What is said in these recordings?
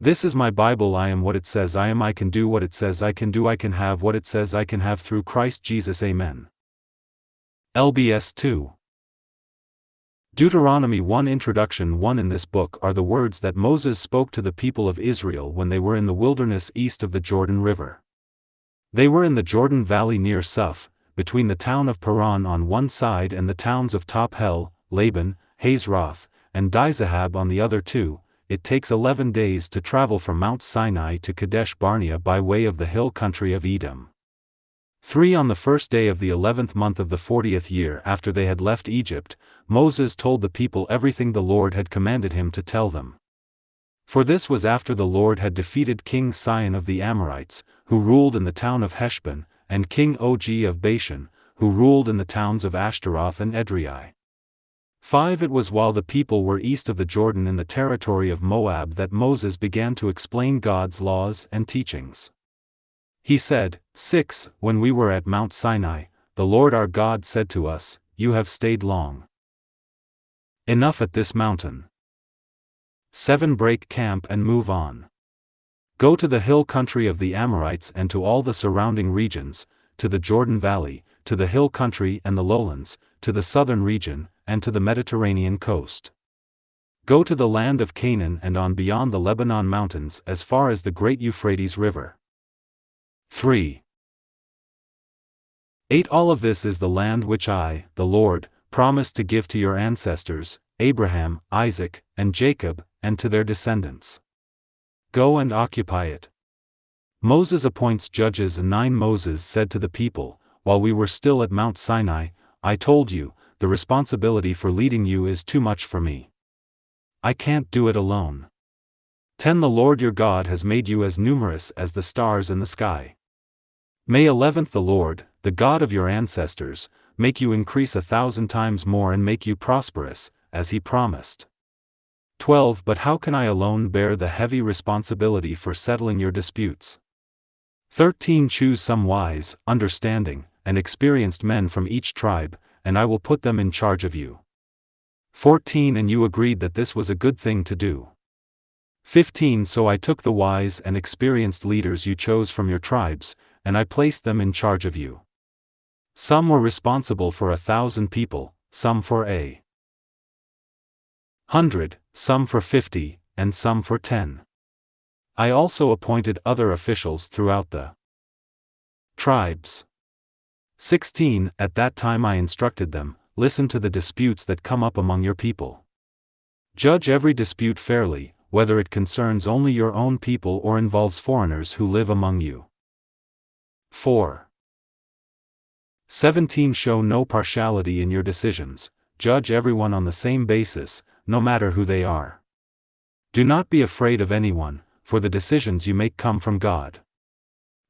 This is my Bible. I am what it says I am. I can do what it says I can do. I can have what it says I can have through Christ Jesus. Amen. LBS 2. Deuteronomy 1. Introduction 1. In this book are the words that Moses spoke to the people of Israel when they were in the wilderness east of the Jordan River. They were in the Jordan Valley near Suph, between the town of Paran on one side and the towns of Top-Hel, Laban, Hazeroth, and Dizahab on the other two. It takes 11 days to travel from Mount Sinai to Kadesh Barnea by way of the hill country of Edom. 3. On the first day of the 11th month of the 40th year after they had left Egypt, Moses told the people everything the Lord had commanded him to tell them. For this was after the Lord had defeated King Sihon of the Amorites, who ruled in the town of Heshbon, and King Og of Bashan, who ruled in the towns of Ashtaroth and Edrei. 5. It was while the people were east of the Jordan in the territory of Moab that Moses began to explain God's laws and teachings. He said, 6. When we were at Mount Sinai, the Lord our God said to us, "You have stayed long enough at this mountain. 7. Break camp and move on. Go to the hill country of the Amorites and to all the surrounding regions, to the Jordan Valley, to the hill country and the lowlands, to the southern region, and to the Mediterranean coast. Go to the land of Canaan and on beyond the Lebanon mountains as far as the great Euphrates River." 3. 8. All of this is the land which I, the Lord, promised to give to your ancestors, Abraham, Isaac, and Jacob, and to their descendants. Go and occupy it. Moses appoints judges. 9. Moses said to the people, "While we were still at Mount Sinai, I told you, the responsibility for leading you is too much for me. I can't do it alone. 10. The Lord your God has made you as numerous as the stars in the sky. May 11th the Lord, the God of your ancestors, make you increase 1,000 times more and make you prosperous, as he promised. 12. But how can I alone bear the heavy responsibility for settling your disputes? 13. Choose some wise, understanding, and experienced men from each tribe, and I will put them in charge of you." 14. And you agreed that this was a good thing to do. 15. So I took the wise and experienced leaders you chose from your tribes, and I placed them in charge of you. Some were responsible for 1,000 people, some for 100, some for 50, and some for 10. I also appointed other officials throughout the tribes. 16. At that time I instructed them, "Listen to the disputes that come up among your people. Judge every dispute fairly, whether it concerns only your own people or involves foreigners who live among you." 4. 17. Show no partiality in your decisions, judge everyone on the same basis, no matter who they are. Do not be afraid of anyone, for the decisions you make come from God.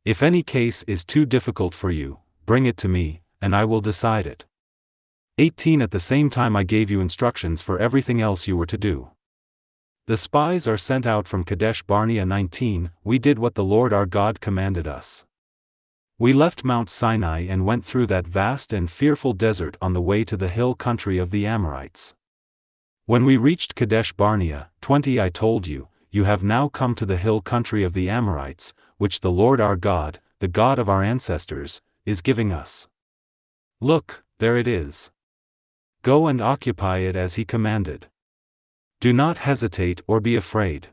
If any case is too difficult for you, bring it to me, and I will decide it. 18. At the same time I gave you instructions for everything else you were to do. The spies are sent out from Kadesh Barnea. 19. We did what the Lord our God commanded us. We left Mount Sinai and went through that vast and fearful desert on the way to the hill country of the Amorites. When we reached Kadesh Barnea, 20. I told you, "You have now come to the hill country of the Amorites, which the Lord our God, the God of our ancestors, is giving us. Look, there it is. Go and occupy it as he commanded. Do not hesitate or be afraid."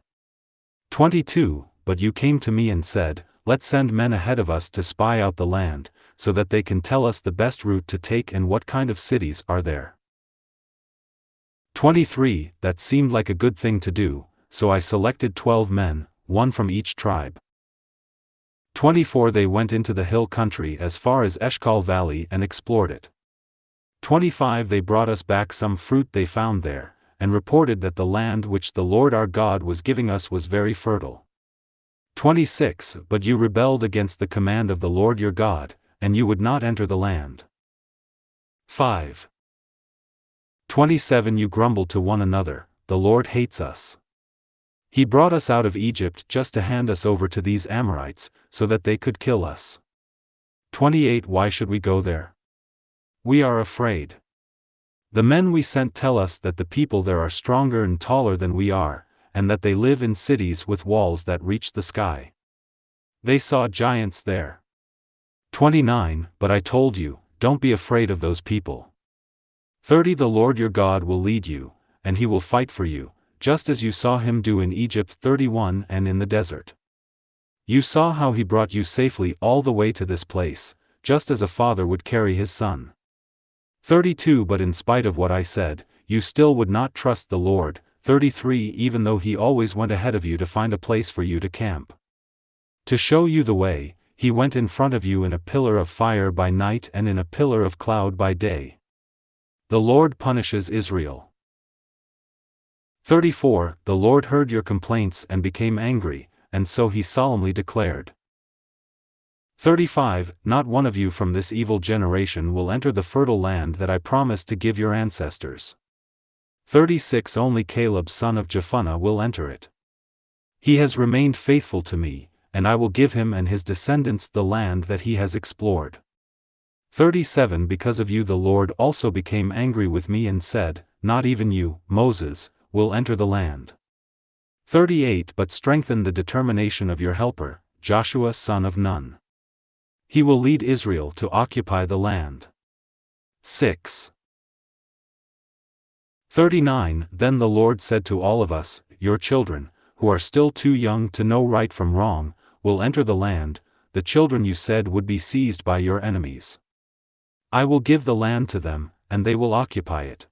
22. But you came to me and said, "Let's send men ahead of us to spy out the land, so that they can tell us the best route to take and what kind of cities are there." 23. That seemed like a good thing to do, so I selected 12 men, one from each tribe. 24. They went into the hill country as far as Eshcol Valley and explored it. 25. They brought us back some fruit they found there, and reported that the land which the Lord our God was giving us was very fertile. 26. But you rebelled against the command of the Lord your God, and you would not enter the land. 5. 27. You grumbled to one another, "The Lord hates us. He brought us out of Egypt just to hand us over to these Amorites, so that they could kill us." 28. Why should we go there? We are afraid. The men we sent tell us that the people there are stronger and taller than we are, and that they live in cities with walls that reach the sky. They saw giants there. 29 But I told you, don't be afraid of those people. 30 The Lord your God will lead you, and he will fight for you, just as you saw him do in Egypt. 31 And in the desert. You saw how he brought you safely all the way to this place, just as a father would carry his son. 32 But in spite of what I said, you still would not trust the Lord. 33 Even though he always went ahead of you to find a place for you to camp. To show you the way, he went in front of you in a pillar of fire by night and in a pillar of cloud by day. The Lord punishes Israel. 34 The Lord heard your complaints and became angry, and so he solemnly declared. 35 Not one of you from this evil generation will enter the fertile land that I promised to give your ancestors. 36 Only Caleb son of Jephunneh will enter it. He has remained faithful to me, and I will give him and his descendants the land that he has explored. 37 Because of you the Lord also became angry with me and said, not even you, Moses, will enter the land. 38 But strengthen the determination of your helper, Joshua son of Nun. He will lead Israel to occupy the land. 6. 39 Then the Lord said to all of us, your children, who are still too young to know right from wrong, will enter the land, the children you said would be seized by your enemies. I will give the land to them, and they will occupy it.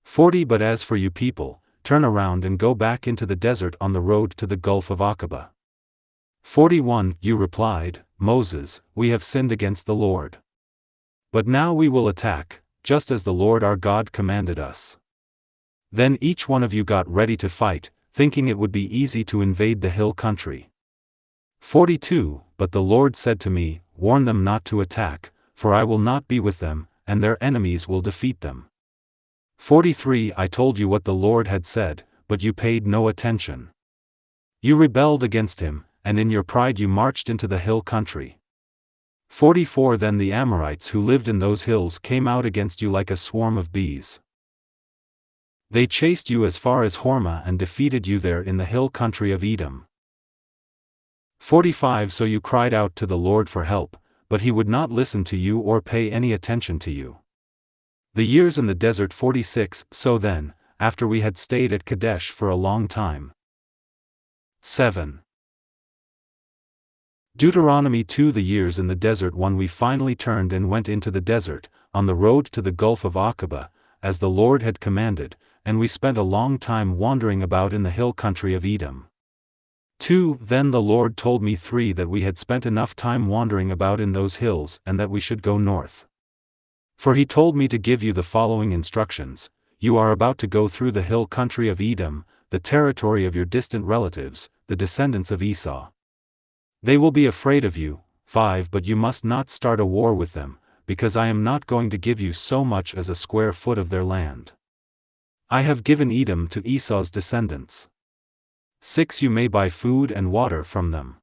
40 But as for you people, turn around and go back into the desert on the road to the Gulf of Aqaba. 41 You replied, Moses, we have sinned against the Lord. But now we will attack, just as the Lord our God commanded us. Then each one of you got ready to fight, thinking it would be easy to invade the hill country. 42 But the Lord said to me, warn them not to attack, for I will not be with them, and their enemies will defeat them. 43 I told you what the Lord had said, but you paid no attention. You rebelled against him, and in your pride you marched into the hill country. 44 Then the Amorites who lived in those hills came out against you like a swarm of bees. They chased you as far as Hormah and defeated you there in the hill country of Edom. 45 So you cried out to the Lord for help, but he would not listen to you or pay any attention to you. The years in the desert. 46 So then, after we had stayed at Kadesh for a long time. 7. Deuteronomy 2 The years in the desert. 1 We finally turned and went into the desert, on the road to the Gulf of Aqaba, as the Lord had commanded, and we spent a long time wandering about in the hill country of Edom. 2 Then the Lord told me 3 that we had spent enough time wandering about in those hills and that we should go north. For he told me to give you the following instructions: you are about to go through the hill country of Edom, the territory of your distant relatives, the descendants of Esau. They will be afraid of you. 5 But you must not start a war with them, because I am not going to give you so much as a square foot of their land. I have given Edom to Esau's descendants. 6 You may buy food and water from them.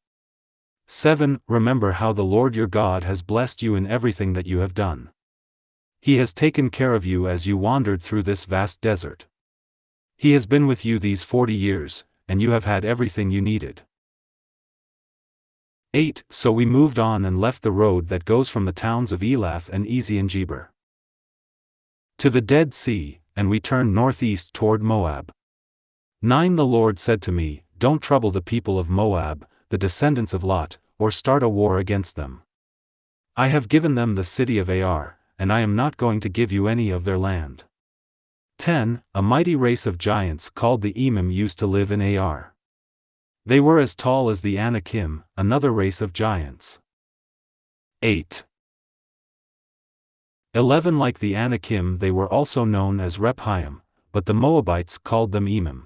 7 Remember how the Lord your God has blessed you in everything that you have done. He has taken care of you as you wandered through this vast desert. He has been with you these 40 years, and you have had everything you needed. 8 So we moved on and left the road that goes from the towns of Elath and Ezion-Geber to the Dead Sea, and we turned northeast toward Moab. 9 The Lord said to me, don't trouble the people of Moab, the descendants of Lot, or start a war against them. I have given them the city of Ar, and I am not going to give you any of their land. 10 A mighty race of giants called the Emim used to live in Ar. They were as tall as the Anakim, another race of giants. 8. 11 Like the Anakim they were also known as Rephaim, but the Moabites called them Emim.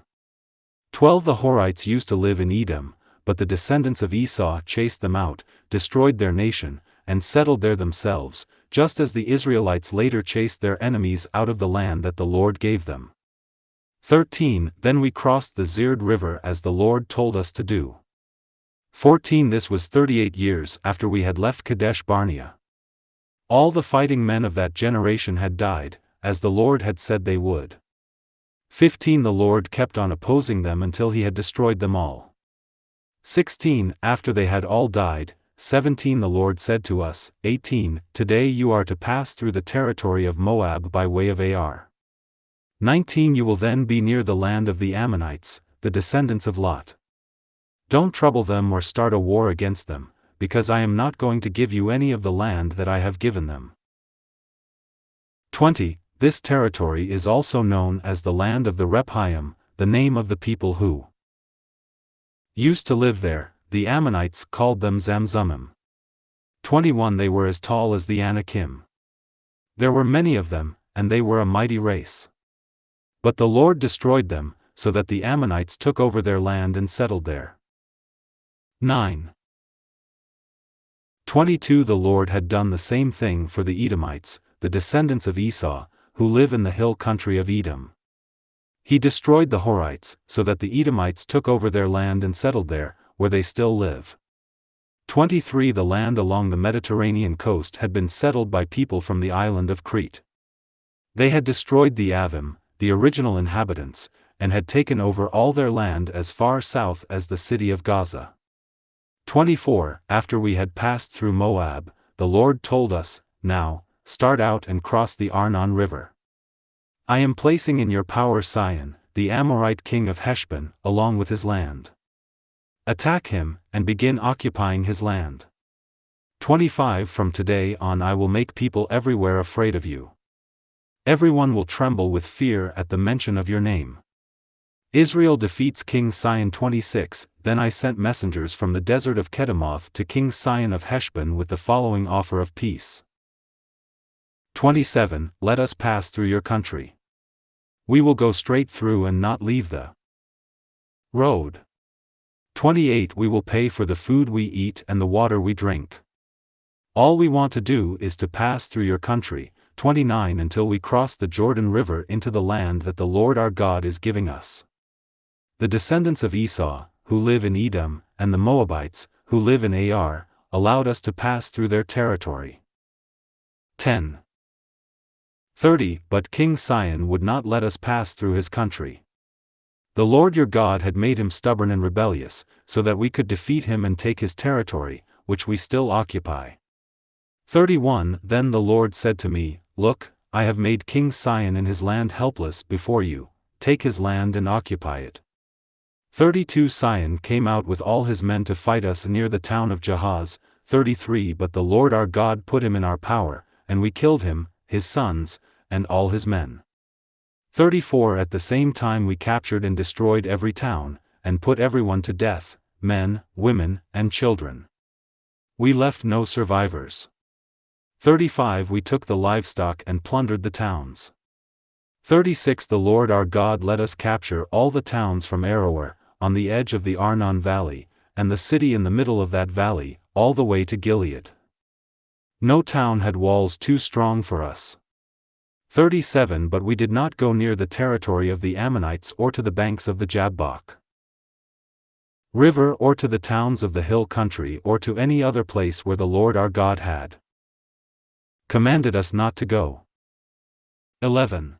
12 The Horites used to live in Edom, but the descendants of Esau chased them out, destroyed their nation, and settled there themselves, just as the Israelites later chased their enemies out of the land that the Lord gave them. 13 Then we crossed the Zered River as the Lord told us to do. 14 This was 38 years after we had left Kadesh Barnea. All the fighting men of that generation had died, as the Lord had said they would. 15 The Lord kept on opposing them until he had destroyed them all. 16 After they had all died. 17 The Lord said to us. 18 Today you are to pass through the territory of Moab by way of Ar. 19 You will then be near the land of the Ammonites, the descendants of Lot. Don't trouble them or start a war against them, because I am not going to give you any of the land that I have given them. 20 This territory is also known as the land of the Rephaim, the name of the people who used to live there. The Ammonites called them Zamzummim. 21 They were as tall as the Anakim. There were many of them, and they were a mighty race. But the Lord destroyed them, so that the Ammonites took over their land and settled there. 9. 22 The Lord had done the same thing for the Edomites, the descendants of Esau, who live in the hill country of Edom. He destroyed the Horites, so that the Edomites took over their land and settled there, where they still live. 23 The land along the Mediterranean coast had been settled by people from the island of Crete. They had destroyed the Avim, the original inhabitants, and had taken over all their land as far south as the city of Gaza. 24 After we had passed through Moab, the Lord told us, Now, start out and cross the Arnon River. I am placing in your power Sihon, the Amorite king of Heshbon, along with his land. Attack him, and begin occupying his land. 25 From today on I will make people everywhere afraid of you. Everyone will tremble with fear at the mention of your name. Israel defeats King Sihon. 26 Then I sent messengers from the desert of Kedemoth to King Sihon of Heshbon with the following offer of peace. 27 Let us pass through your country. We will go straight through and not leave the road. 28 We will pay for the food we eat and the water we drink. All we want to do is to pass through your country. 29 Until we cross the Jordan River into the land that the Lord our God is giving us. The descendants of Esau, who live in Edom, and the Moabites, who live in Ar, allowed us to pass through their territory. 10. 30 But King Sihon would not let us pass through his country. The Lord your God had made him stubborn and rebellious, so that we could defeat him and take his territory, which we still occupy. 31 Then the Lord said to me, Look, I have made King Sihon and his land helpless before you. Take his land and occupy it. 32 Sihon came out with all his men to fight us near the town of Jahaz. 33 But the Lord our God put him in our power, and we killed him, his sons, and all his men. 34 At the same time we captured and destroyed every town, and put everyone to death, men, women, and children. We left no survivors. 35 We took the livestock and plundered the towns. 36 The Lord our God let us capture all the towns from Aroer, on the edge of the Arnon Valley, and the city in the middle of that valley, all the way to Gilead. No town had walls too strong for us. 37 But we did not go near the territory of the Ammonites or to the banks of the Jabbok River or to the towns of the hill country or to any other place where the Lord our God had commanded us not to go. 11.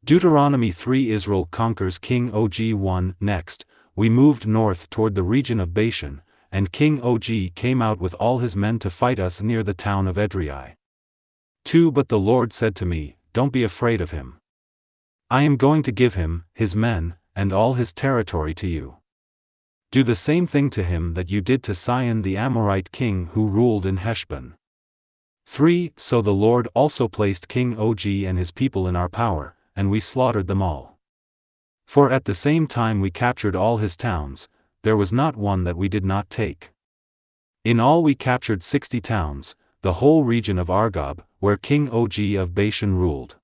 Deuteronomy 3 Israel conquers King Og. 1 Next, we moved north toward the region of Bashan, and King Og came out with all his men to fight us near the town of Edrei. 2 But the Lord said to me, Don't be afraid of him. I am going to give him, his men, and all his territory to you. Do the same thing to him that you did to Sihon the Amorite king who ruled in Heshbon. 3 So the Lord also placed King Og and his people in our power, and we slaughtered them all. For at the same time we captured all his towns, there was not one that we did not take. In all we captured 60 towns, the whole region of Argob, where King Og of Bashan ruled.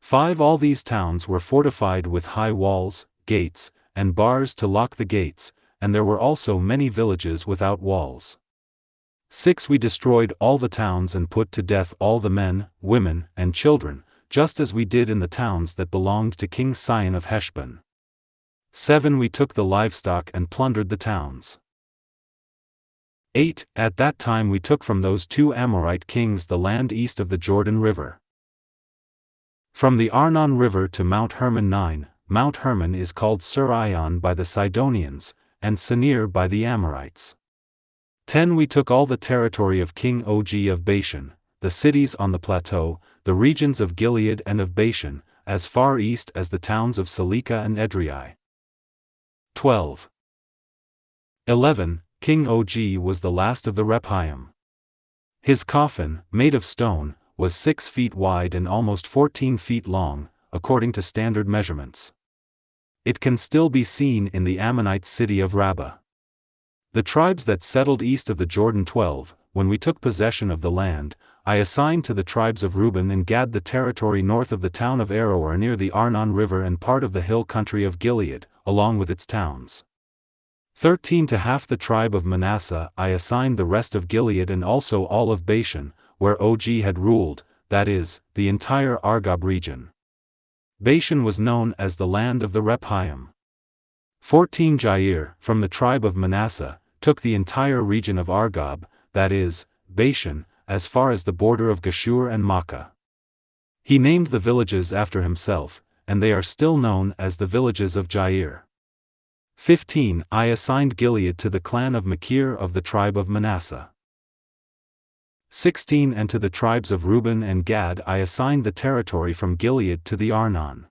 5 All these towns were fortified with high walls, gates, and bars to lock the gates, and there were also many villages without walls. 6 We destroyed all the towns and put to death all the men, women, and children, just as we did in the towns that belonged to King Sihon of Heshbon. 7 We took the livestock and plundered the towns. 8 At that time we took from those 2 Amorite kings the land east of the Jordan River. From the Arnon River to Mount Hermon 9, Mount Hermon is called Sur Ion by the Sidonians, and Senir by the Amorites. 10 We took all the territory of King Og of Bashan, the cities on the plateau, the regions of Gilead and of Bashan, as far east as the towns of Salekah and Edrei. 12. 11 King Og was the last of the Rephaim. His coffin, made of stone, was 6 feet wide and almost 14 feet long, according to standard measurements. It can still be seen in the Ammonite city of Rabbah. The tribes that settled east of the Jordan 12, when we took possession of the land, I assigned to the tribes of Reuben and Gad the territory north of the town of Aroer near the Arnon River and part of the hill country of Gilead, along with its towns. 13 To half the tribe of Manasseh I assigned the rest of Gilead and also all of Bashan, where Og had ruled, that is, the entire Argob region. Bashan was known as the land of the Rephaim. 14 Jair, from the tribe of Manasseh, took the entire region of Argob, that is, Bashan, as far as the border of Geshur and Makkah. He named the villages after himself, and they are still known as the villages of Jair. 15 I assigned Gilead to the clan of Machir of the tribe of Manasseh. 16 And to the tribes of Reuben and Gad I assigned the territory from Gilead to the Arnon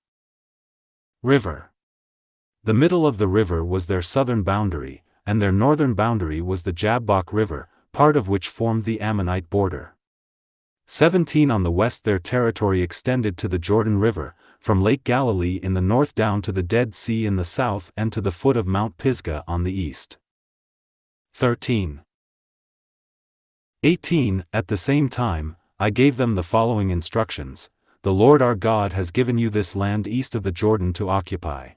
River. The middle of the river was their southern boundary, and their northern boundary was the Jabbok River, part of which formed the Ammonite border. 17 On the west their territory extended to the Jordan River, from Lake Galilee in the north down to the Dead Sea in the south and to the foot of Mount Pisgah on the east. 13. 18 At the same time, I gave them the following instructions: The Lord our God has given you this land east of the Jordan to occupy.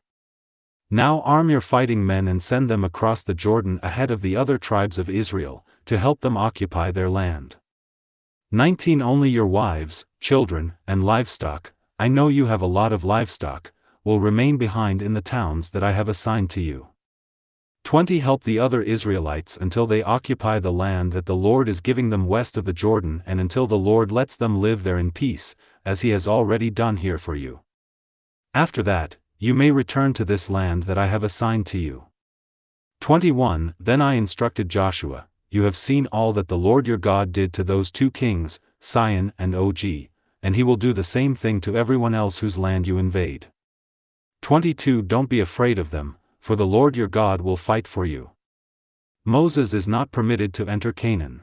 Now arm your fighting men and send them across the Jordan ahead of the other tribes of Israel, to help them occupy their land. 19 Only your wives, children, and livestock, I know you have a lot of livestock, will remain behind in the towns that I have assigned to you. 20 Help the other Israelites until they occupy the land that the Lord is giving them west of the Jordan and until the Lord lets them live there in peace, as he has already done here for you. After that, you may return to this land that I have assigned to you. 21 Then I instructed Joshua, You have seen all that the Lord your God did to those 2 kings, Sihon and Og, and he will do the same thing to everyone else whose land you invade. 22 Don't be afraid of them, for the Lord your God will fight for you. Moses is not permitted to enter Canaan.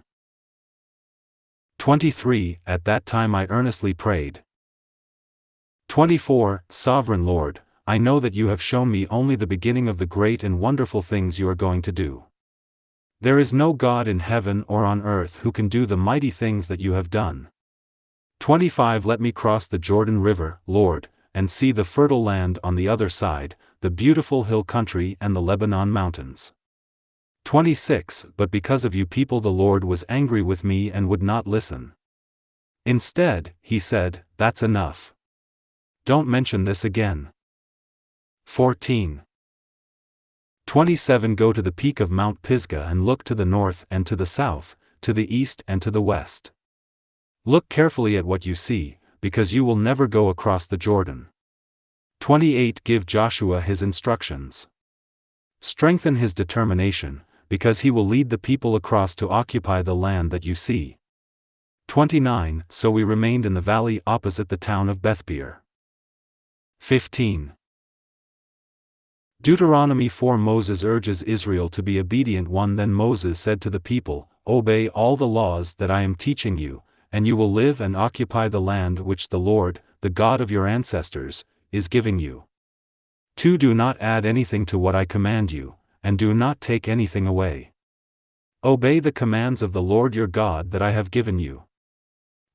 23 At that time I earnestly prayed. 24 Sovereign Lord, I know that you have shown me only the beginning of the great and wonderful things you are going to do. There is no God in heaven or on earth who can do the mighty things that you have done. 25 Let me cross the Jordan River, Lord, and see the fertile land on the other side, the beautiful hill country and the Lebanon mountains. 26 But because of you people the Lord was angry with me and would not listen. Instead, he said, That's enough. Don't mention this again. 14. 27 Go to the peak of Mount Pisgah and look to the north and to the south, to the east and to the west. Look carefully at what you see, because you will never go across the Jordan. 28 Give Joshua his instructions. Strengthen his determination, because he will lead the people across to occupy the land that you see. 29 So we remained in the valley opposite the town of Bethpeor. 15. Deuteronomy 4 Moses urges Israel to be obedient. 1 Then Moses said to the people, Obey all the laws that I am teaching you, and you will live and occupy the land which the Lord, the God of your ancestors, is giving you. 2 Do not add anything to what I command you, and do not take anything away. Obey the commands of the Lord your God that I have given you.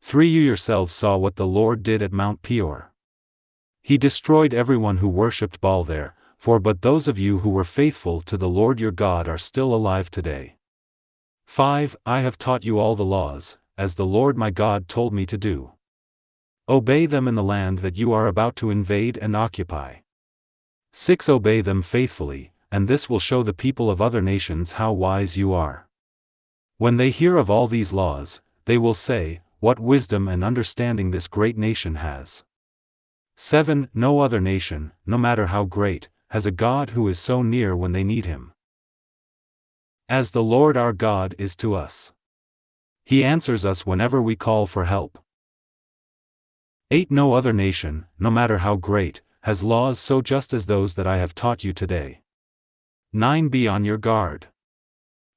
3 You yourselves saw what the Lord did at Mount Peor. He destroyed everyone who worshipped Baal there, but those of you who were faithful to the Lord your God are still alive today. 5 I have taught you all the laws, as the Lord my God told me to do. Obey them in the land that you are about to invade and occupy. 6 Obey them faithfully, and this will show the people of other nations how wise you are. When they hear of all these laws, they will say, What wisdom and understanding this great nation has. 7. No other nation, no matter how great, has a God who is so near when they need him as the Lord our God is to us. He answers us whenever we call for help. 8. No other nation, no matter how great, has laws so just as those that I have taught you today. 9. Be on your guard.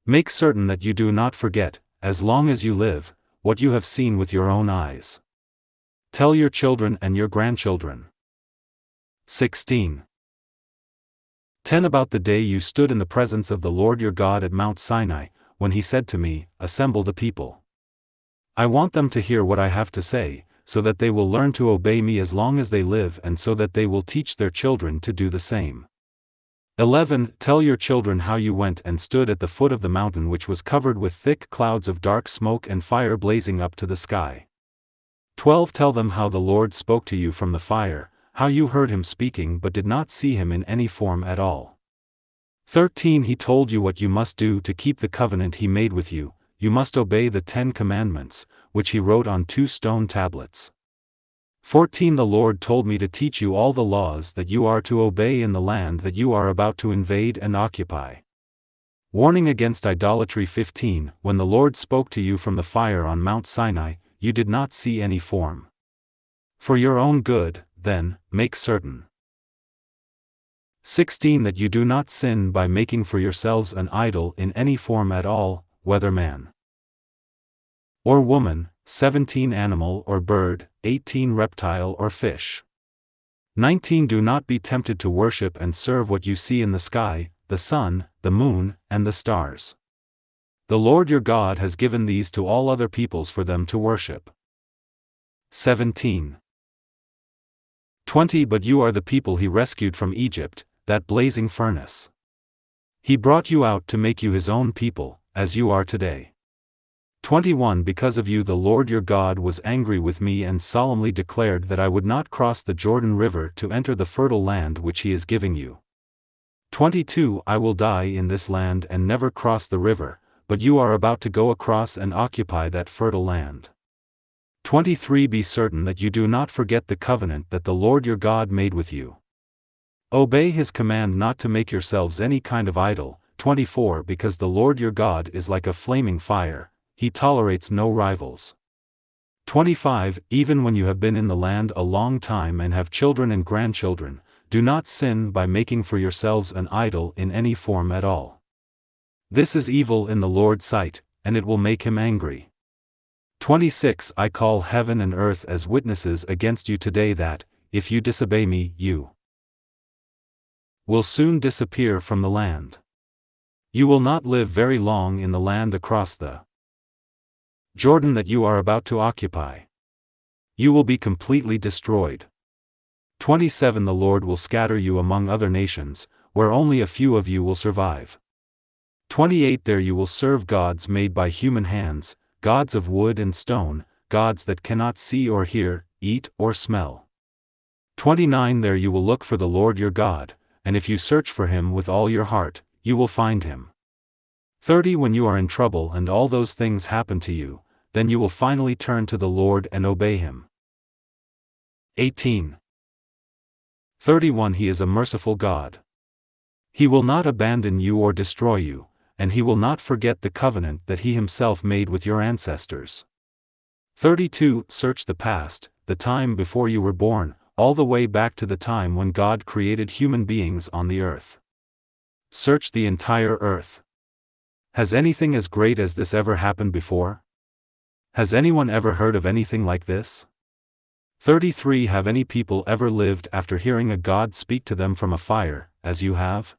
Make certain that you do not forget, as long as you live, what you have seen with your own eyes. Tell your children and your grandchildren. 16. 10. About the day you stood in the presence of the Lord your God at Mount Sinai, when he said to me, Assemble the people. I want them to hear what I have to say, so that they will learn to obey me as long as they live and so that they will teach their children to do the same. 11. Tell your children how you went and stood at the foot of the mountain which was covered with thick clouds of dark smoke and fire blazing up to the sky. 12. Tell them how the Lord spoke to you from the fire, how you heard him speaking but did not see him in any form at all. 13. He told you what you must do to keep the covenant he made with you. You must obey the 10 commandments, which he wrote on 2 stone tablets. 14. The Lord told me to teach you all the laws that you are to obey in the land that you are about to invade and occupy. Warning against idolatry. 15. When the Lord spoke to you from the fire on Mount Sinai, you did not see any form. For your own good, then, make certain. 16. That you do not sin by making for yourselves an idol in any form at all, whether man or woman. 17. Animal or bird. 18. Reptile or fish. 19. Do not be tempted to worship and serve what you see in the sky, the sun, the moon, and the stars. The Lord your God has given these to all other peoples for them to worship. 17. 20. But you are the people he rescued from Egypt, that blazing furnace. He brought you out to make you his own people, as you are today. 21. Because of you the Lord your God was angry with me and solemnly declared that I would not cross the Jordan River to enter the fertile land which he is giving you. 22. I will die in this land and never cross the river, but you are about to go across and occupy that fertile land. 23. Be certain that you do not forget the covenant that the Lord your God made with you. Obey his command not to make yourselves any kind of idol. 24. Because the Lord your God is like a flaming fire, he tolerates no rivals. 25. Even when you have been in the land a long time and have children and grandchildren, do not sin by making for yourselves an idol in any form at all. This is evil in the Lord's sight, and it will make him angry. 26. I call heaven and earth as witnesses against you today that, if you disobey me, you will soon disappear from the land. You will not live very long in the land across the Jordan that you are about to occupy. You will be completely destroyed. 27. The Lord will scatter you among other nations, where only a few of you will survive. 28. There you will serve gods made by human hands, gods of wood and stone, gods that cannot see or hear, eat or smell. 29. There you will look for the Lord your God, and if you search for him with all your heart, you will find him. 30. When you are in trouble and all those things happen to you, then you will finally turn to the Lord and obey him. 18. 31. He is a merciful God. He will not abandon you or destroy you, and he will not forget the covenant that he himself made with your ancestors. 32. Search the past, the time before you were born, all the way back to the time when God created human beings on the earth. Search the entire earth. Has anything as great as this ever happened before? Has anyone ever heard of anything like this? 33. Have any people ever lived after hearing a God speak to them from a fire, as you have?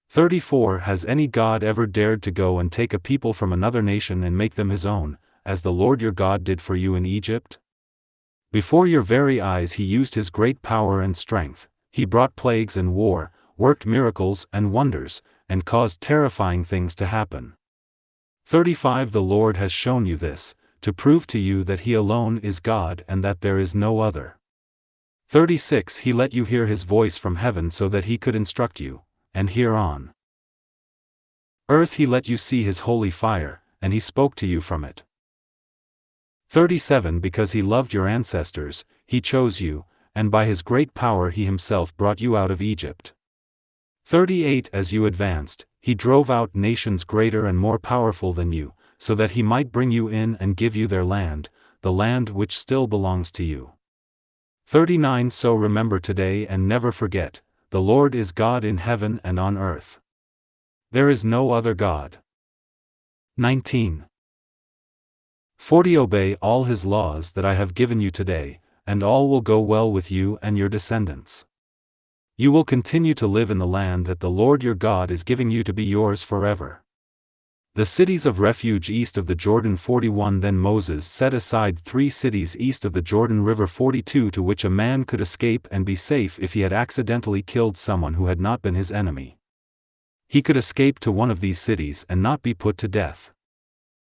34. Has any God ever dared to go and take a people from another nation and make them his own, as the Lord your God did for you in Egypt? Before your very eyes he used his great power and strength, he brought plagues and war, worked miracles and wonders, and caused terrifying things to happen. 35. The Lord has shown you this, to prove to you that he alone is God and that there is no other. 36. He let you hear his voice from heaven so that he could instruct you, and here on earth he let you see his holy fire, and he spoke to you from it. 37. Because he loved your ancestors, he chose you, and by his great power he himself brought you out of Egypt. 38 As you advanced, he drove out nations greater and more powerful than you, so that he might bring you in and give you their land, the land which still belongs to you. 39 So remember today and never forget, the Lord is God in heaven and on earth. There is no other God. 19. 40 Obey all his laws that I have given you today, and all will go well with you and your descendants. You will continue to live in the land that the Lord your God is giving you to be yours forever. The cities of refuge east of the Jordan. 41 Then Moses set aside 3 cities east of the Jordan River. 42 To which a man could escape and be safe if he had accidentally killed someone who had not been his enemy. He could escape to one of these cities and not be put to death.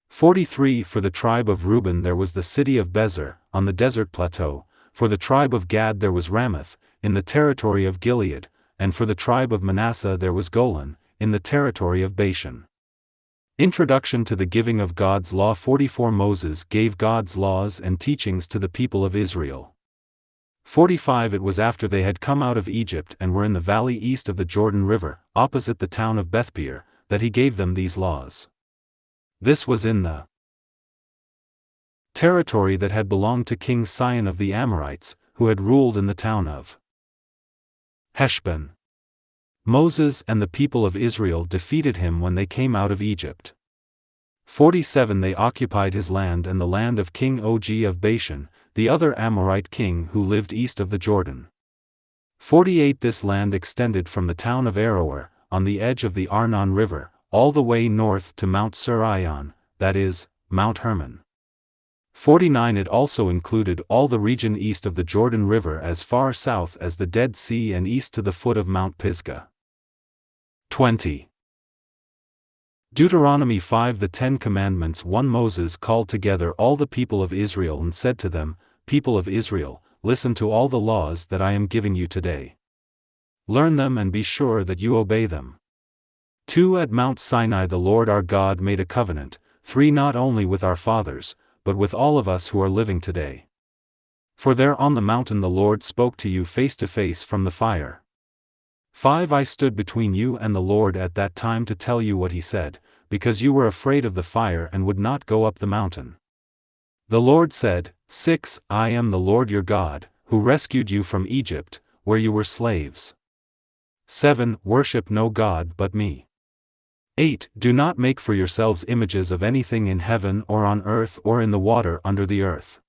43 For the tribe of Reuben there was the city of Bezer, on the desert plateau. For the tribe of Gad there was Ramoth, in the territory of Gilead, and for the tribe of Manasseh there was Golan, in the territory of Bashan. Introduction to the giving of God's law. 44 Moses gave God's laws and teachings to the people of Israel. 45 It was after they had come out of Egypt and were in the valley east of the Jordan River, opposite the town of Bethpeor, that he gave them these laws. This was in the territory that had belonged to King Sihon of the Amorites, who had ruled in the town of Heshbon. Moses and the people of Israel defeated him when they came out of Egypt. 47 They occupied his land and the land of King Og of Bashan, the other Amorite king who lived east of the Jordan. 48 This land extended from the town of Aroer, on the edge of the Arnon River, all the way north to Mount Sirion, that is, Mount Hermon. 49 It also included all the region east of the Jordan River as far south as the Dead Sea and east to the foot of Mount Pisgah. 20. Deuteronomy 5 The 10 Commandments. 1 Moses called together all the people of Israel and said to them, People of Israel, listen to all the laws that I am giving you today. Learn them and be sure that you obey them. 2 At Mount Sinai the Lord our God made a covenant, 3 Not only with our fathers, but with all of us who are living today. For there on the mountain the Lord spoke to you face to face from the fire. 5 I stood between you and the Lord at that time to tell you what he said, because you were afraid of the fire and would not go up the mountain. The Lord said, 6 I am the Lord your God, who rescued you from Egypt, where you were slaves. 7 Worship no God but me. 8 Do not make for yourselves images of anything in heaven or on earth or in the water under the earth.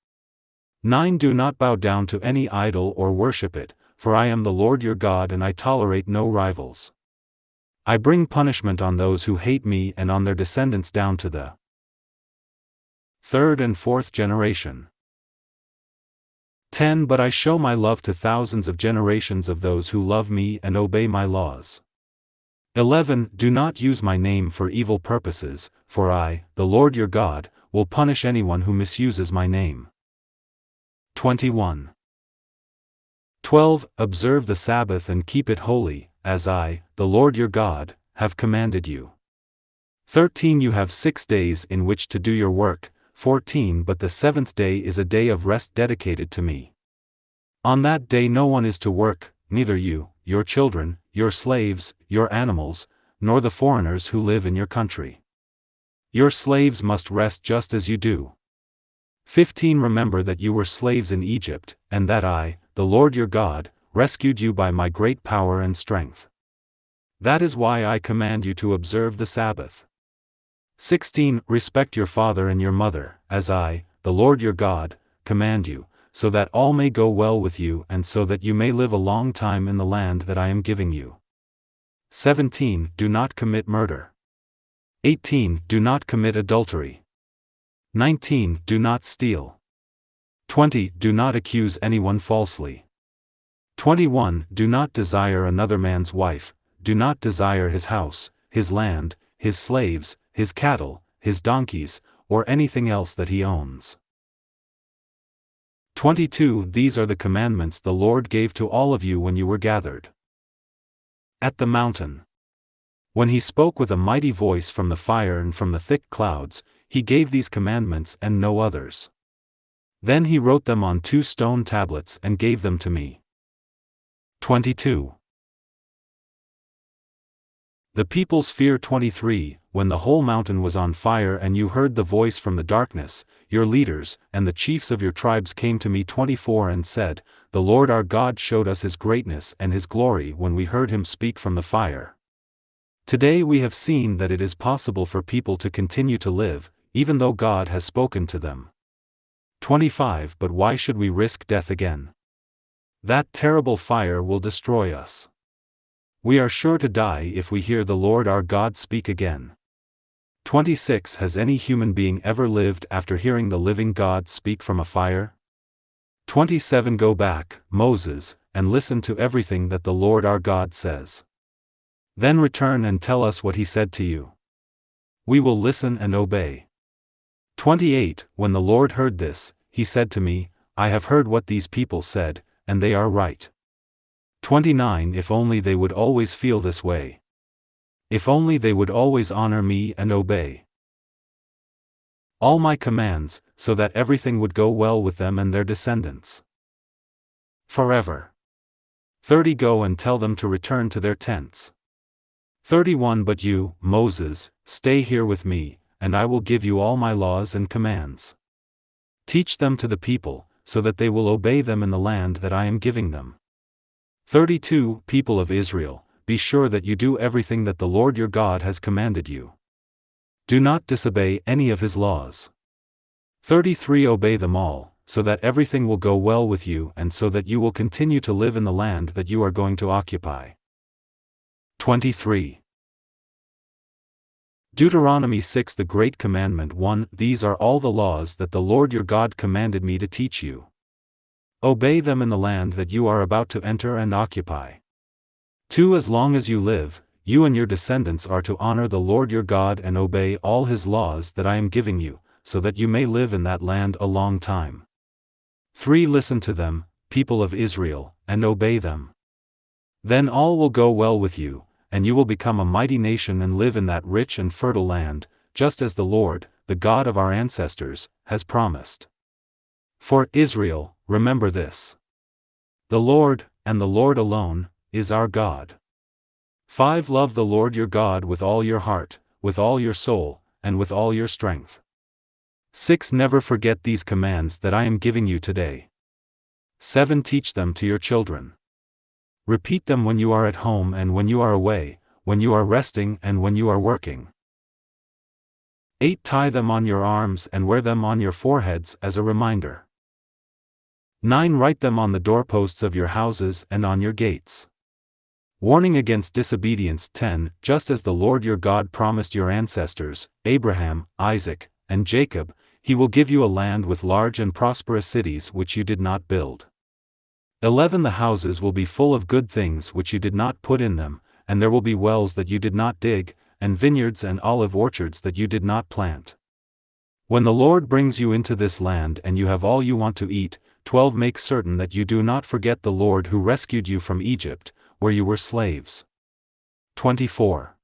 9 Do not bow down to any idol or worship it, for I am the Lord your God and I tolerate no rivals. I bring punishment on those who hate me and on their descendants down to the 3rd and 4th generation. 10 But I show my love to thousands of generations of those who love me and obey my laws. 11 Do not use my name for evil purposes, for I, the Lord your God, will punish anyone who misuses my name. 21. 12 Observe the Sabbath and keep it holy, as I, the Lord your God, have commanded you. 13 You have 6 days in which to do your work, 14 But the 7th day is a day of rest dedicated to me. On that day no one is to work, neither you, your children, your slaves, your animals, nor the foreigners who live in your country. Your slaves must rest just as you do. 15 Remember that you were slaves in Egypt, and that I, the Lord your God, rescued you by my great power and strength. That is why I command you to observe the Sabbath. 16 Respect your father and your mother, as I, the Lord your God, command you, so that all may go well with you and so that you may live a long time in the land that I am giving you. 17 Do not commit murder. 18 Do not commit adultery. 19 Do not steal. 20 Do not accuse anyone falsely. 21 Do not desire another man's wife, do not desire his house, his land, his slaves, his cattle, his donkeys, or anything else that he owns. 22 These are the commandments the Lord gave to all of you when you were gathered at the mountain. When he spoke with a mighty voice from the fire and from the thick clouds, he gave these commandments and no others. Then he wrote them on 2 stone tablets and gave them to me. 22. The people's fear. 23. When the whole mountain was on fire and you heard the voice from the darkness, your leaders, and the chiefs of your tribes came to me. 24 and said, The Lord our God showed us his greatness and his glory when we heard him speak from the fire. Today we have seen that it is possible for people to continue to live, even though God has spoken to them. 25. But why should we risk death again? That terrible fire will destroy us. We are sure to die if we hear the Lord our God speak again. 26. Has any human being ever lived after hearing the living God speak from a fire? 27. Go back, Moses, and listen to everything that the Lord our God says. Then return and tell us what he said to you. We will listen and obey. 28. When the Lord heard this, he said to me, I have heard what these people said, and they are right. 29. If only they would always feel this way. If only they would always honor me and obey all my commands, so that everything would go well with them and their descendants forever. 30. Go and tell them to return to their tents. 31. But you, Moses, stay here with me, and I will give you all my laws and commands. Teach them to the people, so that they will obey them in the land that I am giving them. 32. People of Israel, be sure that you do everything that the Lord your God has commanded you. Do not disobey any of his laws. 33. Obey them all, so that everything will go well with you and so that you will continue to live in the land that you are going to occupy. 23. Deuteronomy 6. The Great Commandment. 1. These are all the laws that the Lord your God commanded me to teach you. Obey them in the land that you are about to enter and occupy. 2. As long as you live, you and your descendants are to honor the Lord your God and obey all his laws that I am giving you, so that you may live in that land a long time. 3. Listen to them, people of Israel, and obey them. Then all will go well with you, and you will become a mighty nation and live in that rich and fertile land, just as the Lord, the God of our ancestors, has promised. For Israel, remember this. The Lord, and the Lord alone, is our God. 5. Love the Lord your God with all your heart, with all your soul, and with all your strength. 6. Never forget these commands that I am giving you today. 7. Teach them to your children. Repeat them when you are at home and when you are away, when you are resting and when you are working. 8. Tie them on your arms and wear them on your foreheads as a reminder. 9. Write them on the doorposts of your houses and on your gates. Warning against disobedience. 10. Just as the Lord your God promised your ancestors, Abraham, Isaac, and Jacob, he will give you a land with large and prosperous cities which you did not build. 11. The houses will be full of good things which you did not put in them, and there will be wells that you did not dig, and vineyards and olive orchards that you did not plant. When the Lord brings you into this land and you have all you want to eat. 12. Make certain that you do not forget the Lord who rescued you from Egypt, where you were slaves. 24.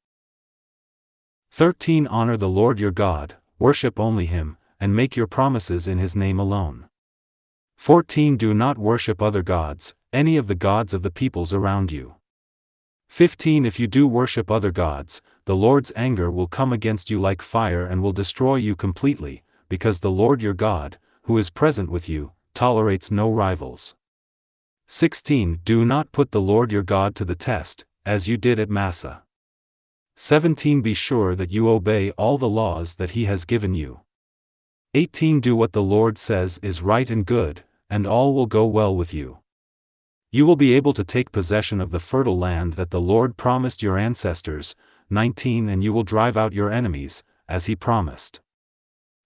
13. Honor the Lord your God, worship only him, and make your promises in his name alone. 14. Do not worship other gods, any of the gods of the peoples around you. 15. If you do worship other gods, the Lord's anger will come against you like fire and will destroy you completely, because the Lord your God, who is present with you, tolerates no rivals. 16. Do not put the Lord your God to the test, as you did at Massah. 17. Be sure that you obey all the laws that he has given you. 18. Do what the Lord says is right and good, and all will go well with you. You will be able to take possession of the fertile land that the Lord promised your ancestors. 19. And you will drive out your enemies, as he promised.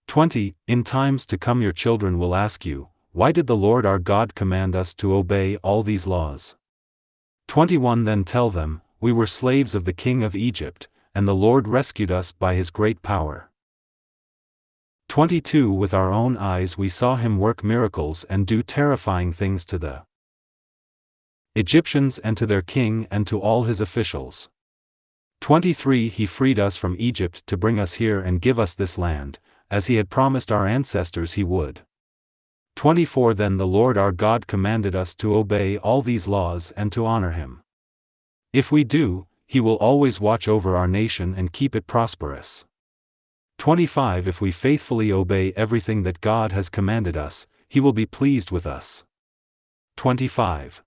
20. In times to come your children will ask you, why did the Lord our God command us to obey all these laws? 21. Then tell them, we were slaves of the king of Egypt, and the Lord rescued us by his great power. 22. With our own eyes we saw him work miracles and do terrifying things to the Egyptians and to their king and to all his officials. 23. He freed us from Egypt to bring us here and give us this land, as he had promised our ancestors he would. 24 Then the Lord our God commanded us to obey all these laws and to honor him. If we do, he will always watch over our nation and keep it prosperous. 25 If we faithfully obey everything that God has commanded us, he will be pleased with us. 25.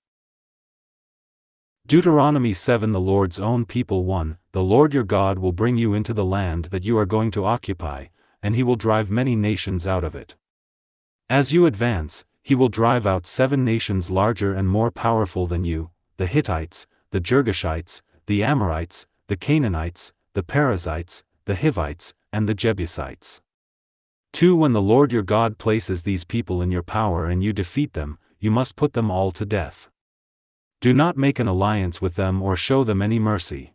Deuteronomy 7 The Lord's own people 1 The Lord your God will bring you into the land that you are going to occupy, and he will drive many nations out of it. As you advance, he will drive out 7 nations larger and more powerful than you, the Hittites, the Girgashites, the Amorites, the Canaanites, the Perizzites, the Hivites, and the Jebusites. 2 When the Lord your God places these people in your power and you defeat them, you must put them all to death. Do not make an alliance with them or show them any mercy.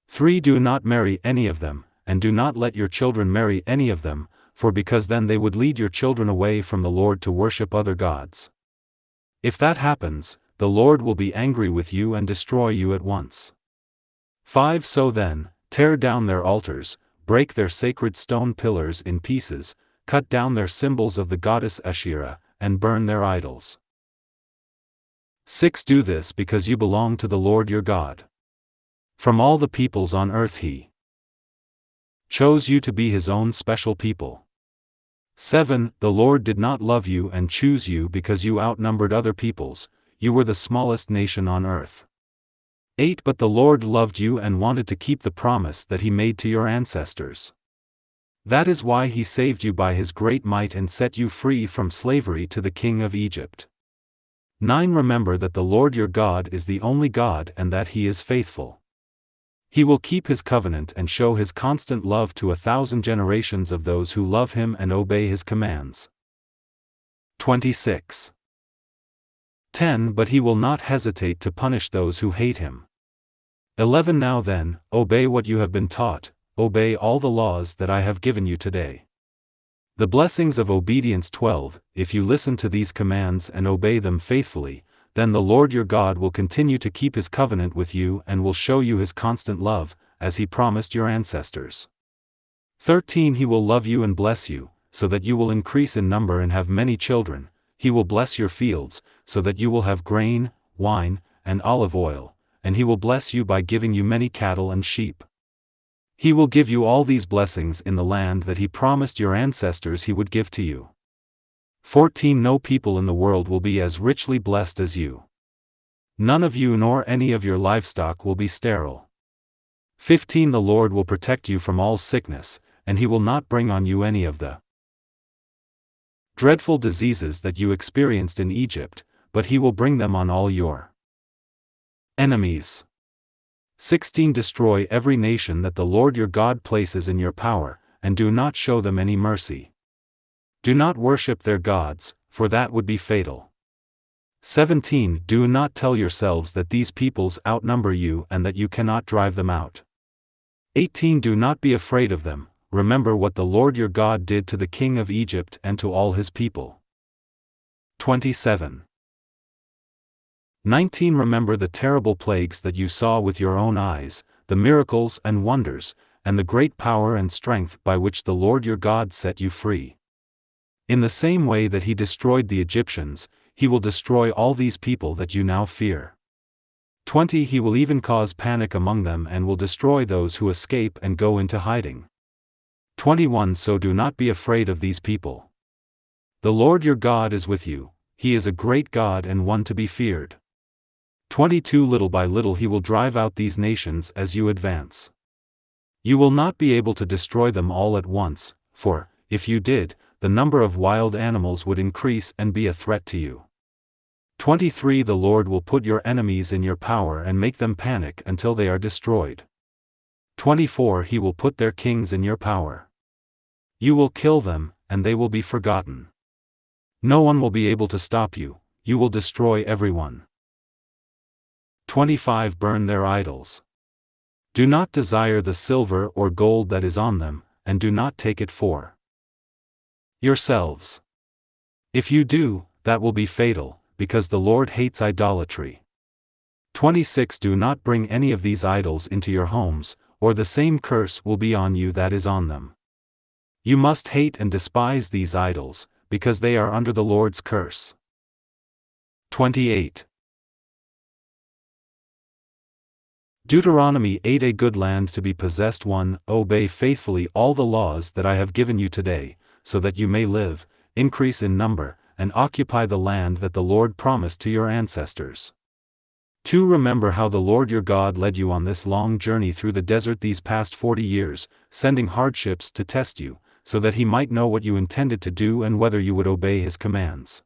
3 Do not marry any of them, and do not let your children marry any of them, for because then they would lead your children away from the Lord to worship other gods. If that happens, the Lord will be angry with you and destroy you at once. 5 So then, tear down their altars, break their sacred stone pillars in pieces, cut down their symbols of the goddess Asherah, and burn their idols. 6 Do this because you belong to the Lord your God. From all the peoples on earth he chose you to be his own special people. 7 The Lord did not love you and choose you because you outnumbered other peoples, you were the smallest nation on earth. 8 But the Lord loved you and wanted to keep the promise that he made to your ancestors. That is why he saved you by his great might and set you free from slavery to the king of Egypt. 9 Remember that the Lord your God is the only God and that he is faithful. He will keep his covenant and show his constant love to 1,000 generations of those who love him and obey his commands. 26. 10 But he will not hesitate to punish those who hate him. 11 Now then, obey what you have been taught, obey all the laws that I have given you today. The blessings of obedience 12 If you listen to these commands and obey them faithfully, then the Lord your God will continue to keep his covenant with you and will show you his constant love, as he promised your ancestors. 13 He will love you and bless you, so that you will increase in number and have many children. He will bless your fields, so that you will have grain, wine, and olive oil, and he will bless you by giving you many cattle and sheep. He will give you all these blessings in the land that he promised your ancestors he would give to you. 14 No people in the world will be as richly blessed as you. None of you nor any of your livestock will be sterile. 15 The Lord will protect you from all sickness, and he will not bring on you any of the dreadful diseases that you experienced in Egypt, but he will bring them on all your enemies. 16 Destroy every nation that the Lord your God places in your power, and do not show them any mercy. Do not worship their gods, for that would be fatal. 17 Do not tell yourselves that these peoples outnumber you and that you cannot drive them out. 18 Do not be afraid of them, remember what the Lord your God did to the king of Egypt and to all his people. 27. 19 Remember the terrible plagues that you saw with your own eyes, the miracles and wonders, and the great power and strength by which the Lord your God set you free. In the same way that he destroyed the Egyptians, he will destroy all these people that you now fear. 20 He will even cause panic among them and will destroy those who escape and go into hiding. 21 So do not be afraid of these people. The Lord your God is with you, he is a great God and one to be feared. 22 Little by little he will drive out these nations as you advance. You will not be able to destroy them all at once, for, if you did, the number of wild animals would increase and be a threat to you. 23 The Lord will put your enemies in your power and make them panic until they are destroyed. 24 He will put their kings in your power. You will kill them, and they will be forgotten. No one will be able to stop you, you will destroy everyone. 25 Burn their idols. Do not desire the silver or gold that is on them, and do not take it for yourselves. If you do, that will be fatal, because the Lord hates idolatry. 26 Do not bring any of these idols into your homes, or the same curse will be on you that is on them. You must hate and despise these idols, because they are under the Lord's curse. 28. Deuteronomy 8. A good land to be possessed. 1. Obey faithfully all the laws that I have given you today, so that you may live, increase in number, and occupy the land that the Lord promised to your ancestors. 2. Remember how the Lord your God led you on this long journey through the desert these past 40 years, sending hardships to test you, so that he might know what you intended to do and whether you would obey his commands.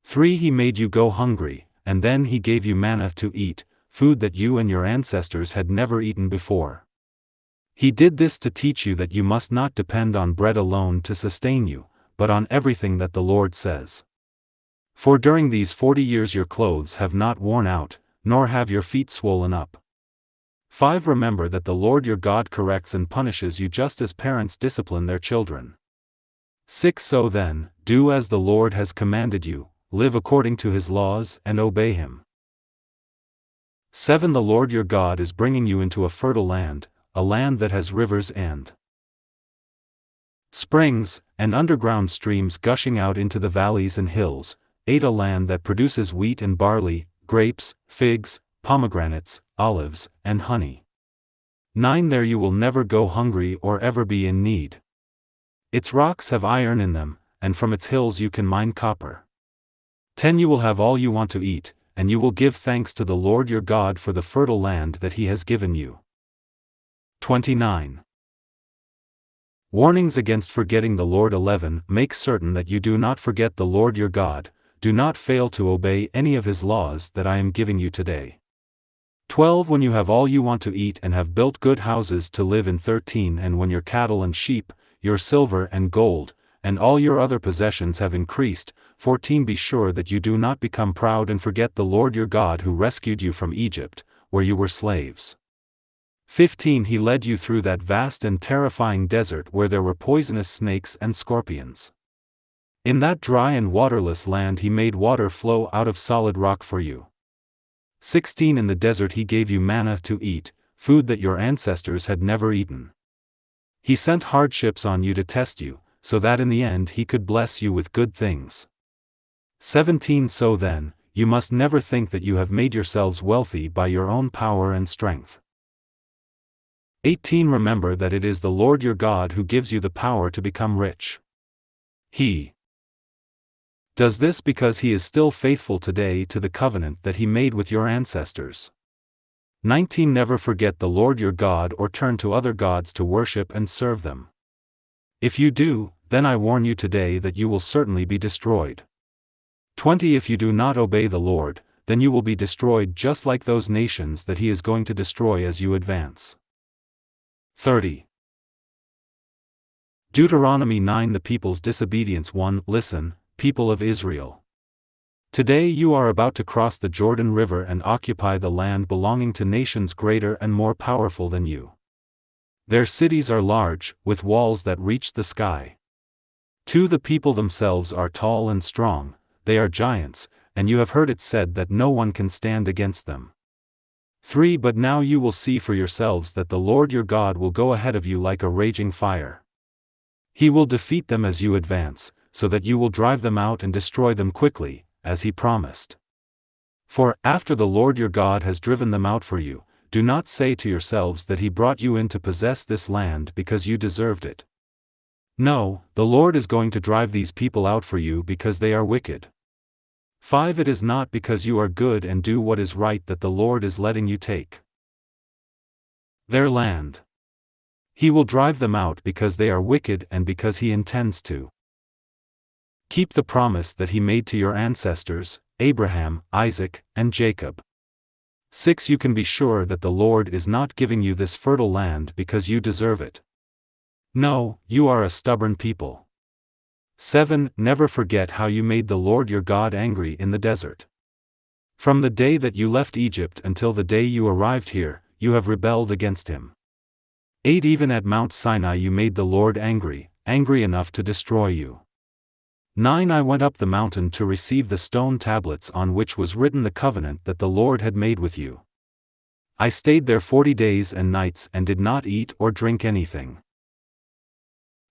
3. He made you go hungry, and then he gave you manna to eat, food that you and your ancestors had never eaten before. He did this to teach you that you must not depend on bread alone to sustain you, but on everything that the Lord says. For during these 40 years your clothes have not worn out, nor have your feet swollen up. 5. Remember that the Lord your God corrects and punishes you just as parents discipline their children. 6. So then, do as the Lord has commanded you, live according to his laws and obey him. 7. The Lord your God is bringing you into a fertile land, a land that has rivers and springs, and underground streams gushing out into the valleys and hills. 8. A land that produces wheat and barley, grapes, figs, pomegranates, olives, and honey. 9. There you will never go hungry or ever be in need. Its rocks have iron in them, and from its hills you can mine copper. 10. You will have all you want to eat, and you will give thanks to the Lord your God for the fertile land that he has given you. 29. Warnings against forgetting the Lord. 11. Make certain that you do not forget the Lord your God, do not fail to obey any of his laws that I am giving you today. 12. When you have all you want to eat and have built good houses to live in. 13. And when your cattle and sheep, your silver and gold, and all your other possessions have increased. 14. Be sure that you do not become proud and forget the Lord your God who rescued you from Egypt, where you were slaves. 15. He led you through that vast and terrifying desert where there were poisonous snakes and scorpions. In that dry and waterless land he made water flow out of solid rock for you. 16. In the desert he gave you manna to eat, food that your ancestors had never eaten. He sent hardships on you to test you, so that in the end he could bless you with good things. 17. So then, you must never think that you have made yourselves wealthy by your own power and strength. 18. Remember that it is the Lord your God who gives you the power to become rich. He does this because he is still faithful today to the covenant that he made with your ancestors. 19. Never forget the Lord your God or turn to other gods to worship and serve them. If you do, then I warn you today that you will certainly be destroyed. 20. If you do not obey the Lord, then you will be destroyed just like those nations that he is going to destroy as you advance. 30. Deuteronomy 9. The people's disobedience. 1. Listen, people of Israel. Today you are about to cross the Jordan River and occupy the land belonging to nations greater and more powerful than you. Their cities are large, with walls that reach the sky. 2. The people themselves are tall and strong, they are giants, and you have heard it said that no one can stand against them. 3. But now you will see for yourselves that the Lord your God will go ahead of you like a raging fire. He will defeat them as you advance, so that you will drive them out and destroy them quickly, as he promised. For, after the Lord your God has driven them out for you, do not say to yourselves that he brought you in to possess this land because you deserved it. No, the Lord is going to drive these people out for you because they are wicked. 5. It is not because you are good and do what is right that the Lord is letting you take their land. He will drive them out because they are wicked and because he intends to keep the promise that he made to your ancestors, Abraham, Isaac, and Jacob. 6. You can be sure that the Lord is not giving you this fertile land because you deserve it. No, you are a stubborn people. 7. Never forget how you made the Lord your God angry in the desert. From the day that you left Egypt until the day you arrived here, you have rebelled against him. 8. Even at Mount Sinai you made the Lord angry, angry enough to destroy you. 9. I went up the mountain to receive the stone tablets on which was written the covenant that the Lord had made with you. I stayed there 40 days and nights and did not eat or drink anything.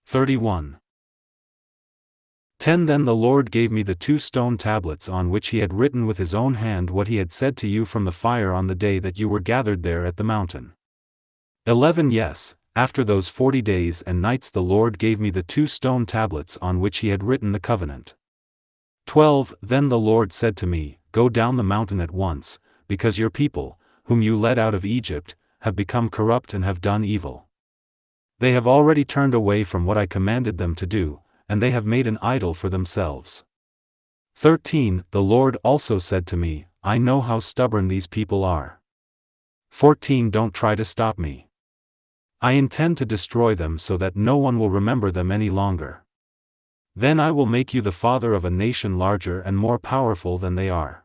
31. 10 Then the Lord gave me the 2 stone tablets on which he had written with his own hand what he had said to you from the fire on the day that you were gathered there at the mountain. 11 Yes, after those 40 days and nights the Lord gave me the 2 stone tablets on which he had written the covenant. 12 Then the Lord said to me, Go down the mountain at once, because your people, whom you led out of Egypt, have become corrupt and have done evil. They have already turned away from what I commanded them to do, and they have made an idol for themselves. 13 The Lord also said to me, I know how stubborn these people are. 14 Don't try to stop me. I intend to destroy them so that no one will remember them any longer. Then I will make you the father of a nation larger and more powerful than they are.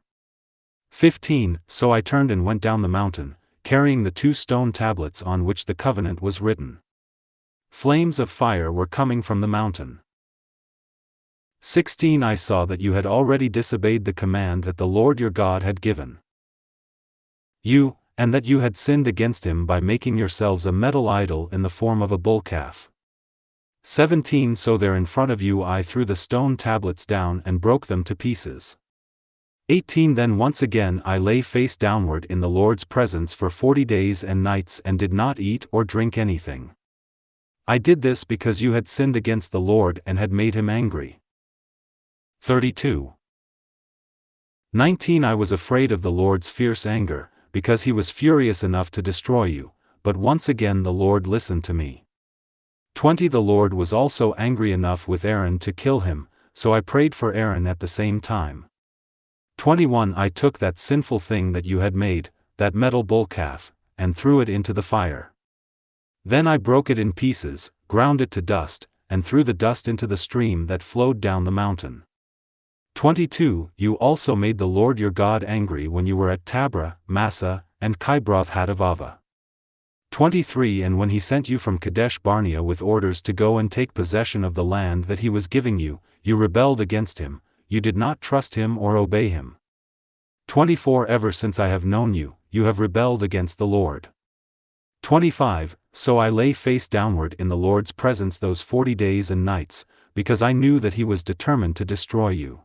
15 So I turned and went down the mountain, carrying the 2 stone tablets on which the covenant was written. Flames of fire were coming from the mountain. 16 I saw that you had already disobeyed the command that the Lord your God had given you, and that you had sinned against him by making yourselves a metal idol in the form of a bull calf. 17 So there in front of you I threw the stone tablets down and broke them to pieces. 18 Then once again I lay face downward in the Lord's presence for 40 days and nights and did not eat or drink anything. I did this because you had sinned against the Lord and had made him angry. 32. 19 I was afraid of the Lord's fierce anger, because he was furious enough to destroy you, but once again the Lord listened to me. 20 The Lord was also angry enough with Aaron to kill him, so I prayed for Aaron at the same time. 21 I took that sinful thing that you had made, that metal bull calf, and threw it into the fire. Then I broke it in pieces, ground it to dust, and threw the dust into the stream that flowed down the mountain. 22 You also made the Lord your God angry when you were at Taberah, Massah, and Kibroth-Hattaavah. 23 And when he sent you from Kadesh Barnea with orders to go and take possession of the land that he was giving you, you rebelled against him, you did not trust him or obey him. 24 Ever since I have known you, you have rebelled against the Lord. 25 So I lay face downward in the Lord's presence those 40 days and nights, because I knew that he was determined to destroy you.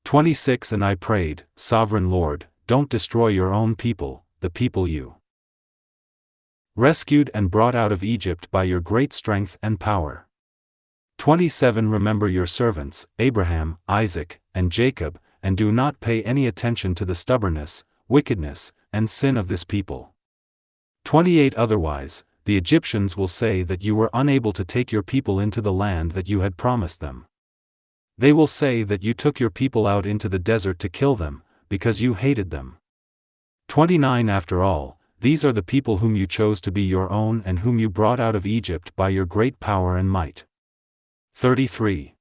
26 And I prayed, Sovereign Lord, don't destroy your own people, the people you rescued and brought out of Egypt by your great strength and power. 27 Remember your servants, Abraham, Isaac, and Jacob, and do not pay any attention to the stubbornness, wickedness, and sin of this people. 28 Otherwise, the Egyptians will say that you were unable to take your people into the land that you had promised them. They will say that you took your people out into the desert to kill them, because you hated them. 29 After all, these are the people whom you chose to be your own and whom you brought out of Egypt by your great power and might. 33.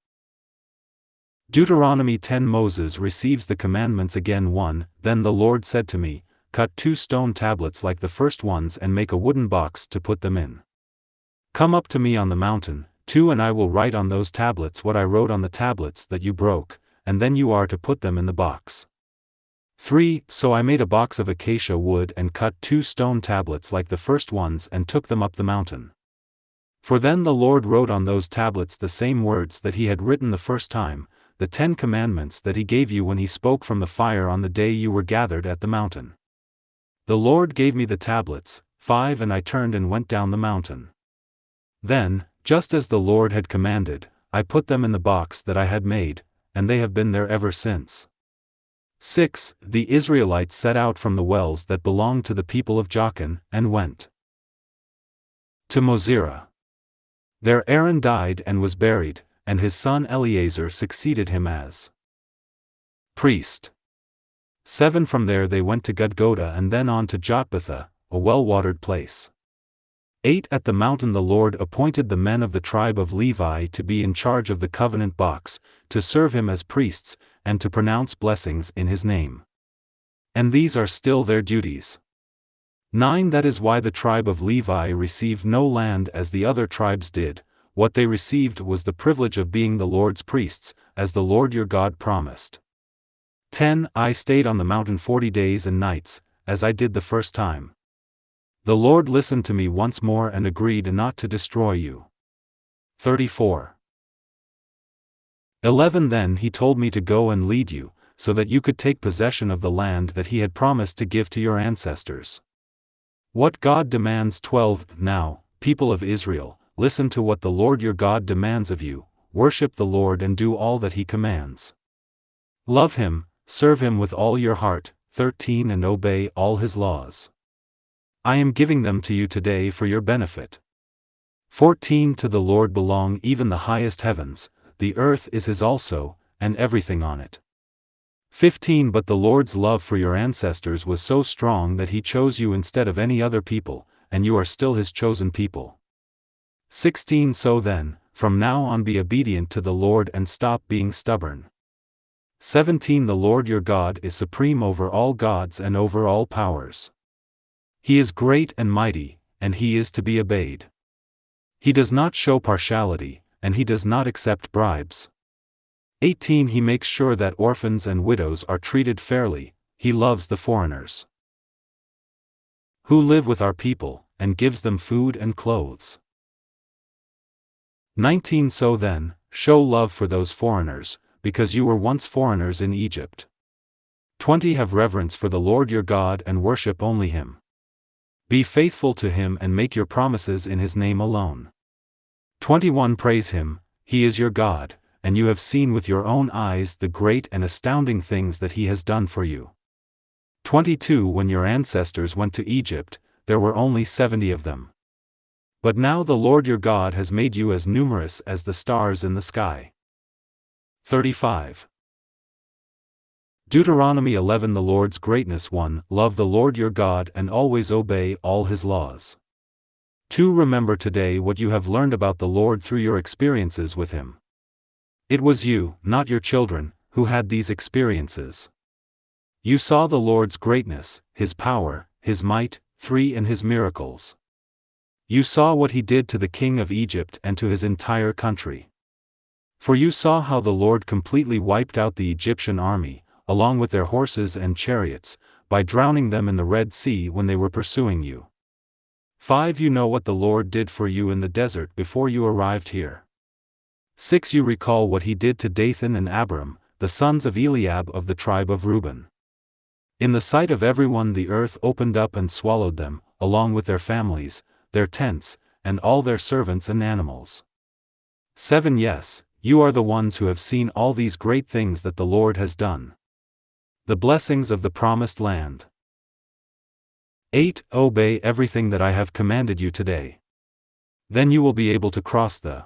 Deuteronomy 10 Moses receives the commandments again. 1 Then the Lord said to me, Cut 2 stone tablets like the first ones and make a wooden box to put them in. Come up to me on the mountain, 2 And I will write on those tablets what I wrote on the tablets that you broke, and then you are to put them in the box. 3 So I made a box of acacia wood and cut 2 stone tablets like the first ones and took them up the mountain. For then the Lord wrote on those tablets the same words that he had written the first time, the 10 commandments that he gave you when he spoke from the fire on the day you were gathered at the mountain. The Lord gave me the tablets. 5 And I turned and went down the mountain. Then, just as the Lord had commanded, I put them in the box that I had made, and they have been there ever since. 6 The Israelites set out from the wells that belonged to the people of Jachin, and went to Mosera. There Aaron died and was buried, and his son Eleazar succeeded him as priest. 7 From there they went to Gudgoda and then on to Jotbatha, a well-watered place. 8 At the mountain the Lord appointed the men of the tribe of Levi to be in charge of the covenant box, to serve him as priests, and to pronounce blessings in his name. And these are still their duties. 9 That is why the tribe of Levi received no land as the other tribes did. What they received was the privilege of being the Lord's priests, as the Lord your God promised. 10 I stayed on the mountain 40 days and nights, as I did the first time. The Lord listened to me once more and agreed not to destroy you. 34. 11 Then he told me to go and lead you, so that you could take possession of the land that he had promised to give to your ancestors. What God demands. 12 Now, people of Israel, listen to what the Lord your God demands of you: worship the Lord and do all that he commands. Love him, serve him with all your heart. 13 And obey all his laws. I am giving them to you today for your benefit. 14 To the Lord belong even the highest heavens, the earth is his also, and everything on it. 15 But the Lord's love for your ancestors was so strong that he chose you instead of any other people, and you are still his chosen people. 16 So then, from now on be obedient to the Lord and stop being stubborn. 17 The Lord your God is supreme over all gods and over all powers. He is great and mighty, and he is to be obeyed. He does not show partiality, and he does not accept bribes. 18 He makes sure that orphans and widows are treated fairly. He loves the foreigners who live with our people, and gives them food and clothes. 19 So then, show love for those foreigners, because you were once foreigners in Egypt. 20 Have reverence for the Lord your God and worship only him. Be faithful to him and make your promises in his name alone. 21 Praise him, he is your God, and you have seen with your own eyes the great and astounding things that he has done for you. 22 When your ancestors went to Egypt, there were only 70 of them. But now the Lord your God has made you as numerous as the stars in the sky. 35 Deuteronomy 11 The Lord's greatness. 1 Love the Lord your God and always obey all his laws. 2 Remember today what you have learned about the Lord through your experiences with him. It was you, not your children, who had these experiences. You saw the Lord's greatness, his power, his might. 3 And his miracles. You saw what he did to the king of Egypt and to his entire country. For you saw how the Lord completely wiped out the Egyptian army, along with their horses and chariots, by drowning them in the Red Sea when they were pursuing you. 5 You know what the Lord did for you in the desert before you arrived here. 6 You recall what he did to Dathan and Abiram, the sons of Eliab of the tribe of Reuben. In the sight of everyone the earth opened up and swallowed them, along with their families, their tents, and all their servants and animals. 7 Yes, you are the ones who have seen all these great things that the Lord has done. The blessings of the promised land. 8 Obey everything that I have commanded you today. Then you will be able to cross the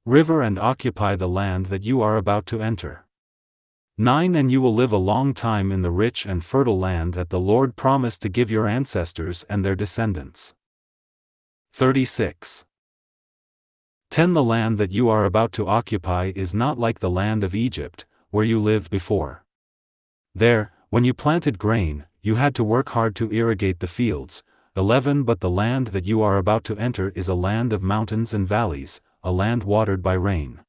river and occupy the land that you are about to enter. 9 And you will live a long time in the rich and fertile land that the Lord promised to give your ancestors and their descendants. 36 10 The land that you are about to occupy is not like the land of Egypt, where you lived before. There, when you planted grain, you had to work hard to irrigate the fields. 11 But the land that you are about to enter is a land of mountains and valleys, a land watered by rain.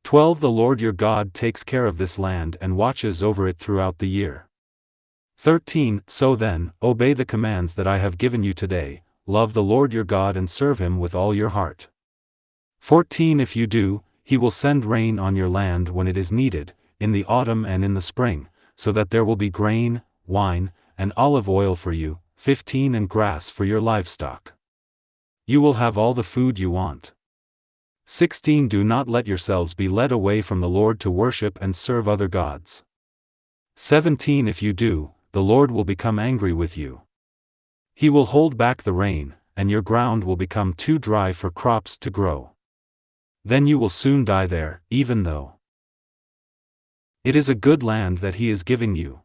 12 The Lord your God takes care of this land and watches over it throughout the year. 13 So then, obey the commands that I have given you today, love the Lord your God and serve him with all your heart. 14 If you do, he will send rain on your land when it is needed, in the autumn and in the spring, so that there will be grain, wine, and olive oil for you. 15 And grass for your livestock. You will have all the food you want. 16 Do not let yourselves be led away from the Lord to worship and serve other gods. 17 If you do, the Lord will become angry with you. He will hold back the rain, and your ground will become too dry for crops to grow. Then you will soon die there, even though it is a good land that he is giving you.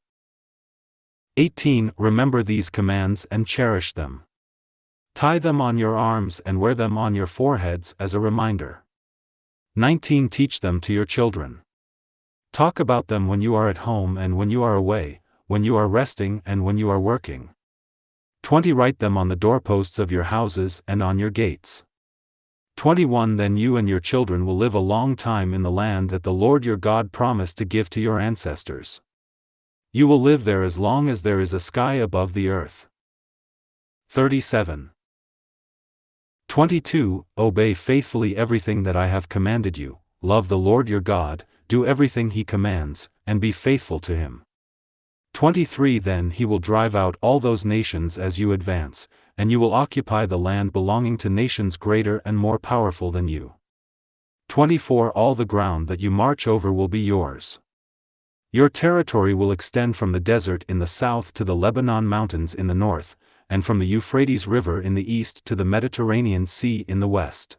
18 Remember these commands and cherish them. Tie them on your arms and wear them on your foreheads as a reminder. 19 Teach them to your children. Talk about them when you are at home and when you are away, when you are resting and when you are working. 20 Write them on the doorposts of your houses and on your gates. 21 Then you and your children will live a long time in the land that the Lord your God promised to give to your ancestors. You will live there as long as there is a sky above the earth. 37 22 Obey faithfully everything that I have commanded you, love the Lord your God, do everything he commands, and be faithful to him. 23 Then he will drive out all those nations as you advance, and you will occupy the land belonging to nations greater and more powerful than you. 24 All the ground that you march over will be yours. Your territory will extend from the desert in the south to the Lebanon mountains in the north, and from the Euphrates River in the east to the Mediterranean Sea in the west.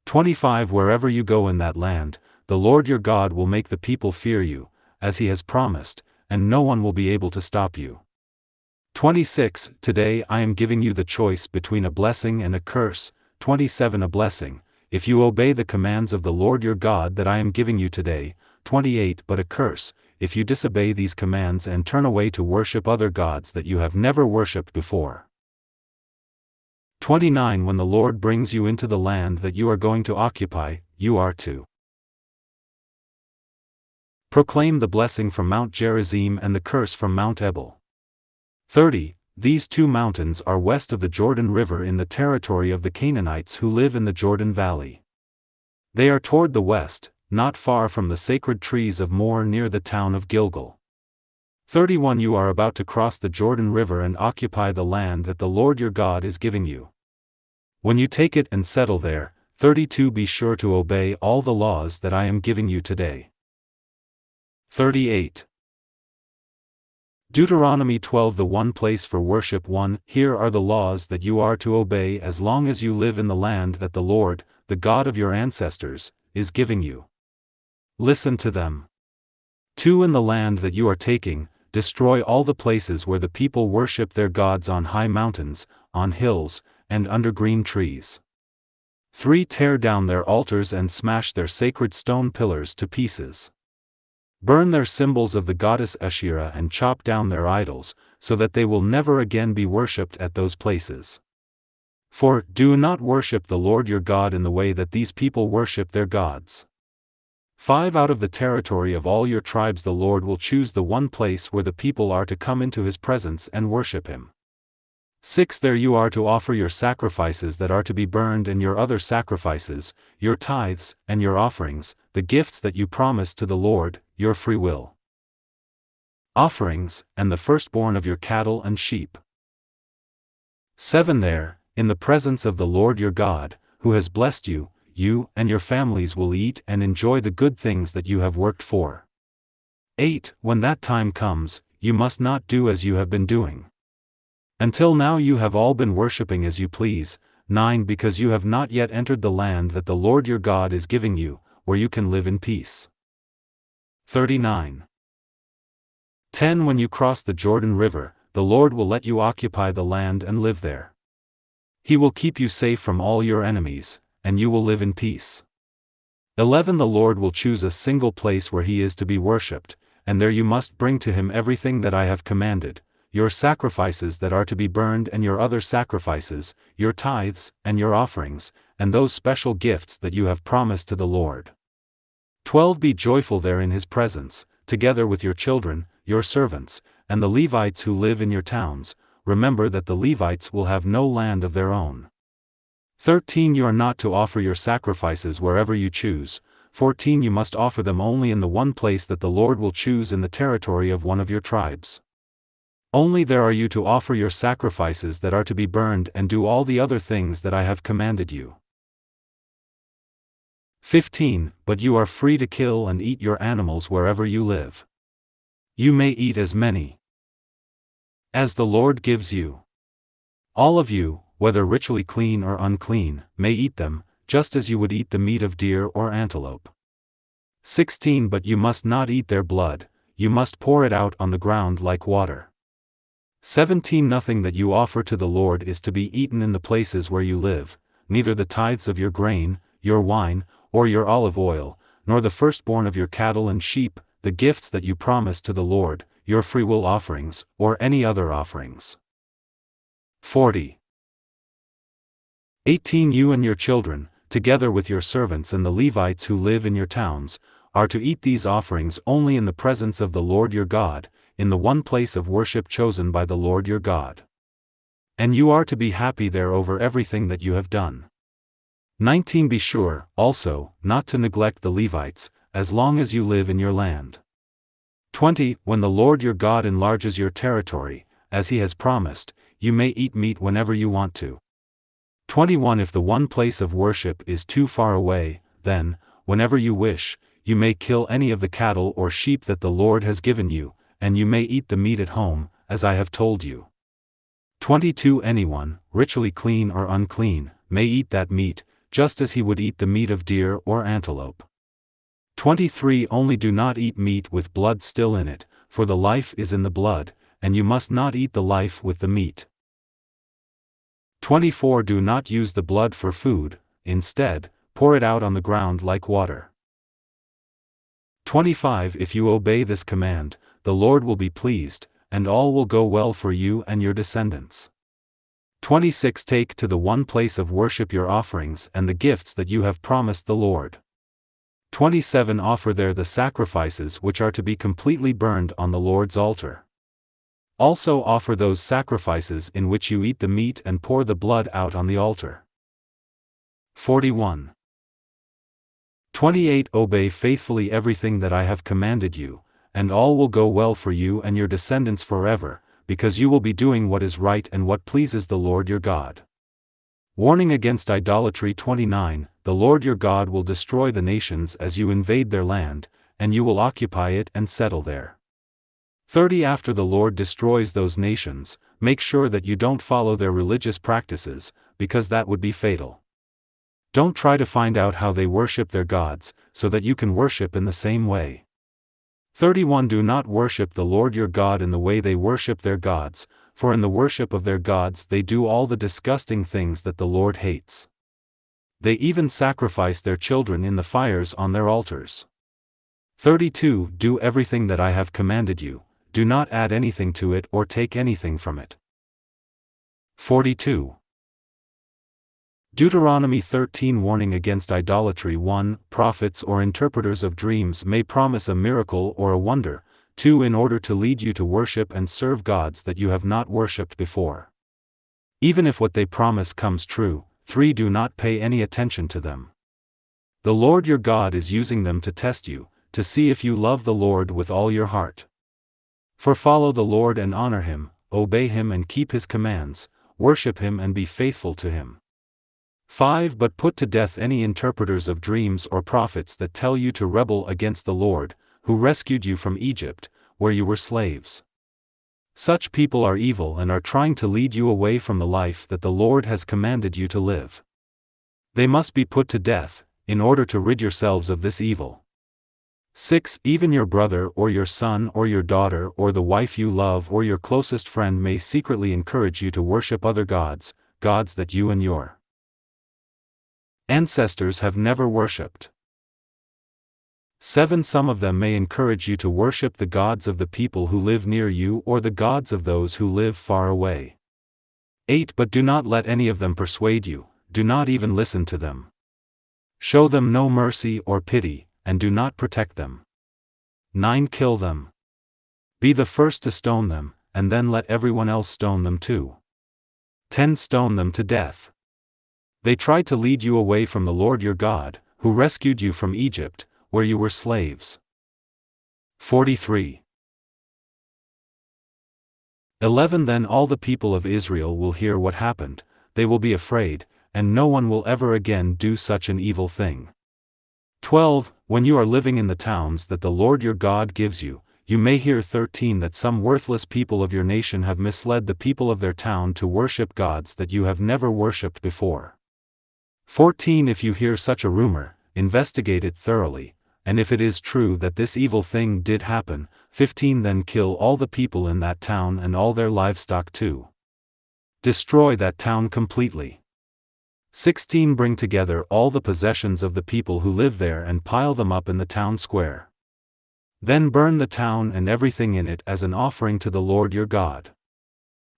25 Wherever you go in that land, the Lord your God will make the people fear you, as he has promised, and no one will be able to stop you. 26 Today I am giving you the choice between a blessing and a curse. 27 A blessing, if you obey the commands of the Lord your God that I am giving you today. 28 But a curse, if you disobey these commands and turn away to worship other gods that you have never worshipped before. 29 When the Lord brings you into the land that you are going to occupy, you are to proclaim the blessing from Mount Gerizim and the curse from Mount Ebal. 30 These two mountains are west of the Jordan River in the territory of the Canaanites who live in the Jordan Valley. They are toward the west, not far from the sacred trees of Moreh near the town of Gilgal. 31 You are about to cross the Jordan River and occupy the land that the Lord your God is giving you. When you take it and settle there, 32 Be sure to obey all the laws that I am giving you today. 38 Deuteronomy 12 The one place for worship. 1 Here are the laws that you are to obey as long as you live in the land that the Lord, the God of your ancestors, is giving you. Listen to them. 2 In the land that you are taking, destroy all the places where the people worship their gods on high mountains, on hills, and under green trees. 3 Tear down their altars and smash their sacred stone pillars to pieces. Burn their symbols of the goddess Asherah and chop down their idols, so that they will never again be worshipped at those places. 4 Do not worship the Lord your God in the way that these people worship their gods. 5 Out of the territory of all your tribes the Lord will choose the one place where the people are to come into his presence and worship him. 6 There you are to offer your sacrifices that are to be burned and your other sacrifices, your tithes, and your offerings, the gifts that you promised to the Lord, your freewill offerings, and the firstborn of your cattle and sheep. 7 There, in the presence of the Lord your God, who has blessed you, you and your families will eat and enjoy the good things that you have worked for. 8 When that time comes, you must not do as you have been doing. Until now you have all been worshipping as you please. 9 Because you have not yet entered the land that the Lord your God is giving you, where you can live in peace. 39 10 When you cross the Jordan River, the Lord will let you occupy the land and live there. He will keep you safe from all your enemies, and you will live in peace. 11 The Lord will choose a single place where he is to be worshipped, and there you must bring to him everything that I have commanded, your sacrifices that are to be burned and your other sacrifices, your tithes, and your offerings, and those special gifts that you have promised to the Lord. 12 Be joyful there in his presence, together with your children, your servants, and the Levites who live in your towns. Remember that the Levites will have no land of their own. 13 You are not to offer your sacrifices wherever you choose. 14 You must offer them only in the one place that the Lord will choose in the territory of one of your tribes. Only there are you to offer your sacrifices that are to be burned and do all the other things that I have commanded you. 15 But you are free to kill and eat your animals wherever you live. You may eat as many as the Lord gives you. All of you, whether ritually clean or unclean, may eat them, just as you would eat the meat of deer or antelope. 16 But you must not eat their blood, you must pour it out on the ground like water. 17 Nothing that you offer to the Lord is to be eaten in the places where you live, neither the tithes of your grain, your wine, or your olive oil, nor the firstborn of your cattle and sheep, the gifts that you promised to the Lord, your freewill offerings, or any other offerings. 40. 18 You and your children, together with your servants and the Levites who live in your towns, are to eat these offerings only in the presence of the Lord your God, in the one place of worship chosen by the Lord your God. And you are to be happy there over everything that you have done. 19 Be sure, also, not to neglect the Levites, as long as you live in your land. 20 When the Lord your God enlarges your territory, as he has promised, you may eat meat whenever you want to. 21 If the one place of worship is too far away, then, whenever you wish, you may kill any of the cattle or sheep that the Lord has given you, and you may eat the meat at home, as I have told you. 22 Anyone, ritually clean or unclean, may eat that meat, just as he would eat the meat of deer or antelope. 23 Only do not eat meat with blood still in it, for the life is in the blood, and you must not eat the life with the meat. 24 Do not use the blood for food, instead, pour it out on the ground like water. 25 If you obey this command, the Lord will be pleased, and all will go well for you and your descendants. 26 Take to the one place of worship your offerings and the gifts that you have promised the Lord. 27 Offer there the sacrifices which are to be completely burned on the Lord's altar. Also offer those sacrifices in which you eat the meat and pour the blood out on the altar. 41. 28 Obey faithfully everything that I have commanded you, and all will go well for you and your descendants forever, because you will be doing what is right and what pleases the Lord your God. Warning against idolatry 29 The Lord your God will destroy the nations as you invade their land, and you will occupy it and settle there. 30 After the Lord destroys those nations, make sure that you don't follow their religious practices, because that would be fatal. Don't try to find out how they worship their gods, so that you can worship in the same way. 31 Do not worship the Lord your God in the way they worship their gods, for in the worship of their gods they do all the disgusting things that the Lord hates. They even sacrifice their children in the fires on their altars. 32 Do everything that I have commanded you, do not add anything to it or take anything from it. 42. Deuteronomy 13 Warning against idolatry 1 Prophets or interpreters of dreams may promise a miracle or a wonder, 2 In order to lead you to worship and serve gods that you have not worshipped before. Even if what they promise comes true, 3 Do not pay any attention to them. The Lord your God is using them to test you, to see if you love the Lord with all your heart. For follow the Lord and honor him, obey him and keep his commands, worship him and be faithful to him. 5 But put to death any interpreters of dreams or prophets that tell you to rebel against the Lord, who rescued you from Egypt, where you were slaves. Such people are evil and are trying to lead you away from the life that the Lord has commanded you to live. They must be put to death, in order to rid yourselves of this evil. 6 Even your brother or your son or your daughter or the wife you love or your closest friend may secretly encourage you to worship other gods, gods that you and your ancestors have never worshipped. 7 Some of them may encourage you to worship the gods of the people who live near you or the gods of those who live far away. 8 But do not let any of them persuade you, do not even listen to them. Show them no mercy or pity, and do not protect them. 9 Kill them. Be the first to stone them, and then let everyone else stone them too. 10 Stone them to death. They tried to lead you away from the Lord your God, who rescued you from Egypt, where you were slaves. 43. 11 Then all the people of Israel will hear what happened, they will be afraid, and no one will ever again do such an evil thing. 12 When you are living in the towns that the Lord your God gives you, you may hear 13 that some worthless people of your nation have misled the people of their town to worship gods that you have never worshipped before. 14 If you hear such a rumor, investigate it thoroughly, and if it is true that this evil thing did happen, 15 Then kill all the people in that town and all their livestock too. Destroy that town completely. 16 Bring together all the possessions of the people who live there and pile them up in the town square. Then burn the town and everything in it as an offering to the Lord your God.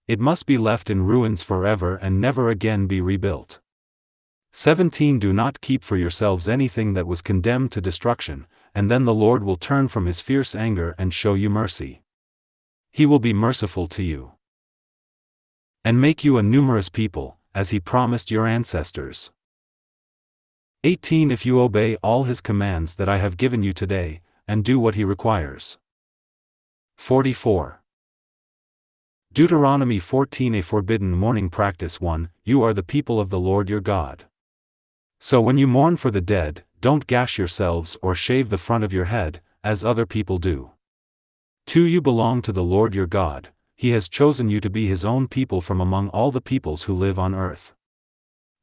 It must be left in ruins forever and never again be rebuilt. 17 Do not keep for yourselves anything that was condemned to destruction, and then the Lord will turn from his fierce anger and show you mercy. He will be merciful to you and make you a numerous people, as he promised your ancestors. 18 If you obey all his commands that I have given you today, and do what he requires. 44. Deuteronomy 14 A forbidden mourning practice 1 You are the people of the Lord your God. So when you mourn for the dead, don't gash yourselves or shave the front of your head, as other people do. 2 You belong to the Lord your God, he has chosen you to be his own people from among all the peoples who live on earth.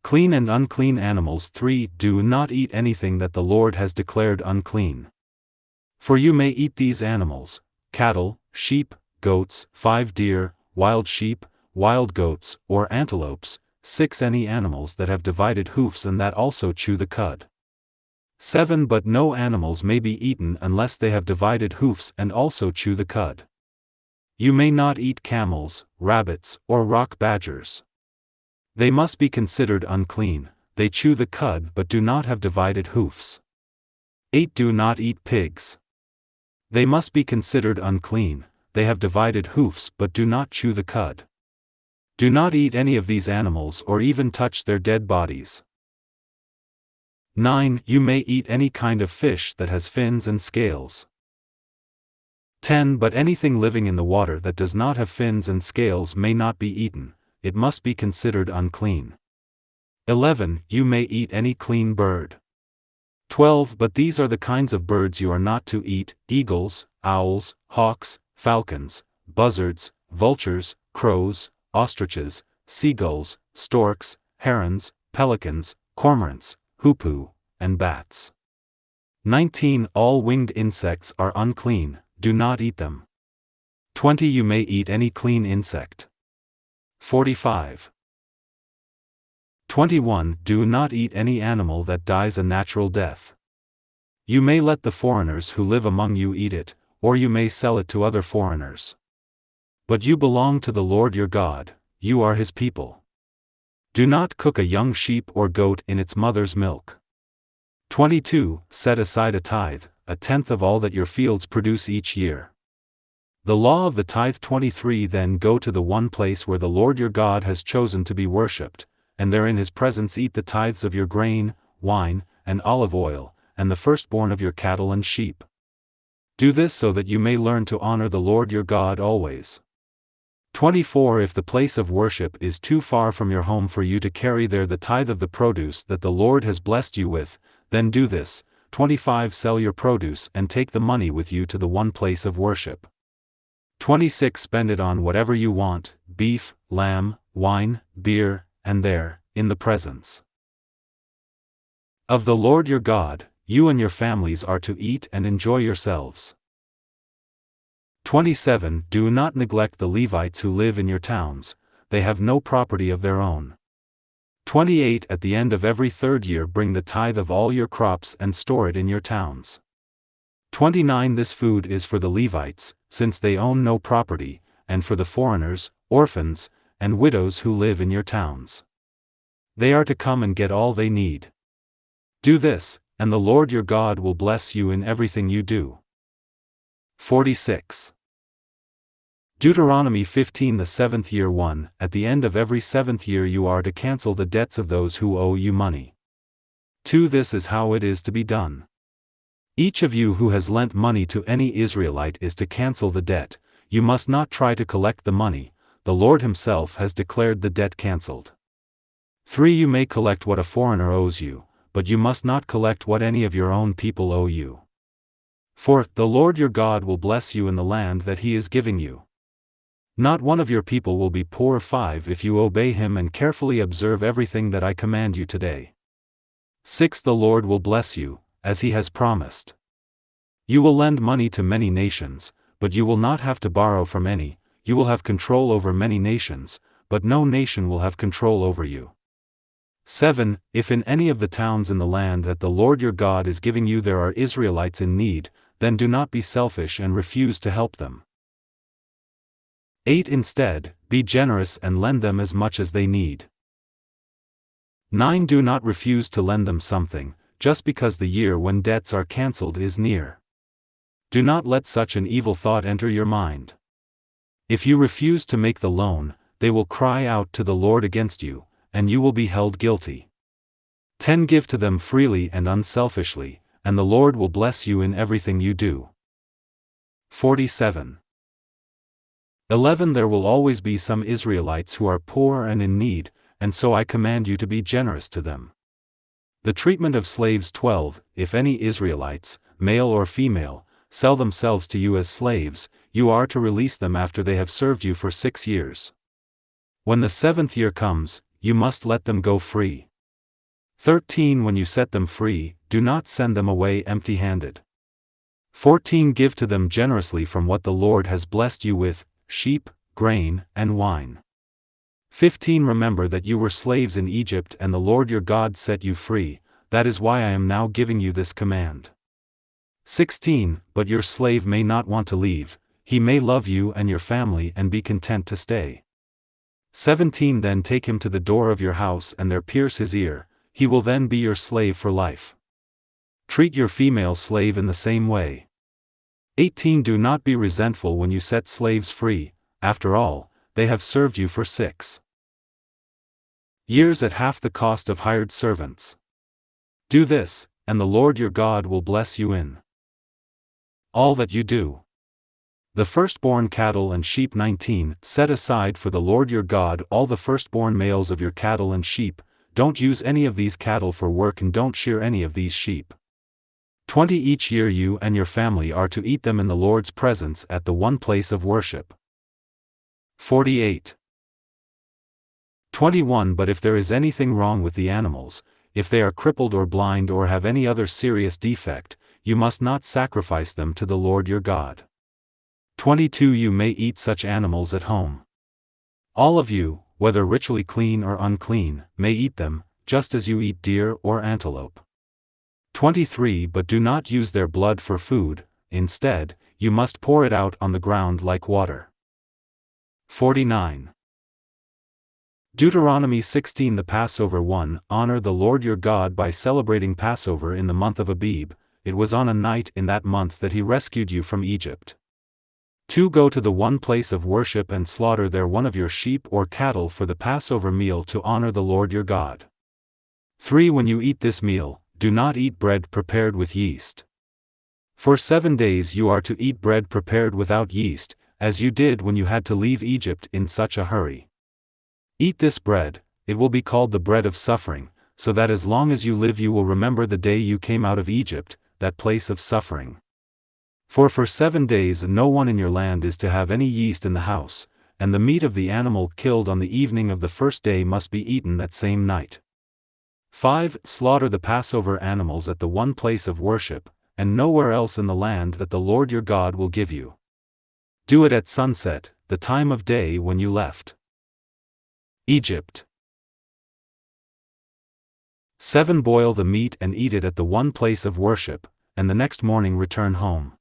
Clean and unclean animals 3 Do not eat anything that the Lord has declared unclean. For you may eat these animals: cattle, sheep, goats, 5 deer, wild sheep, wild goats, or antelopes, 6 Any animals that have divided hoofs and that also chew the cud. 7 But no animals may be eaten unless they have divided hoofs and also chew the cud. You may not eat camels, rabbits, or rock badgers. They must be considered unclean, they chew the cud but do not have divided hoofs. 8 Do not eat pigs. They must be considered unclean, they have divided hoofs but do not chew the cud. Do not eat any of these animals or even touch their dead bodies. 9 You may eat any kind of fish that has fins and scales. 10 But anything living in the water that does not have fins and scales may not be eaten, it must be considered unclean. 11 You may eat any clean bird. 12 But these are the kinds of birds you are not to eat: eagles, owls, hawks, falcons, buzzards, vultures, crows, ostriches, seagulls, storks, herons, pelicans, cormorants, hoopoe, and bats. 19 All winged insects are unclean, do not eat them. 20 You may eat any clean insect. 45. 21 Do not eat any animal that dies a natural death. You may let the foreigners who live among you eat it, or you may sell it to other foreigners. But you belong to the Lord your God, you are his people. Do not cook a young sheep or goat in its mother's milk. 22 Set aside a tithe, a tenth of all that your fields produce each year. The law of the tithe. 23 Then go to the one place where the Lord your God has chosen to be worshipped, and there in his presence eat the tithes of your grain, wine, and olive oil, and the firstborn of your cattle and sheep. Do this so that you may learn to honor the Lord your God always. 24 If the place of worship is too far from your home for you to carry there the tithe of the produce that the Lord has blessed you with, then do this. 25 Sell your produce and take the money with you to the one place of worship. 26 Spend it on whatever you want: beef, lamb, wine, beer, and there, in the presence of the Lord your God, you and your families are to eat and enjoy yourselves. 27 Do not neglect the Levites who live in your towns, they have no property of their own. 28 At the end of every third year bring the tithe of all your crops and store it in your towns. 29 This food is for the Levites, since they own no property, and for the foreigners, orphans, and widows who live in your towns. They are to come and get all they need. Do this, and the Lord your God will bless you in everything you do. 46. Deuteronomy 15 The seventh year 1 At the end of every seventh year you are to cancel the debts of those who owe you money. 2 This is how it is to be done. Each of you who has lent money to any Israelite is to cancel the debt. You must not try to collect the money, the Lord himself has declared the debt cancelled. 3 You may collect what a foreigner owes you, but you must not collect what any of your own people owe you. 4 The Lord your God will bless you in the land that he is giving you. Not one of your people will be poor. 5 If you obey him and carefully observe everything that I command you today. 6 The Lord will bless you, as he has promised. You will lend money to many nations, but you will not have to borrow from any. You will have control over many nations, but no nation will have control over you. 7 If in any of the towns in the land that the Lord your God is giving you there are Israelites in need, then do not be selfish and refuse to help them. 8 Instead, be generous and lend them as much as they need. 9 Do not refuse to lend them something, just because the year when debts are cancelled is near. Do not let such an evil thought enter your mind. If you refuse to make the loan, they will cry out to the Lord against you, and you will be held guilty. 10 Give to them freely and unselfishly, and the Lord will bless you in everything you do. 47. 11 There will always be some Israelites who are poor and in need, and so I command you to be generous to them. The treatment of slaves. 12 If any Israelites, male or female, sell themselves to you as slaves, you are to release them after they have served you for 6 years. When the 7th year comes, you must let them go free. 13 When you set them free, do not send them away empty-handed. 14 Give to them generously from what the Lord has blessed you with, sheep, grain, and wine. 15 Remember that you were slaves in Egypt and the Lord your God set you free, that is why I am now giving you this command. 16 But your slave may not want to leave, he may love you and your family and be content to stay. 17 Then take him to the door of your house and there pierce his ear, he will then be your slave for life. Treat your female slave in the same way. 18 Do not be resentful when you set slaves free, after all, they have served you for 6 years at half the cost of hired servants. Do this, and the Lord your God will bless you in all that you do. The firstborn cattle and sheep. 19 Set aside for the Lord your God all the firstborn males of your cattle and sheep, don't use any of these cattle for work and don't shear any of these sheep. 20 Each year you and your family are to eat them in the Lord's presence at the one place of worship. 48. 21 But if there is anything wrong with the animals, if they are crippled or blind or have any other serious defect, you must not sacrifice them to the Lord your God. 22 You may eat such animals at home. All of you, whether ritually clean or unclean, may eat them, just as you eat deer or antelope. 23 But do not use their blood for food, instead, you must pour it out on the ground like water. 49. Deuteronomy 16 The Passover. 1 Honor the Lord your God by celebrating Passover in the month of Abib, it was on a night in that month that he rescued you from Egypt. 2 Go to the one place of worship and slaughter there one of your sheep or cattle for the Passover meal to honor the Lord your God. 3 When you eat this meal, do not eat bread prepared with yeast. For 7 days you are to eat bread prepared without yeast, as you did when you had to leave Egypt in such a hurry. Eat this bread, it will be called the bread of suffering, so that as long as you live you will remember the day you came out of Egypt, that place of suffering. For 7 days no one in your land is to have any yeast in the house, and the meat of the animal killed on the evening of the first day must be eaten that same night. 5 Slaughter the Passover animals at the one place of worship, and nowhere else in the land that the Lord your God will give you. Do it at sunset, the time of day when you left Egypt. 7 Boil the meat and eat it at the one place of worship, and the next morning return home.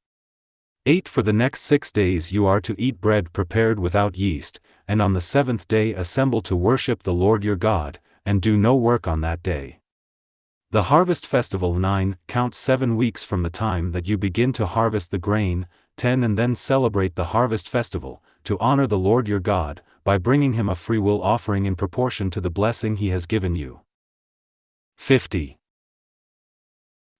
8 For the next 6 days you are to eat bread prepared without yeast, and on the 7th day assemble to worship the Lord your God, and do no work on that day. The Harvest Festival. 9 Count 7 weeks from the time that you begin to harvest the grain. 10 And then celebrate the Harvest Festival, to honor the Lord your God, by bringing him a freewill offering in proportion to the blessing he has given you. 50.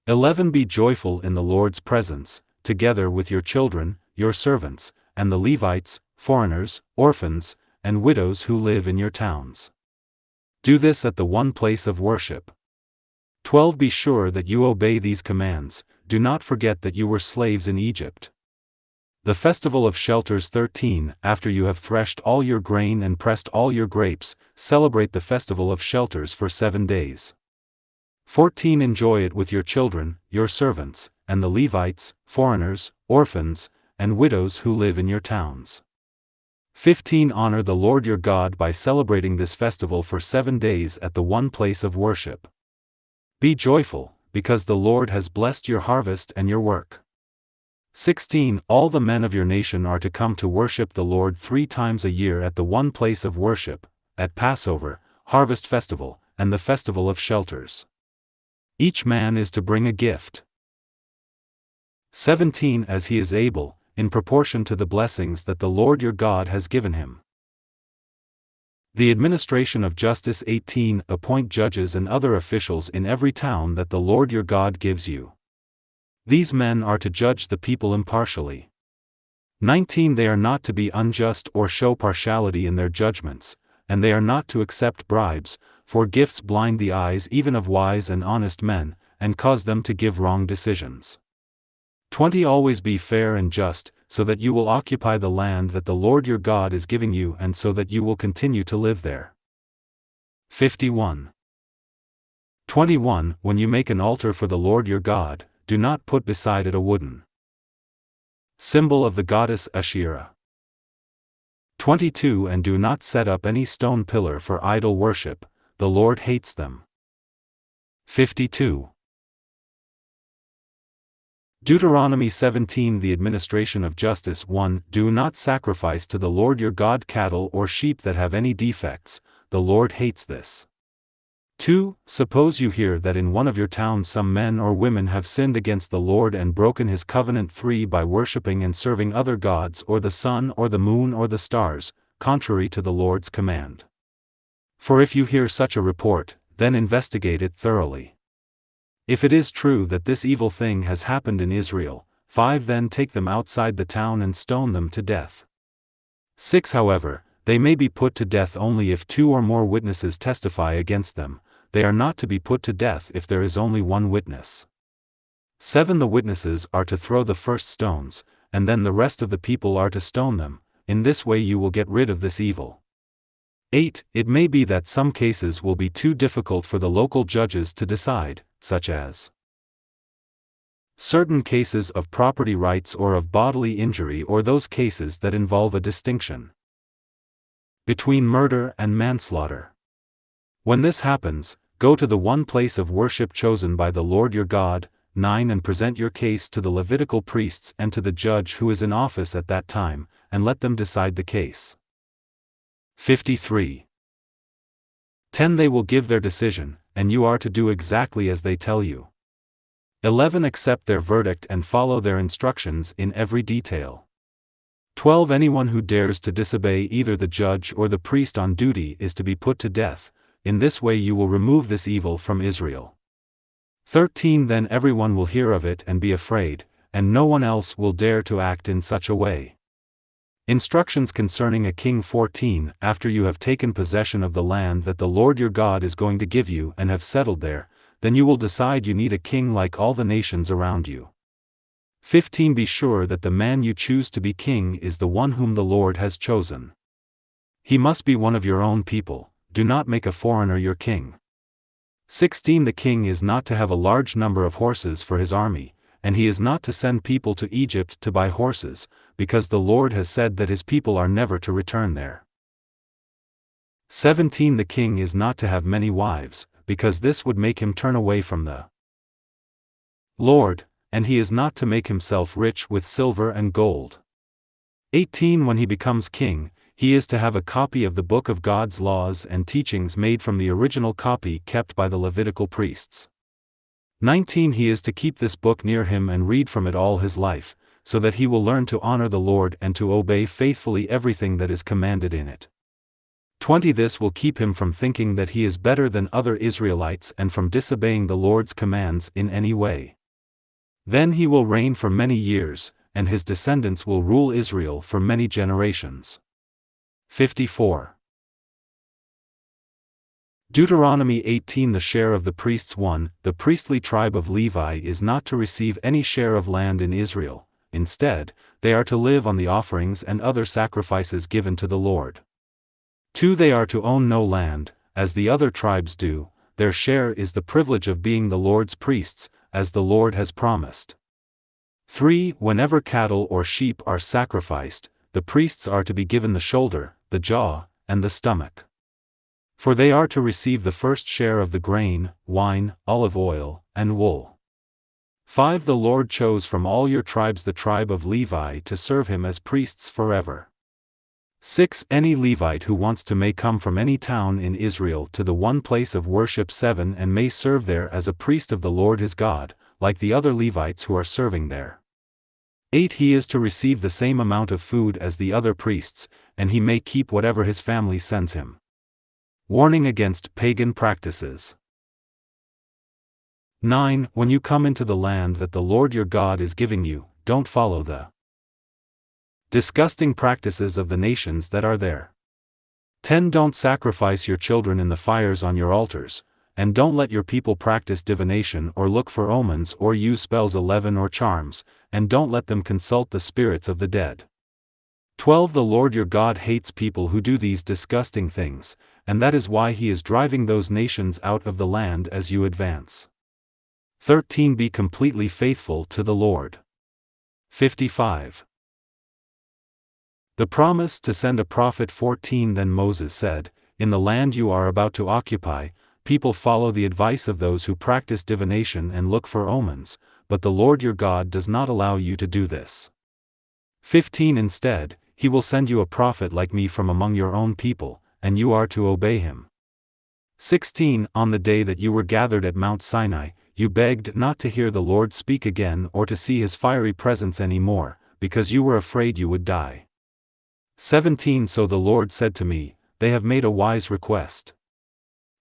11 Be joyful in the Lord's presence, together with your children, your servants, and the Levites, foreigners, orphans, and widows who live in your towns. Do this at the one place of worship. 12 Be sure that you obey these commands, do not forget that you were slaves in Egypt. The Festival of Shelters. 13 After you have threshed all your grain and pressed all your grapes, celebrate the Festival of Shelters for 7 days. 14 Enjoy it with your children, your servants, and the Levites, foreigners, orphans, and widows who live in your towns. 15 Honor the Lord your God by celebrating this festival for 7 days at the one place of worship. Be joyful, because the Lord has blessed your harvest and your work. 16 All the men of your nation are to come to worship the Lord 3 times a year at the one place of worship, at Passover, Harvest Festival, and the Festival of Shelters. Each man is to bring a gift. 17 As he is able, in proportion to the blessings that the Lord your God has given him. The administration of justice. 18. Appoint judges and other officials in every town that the Lord your God gives you. These men are to judge the people impartially. 19. They are not to be unjust or show partiality in their judgments, and they are not to accept bribes, for gifts blind the eyes even of wise and honest men, and cause them to give wrong decisions. 20. Always be fair and just, so that you will occupy the land that the Lord your God is giving you and so that you will continue to live there. 51. 21. When you make an altar for the Lord your God, do not put beside it a wooden symbol of the goddess Asherah. 22. And do not set up any stone pillar for idol worship, the Lord hates them. 52. Deuteronomy 17. The administration of justice. 1. Do not sacrifice to the Lord your God cattle or sheep that have any defects, the Lord hates this. 2. Suppose you hear that in one of your towns some men or women have sinned against the Lord and broken his covenant. 3. By worshipping and serving other gods or the sun or the moon or the stars, contrary to the Lord's command. For if you hear such a report, then investigate it thoroughly. If it is true that this evil thing has happened in Israel, 5. Then take them outside the town and stone them to death. 6. However, they may be put to death only if 2 or more witnesses testify against them. They are not to be put to death if there is only one witness. 7. The witnesses are to throw the first stones, and then the rest of the people are to stone them. In this way you will get rid of this evil. 8. It may be that some cases will be too difficult for the local judges to decide, such as certain cases of property rights or of bodily injury, or those cases that involve a distinction between murder and manslaughter. When this happens, go to the one place of worship chosen by the Lord your God. 9. And present your case to the Levitical priests and to the judge who is in office at that time, and let them decide the case. 53. 10. They will give their decision, and you are to do exactly as they tell you. 11. Accept their verdict and follow their instructions in every detail. 12. Anyone who dares to disobey either the judge or the priest on duty is to be put to death. In this way you will remove this evil from Israel. 13. Then everyone will hear of it and be afraid, and no one else will dare to act in such a way. Instructions concerning a king. 14. After you have taken possession of the land that the Lord your God is going to give you and have settled there, then you will decide you need a king like all the nations around you. 15. Be sure that the man you choose to be king is the one whom the Lord has chosen. He must be one of your own people. Do not make a foreigner your king. 16. The king is not to have a large number of horses for his army, and he is not to send people to Egypt to buy horses, because the Lord has said that his people are never to return there. 17. The king is not to have many wives, because this would make him turn away from the Lord, and he is not to make himself rich with silver and gold. 18. When he becomes king, he is to have a copy of the book of God's laws and teachings made from the original copy kept by the Levitical priests. 19. He is to keep this book near him and read from it all his life, so that he will learn to honor the Lord and to obey faithfully everything that is commanded in it. 20. This will keep him from thinking that he is better than other Israelites and from disobeying the Lord's commands in any way. Then he will reign for many years, and his descendants will rule Israel for many generations. 54. Deuteronomy 18. The share of the priests. 1. The priestly tribe of Levi is not to receive any share of land in Israel. Instead, they are to live on the offerings and other sacrifices given to the Lord. 2. They are to own no land, as the other tribes do. Their share is the privilege of being the Lord's priests, as the Lord has promised. 3. Whenever cattle or sheep are sacrificed, the priests are to be given the shoulder, the jaw, and the stomach. For they are to receive the first share of the grain, wine, olive oil, and wool. 5. The Lord chose from all your tribes the tribe of Levi to serve him as priests forever. 6. Any Levite who wants to may come from any town in Israel to the one place of worship. 7. And may serve there as a priest of the Lord his God, like the other Levites who are serving there. 8. He is to receive the same amount of food as the other priests, and he may keep whatever his family sends him. Warning against pagan practices. 9. When you come into the land that the Lord your God is giving you, don't follow the disgusting practices of the nations that are there. 10. Don't sacrifice your children in the fires on your altars, and don't let your people practice divination or look for omens or use spells 11 or charms, and don't let them consult the spirits of the dead. 12. The Lord your God hates people who do these disgusting things, and that is why he is driving those nations out of the land as you advance. 13. Be completely faithful to the Lord. 55. The promise to send a prophet. 14. Then Moses said, in the land you are about to occupy, people follow the advice of those who practice divination and look for omens, but the Lord your God does not allow you to do this. 15. Instead, he will send you a prophet like me from among your own people, and you are to obey him. 16. On the day that you were gathered at Mount Sinai, you begged not to hear the Lord speak again or to see his fiery presence any more, because you were afraid you would die. 17. So the Lord said to me, they have made a wise request.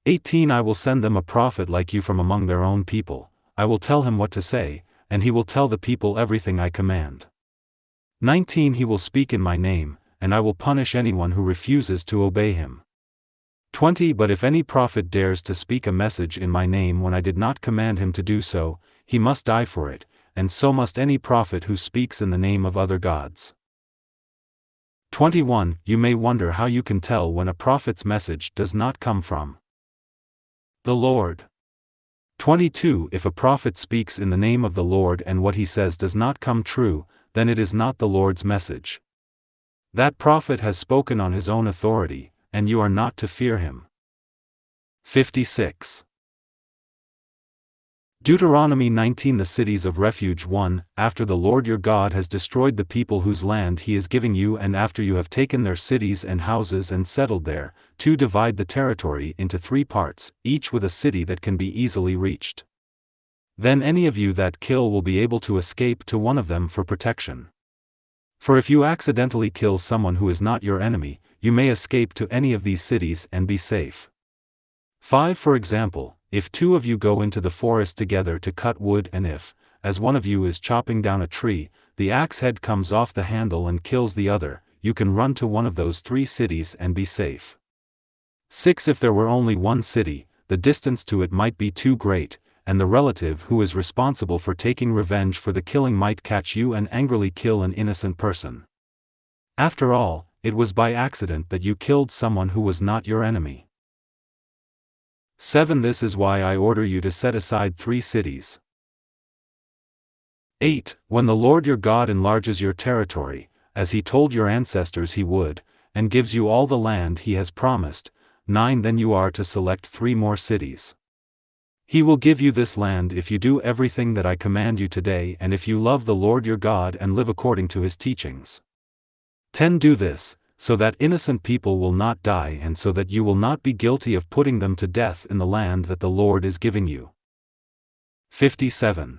18. I will send them a prophet like you from among their own people. I will tell him what to say, and he will tell the people everything I command. 19. He will speak in my name, and I will punish anyone who refuses to obey him. 20. But if any prophet dares to speak a message in my name when I did not command him to do so, he must die for it, and so must any prophet who speaks in the name of other gods. 21. You may wonder how you can tell when a prophet's message does not come from the Lord. 22. If a prophet speaks in the name of the Lord and what he says does not come true, then it is not the Lord's message. That prophet has spoken on his own authority, and you are not to fear him. 56. Deuteronomy 19. The cities of refuge. 1. After the Lord your God has destroyed the people whose land he is giving you, and after you have taken their cities and houses and settled there, 2. Divide the territory into 3 parts, each with a city that can be easily reached. Then any of you that kill will be able to escape to one of them for protection. For if you accidentally kill someone who is not your enemy, you may escape to any of these cities and be safe. 5. For example, if 2 of you go into the forest together to cut wood, and if, as one of you is chopping down a tree, the axe head comes off the handle and kills the other, you can run to one of those 3 cities and be safe. 6. If there were only one city, the distance to it might be too great, and the relative who is responsible for taking revenge for the killing might catch you and angrily kill an innocent person. After all, it was by accident that you killed someone who was not your enemy. 7. This is why I order you to set aside 3 cities. 8. When the Lord your God enlarges your territory, as he told your ancestors he would, and gives you all the land he has promised, 9. Then you are to select 3 more cities. He will give you this land if you do everything that I command you today, and if you love the Lord your God and live according to his teachings. 10. Do this, so that innocent people will not die and so that you will not be guilty of putting them to death in the land that the Lord is giving you. 57.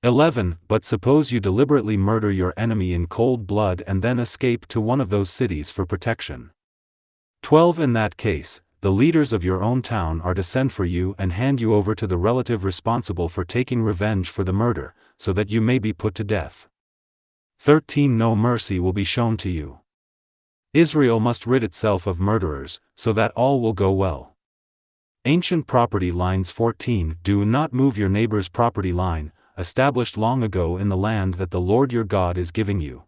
11. But suppose you deliberately murder your enemy in cold blood and then escape to one of those cities for protection. 12. In that case, the leaders of your own town are to send for you and hand you over to the relative responsible for taking revenge for the murder, so that you may be put to death. 13. No mercy will be shown to you. Israel must rid itself of murderers, so that all will go well. Ancient property lines. 14. Do not move your neighbor's property line, established long ago in the land that the Lord your God is giving you.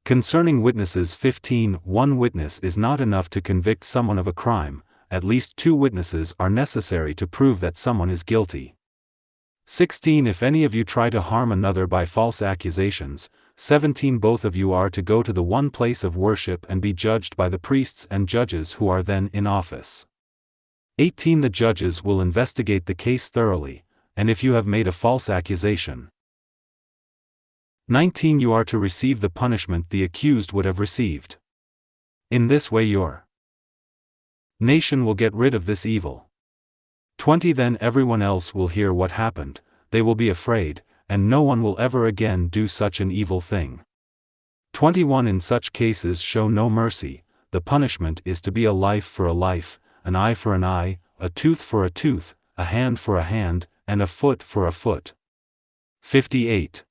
Concerning witnesses. 15. One witness is not enough to convict someone of a crime, at least 2 witnesses are necessary to prove that someone is guilty. 16. If any of you try to harm another by false accusations. 17. Both of you are to go to the one place of worship and be judged by the priests and judges who are then in office. 18. The judges will investigate the case thoroughly, and if you have made a false accusation. 19. You are to receive the punishment the accused would have received. In this way your nation will get rid of this evil. 20. Then everyone else will hear what happened, they will be afraid, and no one will ever again do such an evil thing. 21. In such cases show no mercy, the punishment is to be a life for a life, an eye for an eye, a tooth for a tooth, a hand for a hand, and a foot for a foot. 58.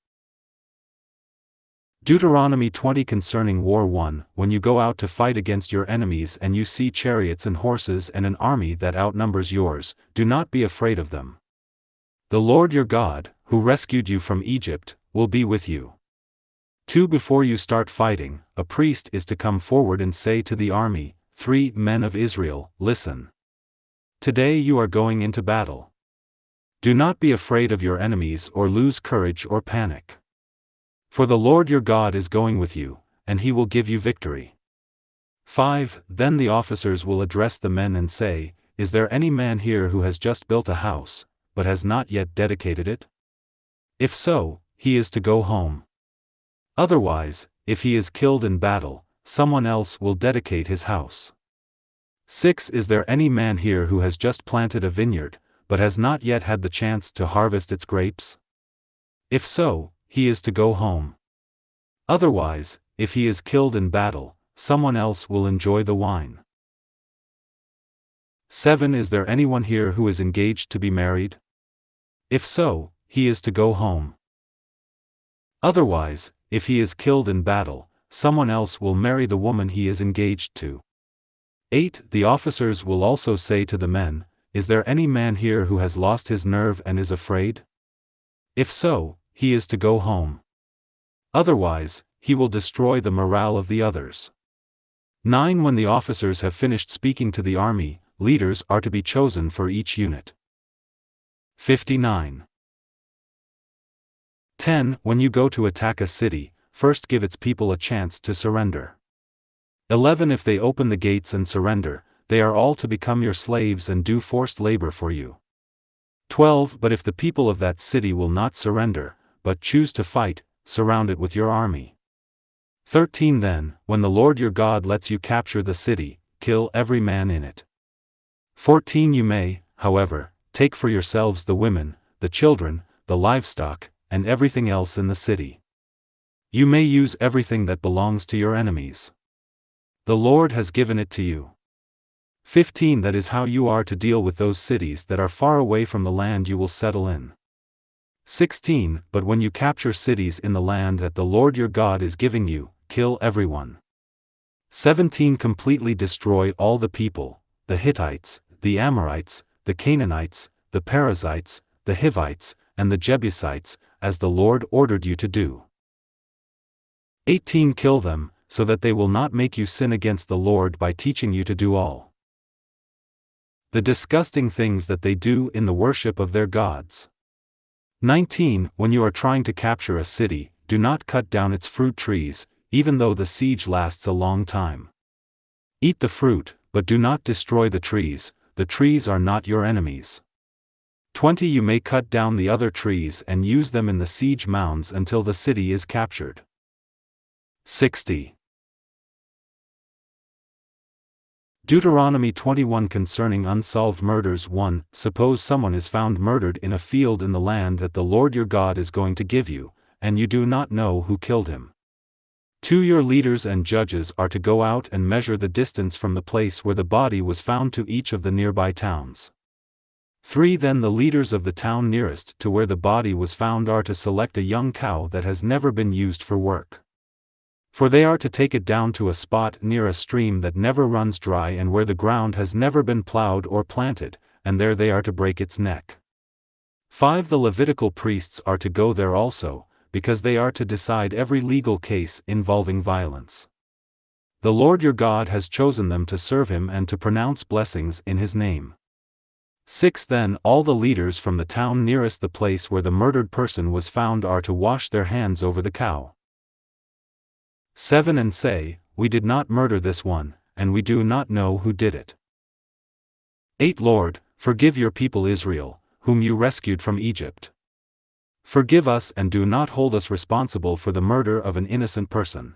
Deuteronomy 20 concerning war 1. When you go out to fight against your enemies and you see chariots and horses and an army that outnumbers yours, do not be afraid of them. The Lord your God, who rescued you from Egypt, will be with you. 2. Before you start fighting, a priest is to come forward and say to the army, 3 Men of Israel, listen. Today you are going into battle. Do not be afraid of your enemies or lose courage or panic. For the Lord your God is going with you, and he will give you victory. 5. Then the officers will address the men and say, is there any man here who has just built a house, but has not yet dedicated it? If so, he is to go home. Otherwise, if he is killed in battle, someone else will dedicate his house. 6. Is there any man here who has just planted a vineyard, but has not yet had the chance to harvest its grapes? If so, he is to go home. Otherwise, if he is killed in battle, someone else will enjoy the wine. 7. Is there anyone here who is engaged to be married? If so, he is to go home. Otherwise, if he is killed in battle, someone else will marry the woman he is engaged to. 8. The officers will also say to the men, is there any man here who has lost his nerve and is afraid? If so, he is to go home. Otherwise, he will destroy the morale of the others. 9. When the officers have finished speaking to the army, leaders are to be chosen for each unit. 59. 10. When you go to attack a city, first give its people a chance to surrender. 11. If they open the gates and surrender, they are all to become your slaves and do forced labor for you. 12. But if the people of that city will not surrender, but choose to fight, surround it with your army. 13. Then, when the Lord your God lets you capture the city, kill every man in it. 14. You may, however, take for yourselves the women, the children, the livestock, and everything else in the city. You may use everything that belongs to your enemies. The Lord has given it to you. 15. That is how you are to deal with those cities that are far away from the land you will settle in. 16. But when you capture cities in the land that the Lord your God is giving you, kill everyone. 17. Completely destroy all the people, the Hittites, the Amorites, the Canaanites, the Perizzites, the Hivites, and the Jebusites, as the Lord ordered you to do. 18. Kill them, so that they will not make you sin against the Lord by teaching you to do all the disgusting things that they do in the worship of their gods. 19. When you are trying to capture a city, do not cut down its fruit trees, even though the siege lasts a long time. Eat the fruit, but do not destroy the trees are not your enemies. 20. You may cut down the other trees and use them in the siege mounds until the city is captured. 60. Deuteronomy 21 concerning unsolved murders 1. Suppose someone is found murdered in a field in the land that the Lord your God is going to give you, and you do not know who killed him. 2. Your leaders and judges are to go out and measure the distance from the place where the body was found to each of the nearby towns. 3. Then the leaders of the town nearest to where the body was found are to select a young cow that has never been used for work. For they are to take it down to a spot near a stream that never runs dry and where the ground has never been plowed or planted, and there they are to break its neck. 5. The Levitical priests are to go there also, because they are to decide every legal case involving violence. The Lord your God has chosen them to serve him and to pronounce blessings in his name. 6. Then all the leaders from the town nearest the place where the murdered person was found are to wash their hands over the cow. 7. And say, we did not murder this one, and we do not know who did it. 8. Lord, forgive your people Israel, whom you rescued from Egypt. Forgive us and do not hold us responsible for the murder of an innocent person.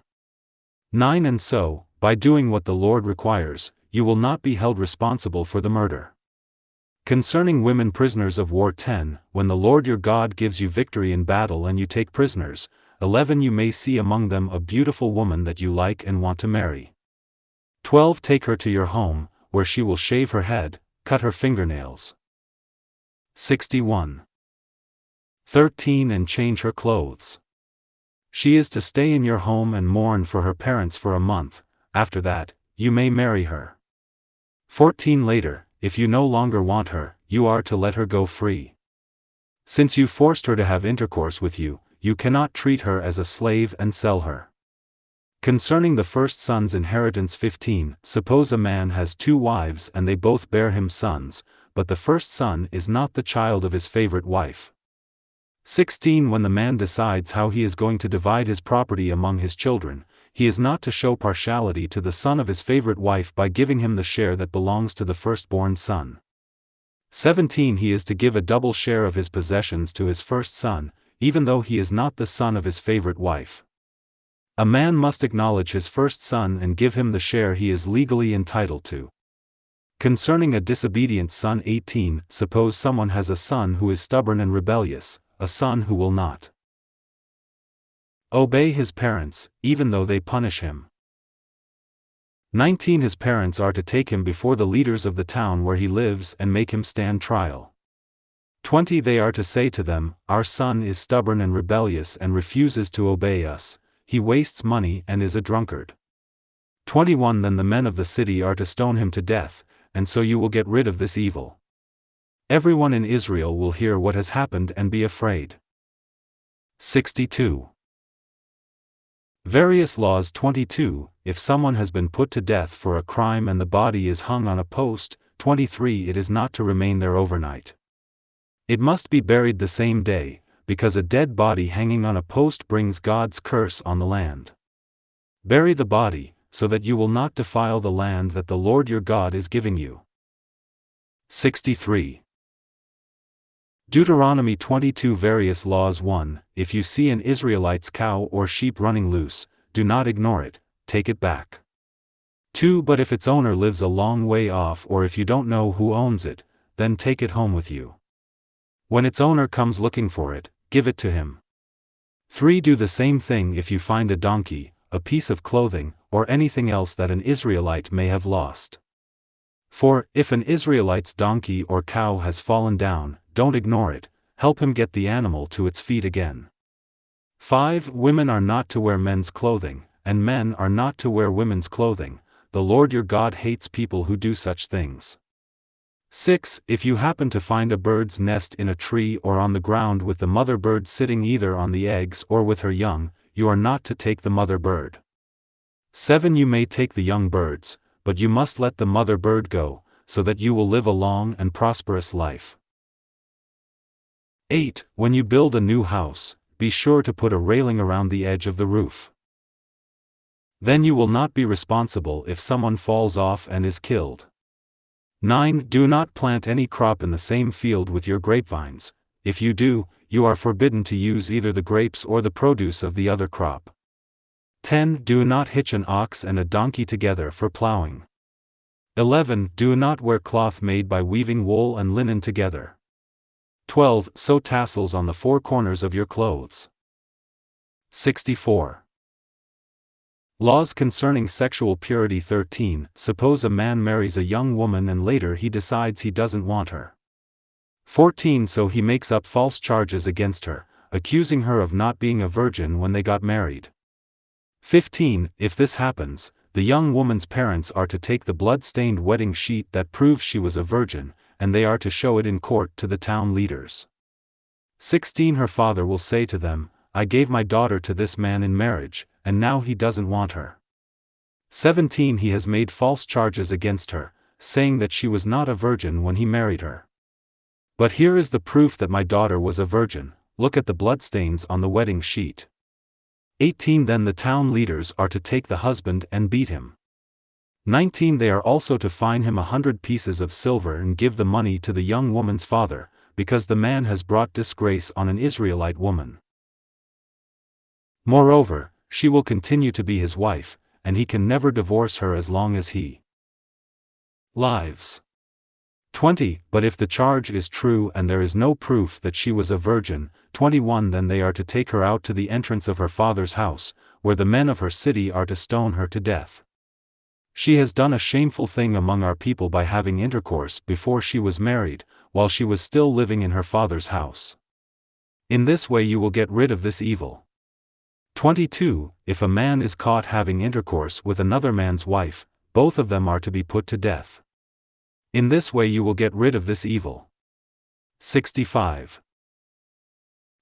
9. And so, by doing what the Lord requires, you will not be held responsible for the murder. Concerning women prisoners of war 10. When the Lord your God gives you victory in battle and you take prisoners, 11. You may see among them a beautiful woman that you like and want to marry. 12 Take her to your home, where she will shave her head, cut her fingernails. 61. 13 And change her clothes. She is to stay in your home and mourn for her parents for a month. After that, you may marry her. 14 Later, if you no longer want her, you are to let her go free. Since you forced her to have intercourse with you, you cannot treat her as a slave and sell her. Concerning the first son's inheritance. 15 Suppose a man has 2 wives and they both bear him sons, but the first son is not the child of his favorite wife. 16 When the man decides how he is going to divide his property among his children, he is not to show partiality to the son of his favorite wife by giving him the share that belongs to the firstborn son. 17 He is to give a double share of his possessions to his first son, even though he is not the son of his favorite wife. A man must acknowledge his first son and give him the share he is legally entitled to. Concerning a disobedient son. 18 Suppose someone has a son who is stubborn and rebellious, a son who will not obey his parents, even though they punish him. 19 His parents are to take him before the leaders of the town where he lives and make him stand trial. 20 They are to say to them, Our son is stubborn and rebellious and refuses to obey us, he wastes money and is a drunkard. 21 Then the men of the city are to stone him to death, and so you will get rid of this evil. Everyone in Israel will hear what has happened and be afraid. 62. Various laws. 22 If someone has been put to death for a crime and the body is hung on a post. 23 It is not to remain there overnight. It must be buried the same day, because a dead body hanging on a post brings God's curse on the land. Bury the body, so that you will not defile the land that the Lord your God is giving you. 63. Deuteronomy 22 Various laws. 1 If you see an Israelite's cow or sheep running loose, do not ignore it, take it back. 2 But if its owner lives a long way off or if you don't know who owns it, then take it home with you. When its owner comes looking for it, give it to him. 3 Do the same thing if you find a donkey, a piece of clothing, or anything else that an Israelite may have lost. 4 If an Israelite's donkey or cow has fallen down, don't ignore it, help him get the animal to its feet again. 5 Women are not to wear men's clothing, and men are not to wear women's clothing. The Lord your God hates people who do such things. 6 If you happen to find a bird's nest in a tree or on the ground with the mother bird sitting either on the eggs or with her young, you are not to take the mother bird. 7 You may take the young birds, but you must let the mother bird go, so that you will live a long and prosperous life. 8 When you build a new house, be sure to put a railing around the edge of the roof. Then you will not be responsible if someone falls off and is killed. 9 Do not plant any crop in the same field with your grapevines. If you do, you are forbidden to use either the grapes or the produce of the other crop. 10 Do not hitch an ox and a donkey together for plowing. 11 Do not wear cloth made by weaving wool and linen together. 12 Sew tassels on the 4 corners of your clothes. 64. Laws concerning sexual purity. 13 Suppose a man marries a young woman and later he decides he doesn't want her. 14 So he makes up false charges against her, accusing her of not being a virgin when they got married. 15 If this happens, the young woman's parents are to take the blood-stained wedding sheet that proves she was a virgin, and they are to show it in court to the town leaders. 16 Her father will say to them, I gave my daughter to this man in marriage, and now he doesn't want her. 17 He has made false charges against her, saying that she was not a virgin when he married her. But here is the proof that my daughter was a virgin, look at the bloodstains on the wedding sheet. 18 Then the town leaders are to take the husband and beat him. 19 They are also to fine him 100 pieces of silver and give the money to the young woman's father, because the man has brought disgrace on an Israelite woman. Moreover, she will continue to be his wife, and he can never divorce her as long as he lives. 20 But if the charge is true and there is no proof that she was a virgin, 21 Then they are to take her out to the entrance of her father's house, where the men of her city are to stone her to death. She has done a shameful thing among our people by having intercourse before she was married, while she was still living in her father's house. In this way you will get rid of this evil. 22. If a man is caught having intercourse with another man's wife, both of them are to be put to death. In this way you will get rid of this evil. 65.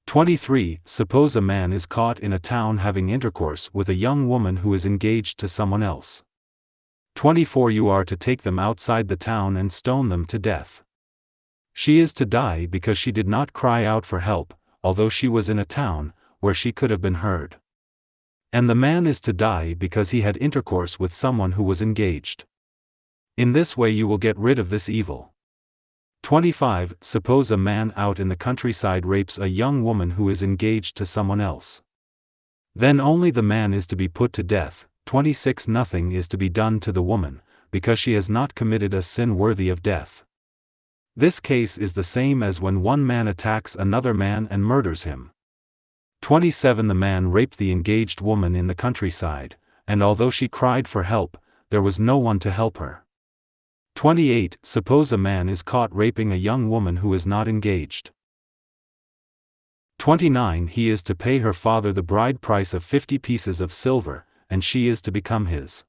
23. Suppose a man is caught in a town having intercourse with a young woman who is engaged to someone else. 24. You are to take them outside the town and stone them to death. She is to die because she did not cry out for help, although she was in a town where she could have been heard. And the man is to die because he had intercourse with someone who was engaged. In this way you will get rid of this evil. 25. Suppose a man out in the countryside rapes a young woman who is engaged to someone else. Then only the man is to be put to death. 26. Nothing is to be done to the woman, because she has not committed a sin worthy of death. This case is the same as when one man attacks another man and murders him. 27. The man raped the engaged woman in the countryside, and although she cried for help, there was no one to help her. 28. Suppose a man is caught raping a young woman who is not engaged. 29. He is to pay her father the bride price of 50 pieces of silver, and she is to become his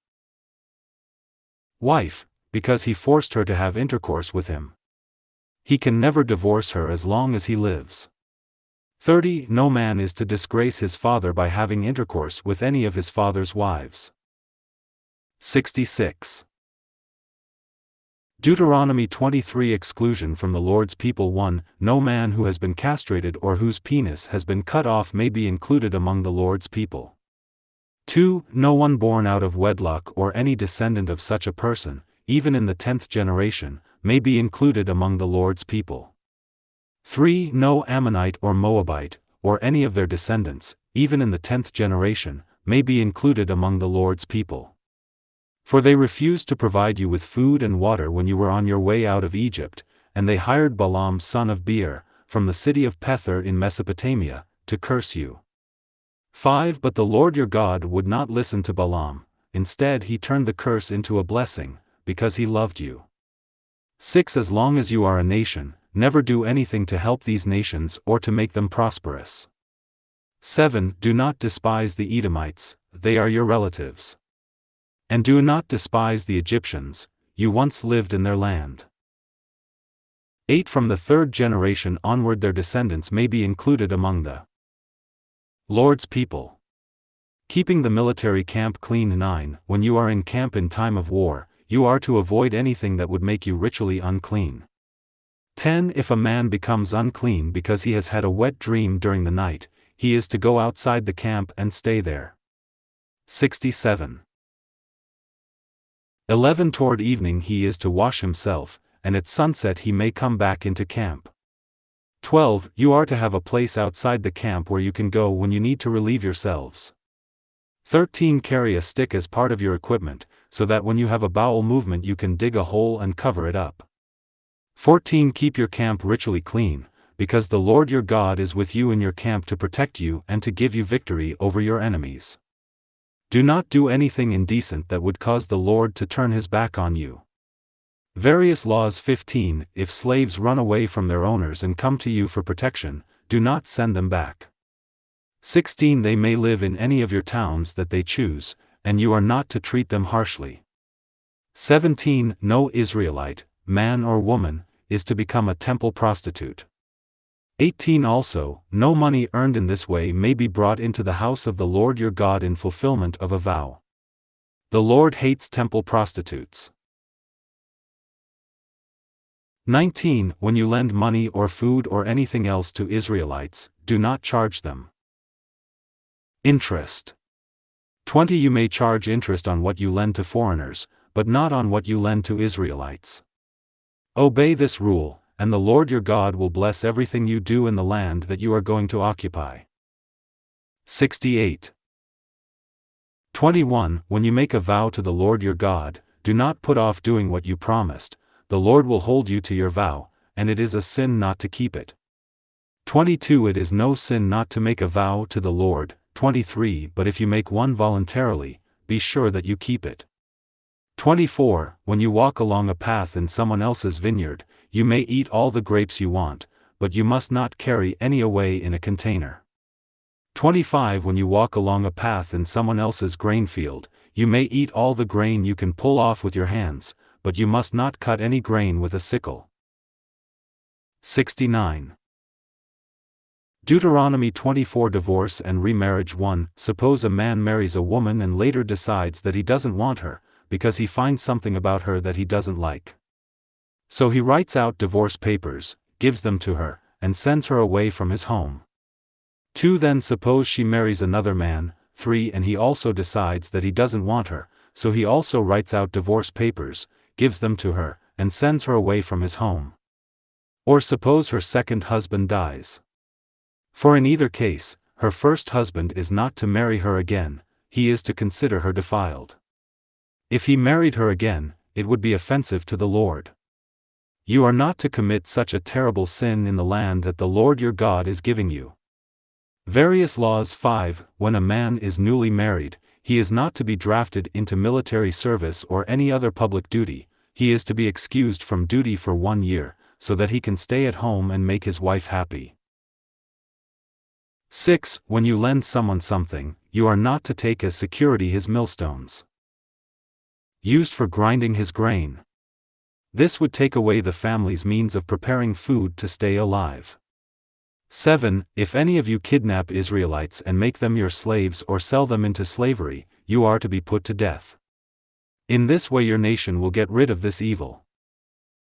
wife, because he forced her to have intercourse with him. He can never divorce her as long as he lives. 30. No man is to disgrace his father by having intercourse with any of his father's wives. 66. Deuteronomy 23. Exclusion from the Lord's people. 1. No man who has been castrated or whose penis has been cut off may be included among the Lord's people. 2. No one born out of wedlock or any descendant of such a person, even in the 10th generation, may be included among the Lord's people. 3. No Ammonite or Moabite, or any of their descendants, even in the 10th generation, may be included among the Lord's people. For they refused to provide you with food and water when you were on your way out of Egypt, and they hired Balaam son of Beor, from the city of Pethor in Mesopotamia, to curse you. 5. But the Lord your God would not listen to Balaam, instead he turned the curse into a blessing, because he loved you. 6. As long as you are a nation, never do anything to help these nations or to make them prosperous. 7. Do not despise the Edomites, they are your relatives. And do not despise the Egyptians, you once lived in their land. 8. From the 3rd generation onward their descendants may be included among the Lord's people. Keeping the military camp clean. 9. When you are in camp in time of war, you are to avoid anything that would make you ritually unclean. 10. If a man becomes unclean because he has had a wet dream during the night, he is to go outside the camp and stay there. 67. 11. Toward evening he is to wash himself, and at sunset he may come back into camp. 12. You are to have a place outside the camp where you can go when you need to relieve yourselves. 13. Carry a stick as part of your equipment, so that when you have a bowel movement you can dig a hole and cover it up. 14. Keep your camp ritually clean, because the Lord your God is with you in your camp to protect you and to give you victory over your enemies. Do not do anything indecent that would cause the Lord to turn his back on you. Various laws. 15. If slaves run away from their owners and come to you for protection, do not send them back. 16. They may live in any of your towns that they choose, and you are not to treat them harshly. 17. No Israelite, man or woman, is to become a temple prostitute. 18. Also, no money earned in this way may be brought into the house of the Lord your God in fulfillment of a vow. The Lord hates temple prostitutes. 19. When you lend money or food or anything else to Israelites, do not charge them interest. 20. You may charge interest on what you lend to foreigners, but not on what you lend to Israelites. Obey this rule, and the Lord your God will bless everything you do in the land that you are going to occupy. 68. 21. When you make a vow to the Lord your God, do not put off doing what you promised. The Lord will hold you to your vow, and it is a sin not to keep it. 22. It is no sin not to make a vow to the Lord. 23. But if you make one voluntarily, be sure that you keep it. 24. When you walk along a path in someone else's vineyard, you may eat all the grapes you want, but you must not carry any away in a container. 25. When you walk along a path in someone else's grain field, you may eat all the grain you can pull off with your hands, but you must not cut any grain with a sickle. 69. Deuteronomy 24. Divorce and remarriage. 1. Suppose a man marries a woman and later decides that he doesn't want her, because he finds something about her that he doesn't like. So he writes out divorce papers, gives them to her, and sends her away from his home. 2. Then suppose she marries another man. 3. And he also decides that he doesn't want her, so he also writes out divorce papers, gives them to her, and sends her away from his home. Or suppose her second husband dies. For in either case, her first husband is not to marry her again, he is to consider her defiled. If he married her again, it would be offensive to the Lord. You are not to commit such a terrible sin in the land that the Lord your God is giving you. Various laws. 5. When a man is newly married, he is not to be drafted into military service or any other public duty, he is to be excused from duty for 1 year, so that he can stay at home and make his wife happy. 6. When you lend someone something, you are not to take as security his millstones, used for grinding his grain. This would take away the family's means of preparing food to stay alive. 7. If any of you kidnap Israelites and make them your slaves or sell them into slavery, you are to be put to death. In this way your nation will get rid of this evil.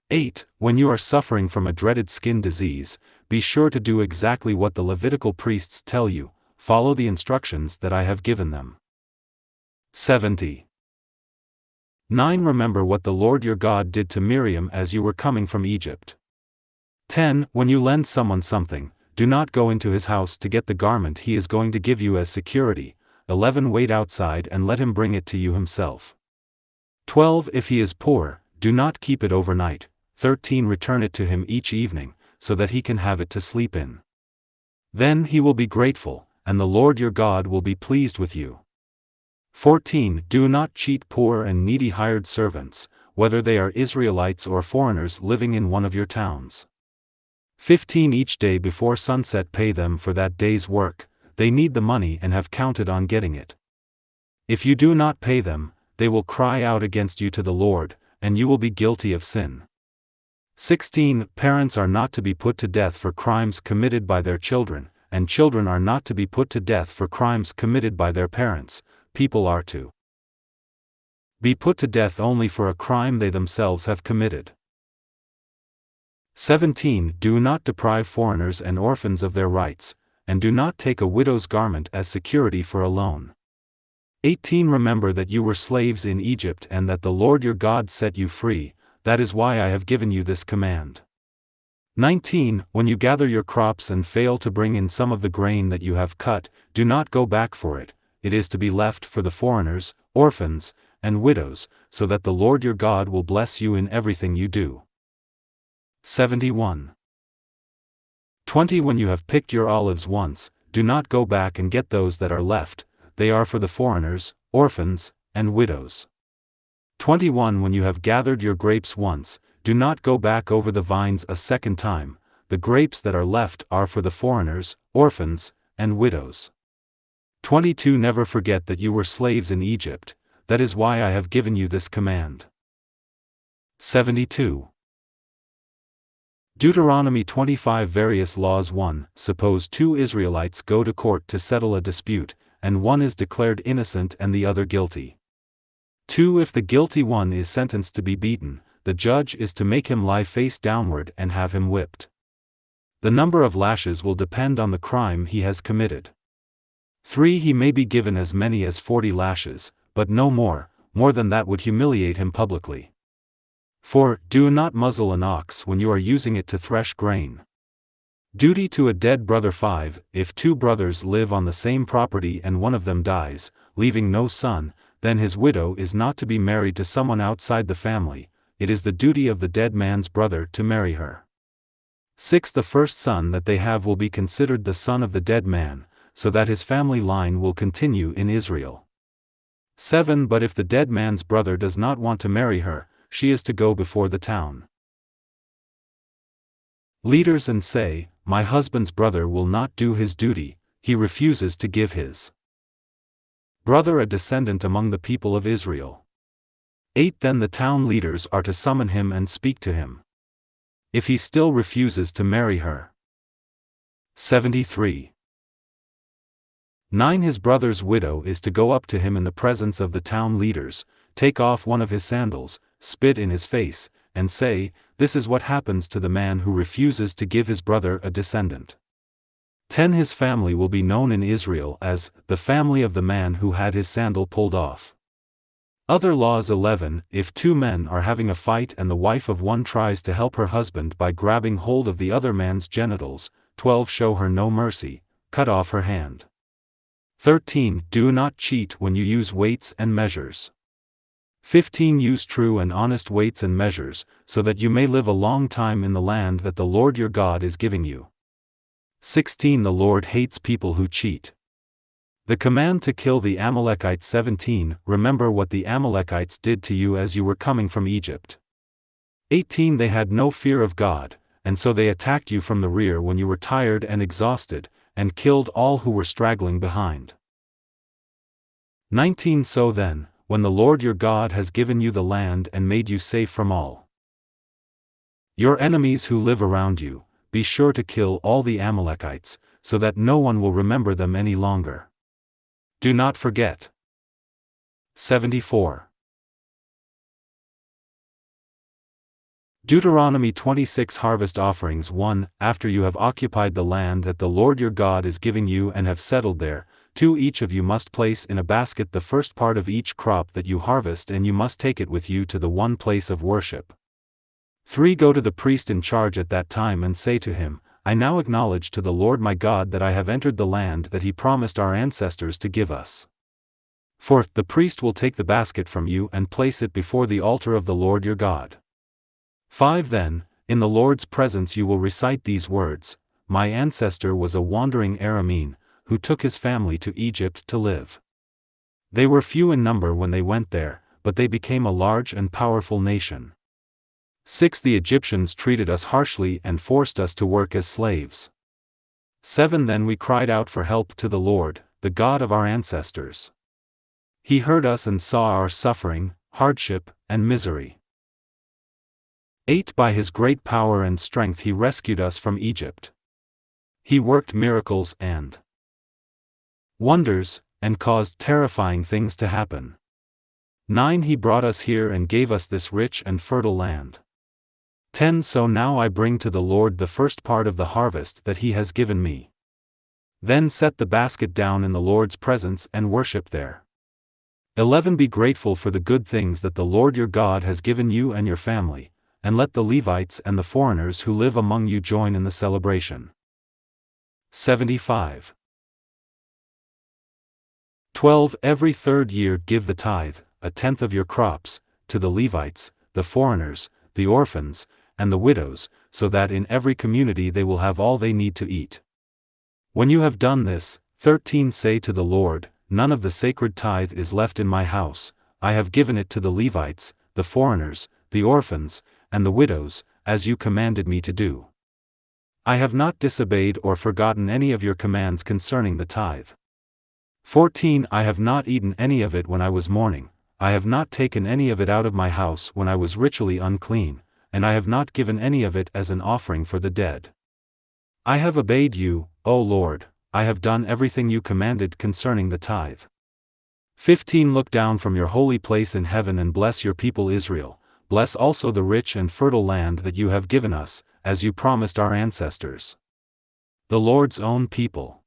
8. When you are suffering from a dreaded skin disease, be sure to do exactly what the Levitical priests tell you, follow the instructions that I have given them. 70. 9. Remember what the Lord your God did to Miriam as you were coming from Egypt. 10. When you lend someone something, do not go into his house to get the garment he is going to give you as security. 11. Wait outside and let him bring it to you himself. 12. If he is poor, do not keep it overnight. 13. Return it to him each evening, so that he can have it to sleep in. Then he will be grateful, and the Lord your God will be pleased with you. 14. Do not cheat poor and needy hired servants, whether they are Israelites or foreigners living in one of your towns. 15. Each day before sunset pay them for that day's work, they need the money and have counted on getting it. If you do not pay them, they will cry out against you to the Lord, and you will be guilty of sin. 16. Parents are not to be put to death for crimes committed by their children, and children are not to be put to death for crimes committed by their parents. People are to be put to death only for a crime they themselves have committed. 17. Do not deprive foreigners and orphans of their rights, and do not take a widow's garment as security for a loan. 18. Remember that you were slaves in Egypt and that the Lord your God set you free, that is why I have given you this command. 19. When you gather your crops and fail to bring in some of the grain that you have cut, do not go back for it, it is to be left for the foreigners, orphans, and widows, so that the Lord your God will bless you in everything you do. 71. 20. When you have picked your olives once, do not go back and get those that are left, they are for the foreigners, orphans, and widows. 21. When you have gathered your grapes once, do not go back over the vines a second time, the grapes that are left are for the foreigners, orphans, and widows. 22. Never forget that you were slaves in Egypt, that is why I have given you this command. 72. Deuteronomy 25. Various laws. 1. Suppose two Israelites go to court to settle a dispute, and one is declared innocent and the other guilty. 2. If the guilty one is sentenced to be beaten, the judge is to make him lie face downward and have him whipped. The number of lashes will depend on the crime he has committed. 3. He may be given as many as 40 lashes, but no more than that would humiliate him publicly. 4. Do not muzzle an ox when you are using it to thresh grain. Duty to a dead brother. 5. If two brothers live on the same property and one of them dies, leaving no son, then his widow is not to be married to someone outside the family, it is the duty of the dead man's brother to marry her. 6. The first son that they have will be considered the son of the dead man, so that his family line will continue in Israel. 7 But if the dead man's brother does not want to marry her, she is to go before the town leaders and say, "My husband's brother will not do his duty, he refuses to give his brother a descendant among the people of Israel." 8 Then the town leaders are to summon him and speak to him. If he still refuses to marry her. 73. 9 His brother's widow is to go up to him in the presence of the town leaders, take off one of his sandals, spit in his face, and say, "This is what happens to the man who refuses to give his brother a descendant." 10 His family will be known in Israel as the family of the man who had his sandal pulled off. Other laws. 11 If two men are having a fight and the wife of one tries to help her husband by grabbing hold of the other man's genitals, 12 Show her no mercy, cut off her hand. 13 Do not cheat when you use weights and measures. 15 Use true and honest weights and measures, so that you may live a long time in the land that the Lord your God is giving you. 16 The Lord hates people who cheat. The command to kill the Amalekites. 17 Remember what the Amalekites did to you as you were coming from Egypt. 18 They had no fear of God, and so they attacked you from the rear when you were tired and exhausted, and killed all who were straggling behind. 19 So then, when the Lord your God has given you the land and made you safe from all your enemies who live around you, be sure to kill all the Amalekites, so that no one will remember them any longer. Do not forget. 74. Deuteronomy 26 Harvest Offerings. 1 After you have occupied the land that the Lord your God is giving you and have settled there, 2 Each of you must place in a basket the first part of each crop that you harvest, and you must take it with you to the one place of worship. 3 Go to the priest in charge at that time and say to him, "I now acknowledge to the Lord my God that I have entered the land that he promised our ancestors to give us." 4 The priest will take the basket from you and place it before the altar of the Lord your God. 5 Then, in the Lord's presence you will recite these words, "My ancestor was a wandering Aramean, who took his family to Egypt to live. They were few in number when they went there, but they became a large and powerful nation. 6 The Egyptians treated us harshly and forced us to work as slaves. 7 Then we cried out for help to the Lord, the God of our ancestors. He heard us and saw our suffering, hardship, and misery. 8 By his great power and strength he rescued us from Egypt. He worked miracles and wonders, and caused terrifying things to happen. 9 He brought us here and gave us this rich and fertile land. 10 So now I bring to the Lord the first part of the harvest that he has given me. Then set the basket down in the Lord's presence and worship there. 11 Be grateful for the good things that the Lord your God has given you and your family, and let the Levites and the foreigners who live among you join in the celebration. 75. 12 Every third year give the tithe, a tenth of your crops, to the Levites, the foreigners, the orphans, and the widows, so that in every community they will have all they need to eat. When you have done this, 13 Say to the Lord, "None of the sacred tithe is left in my house, I have given it to the Levites, the foreigners, the orphans, and the widows, as you commanded me to do. I have not disobeyed or forgotten any of your commands concerning the tithe. 14 I have not eaten any of it when I was mourning, I have not taken any of it out of my house when I was ritually unclean, and I have not given any of it as an offering for the dead. I have obeyed you, O Lord, I have done everything you commanded concerning the tithe. 15 Look down from your holy place in heaven and bless your people Israel, bless also the rich and fertile land that you have given us, as you promised our ancestors. The Lord's own people.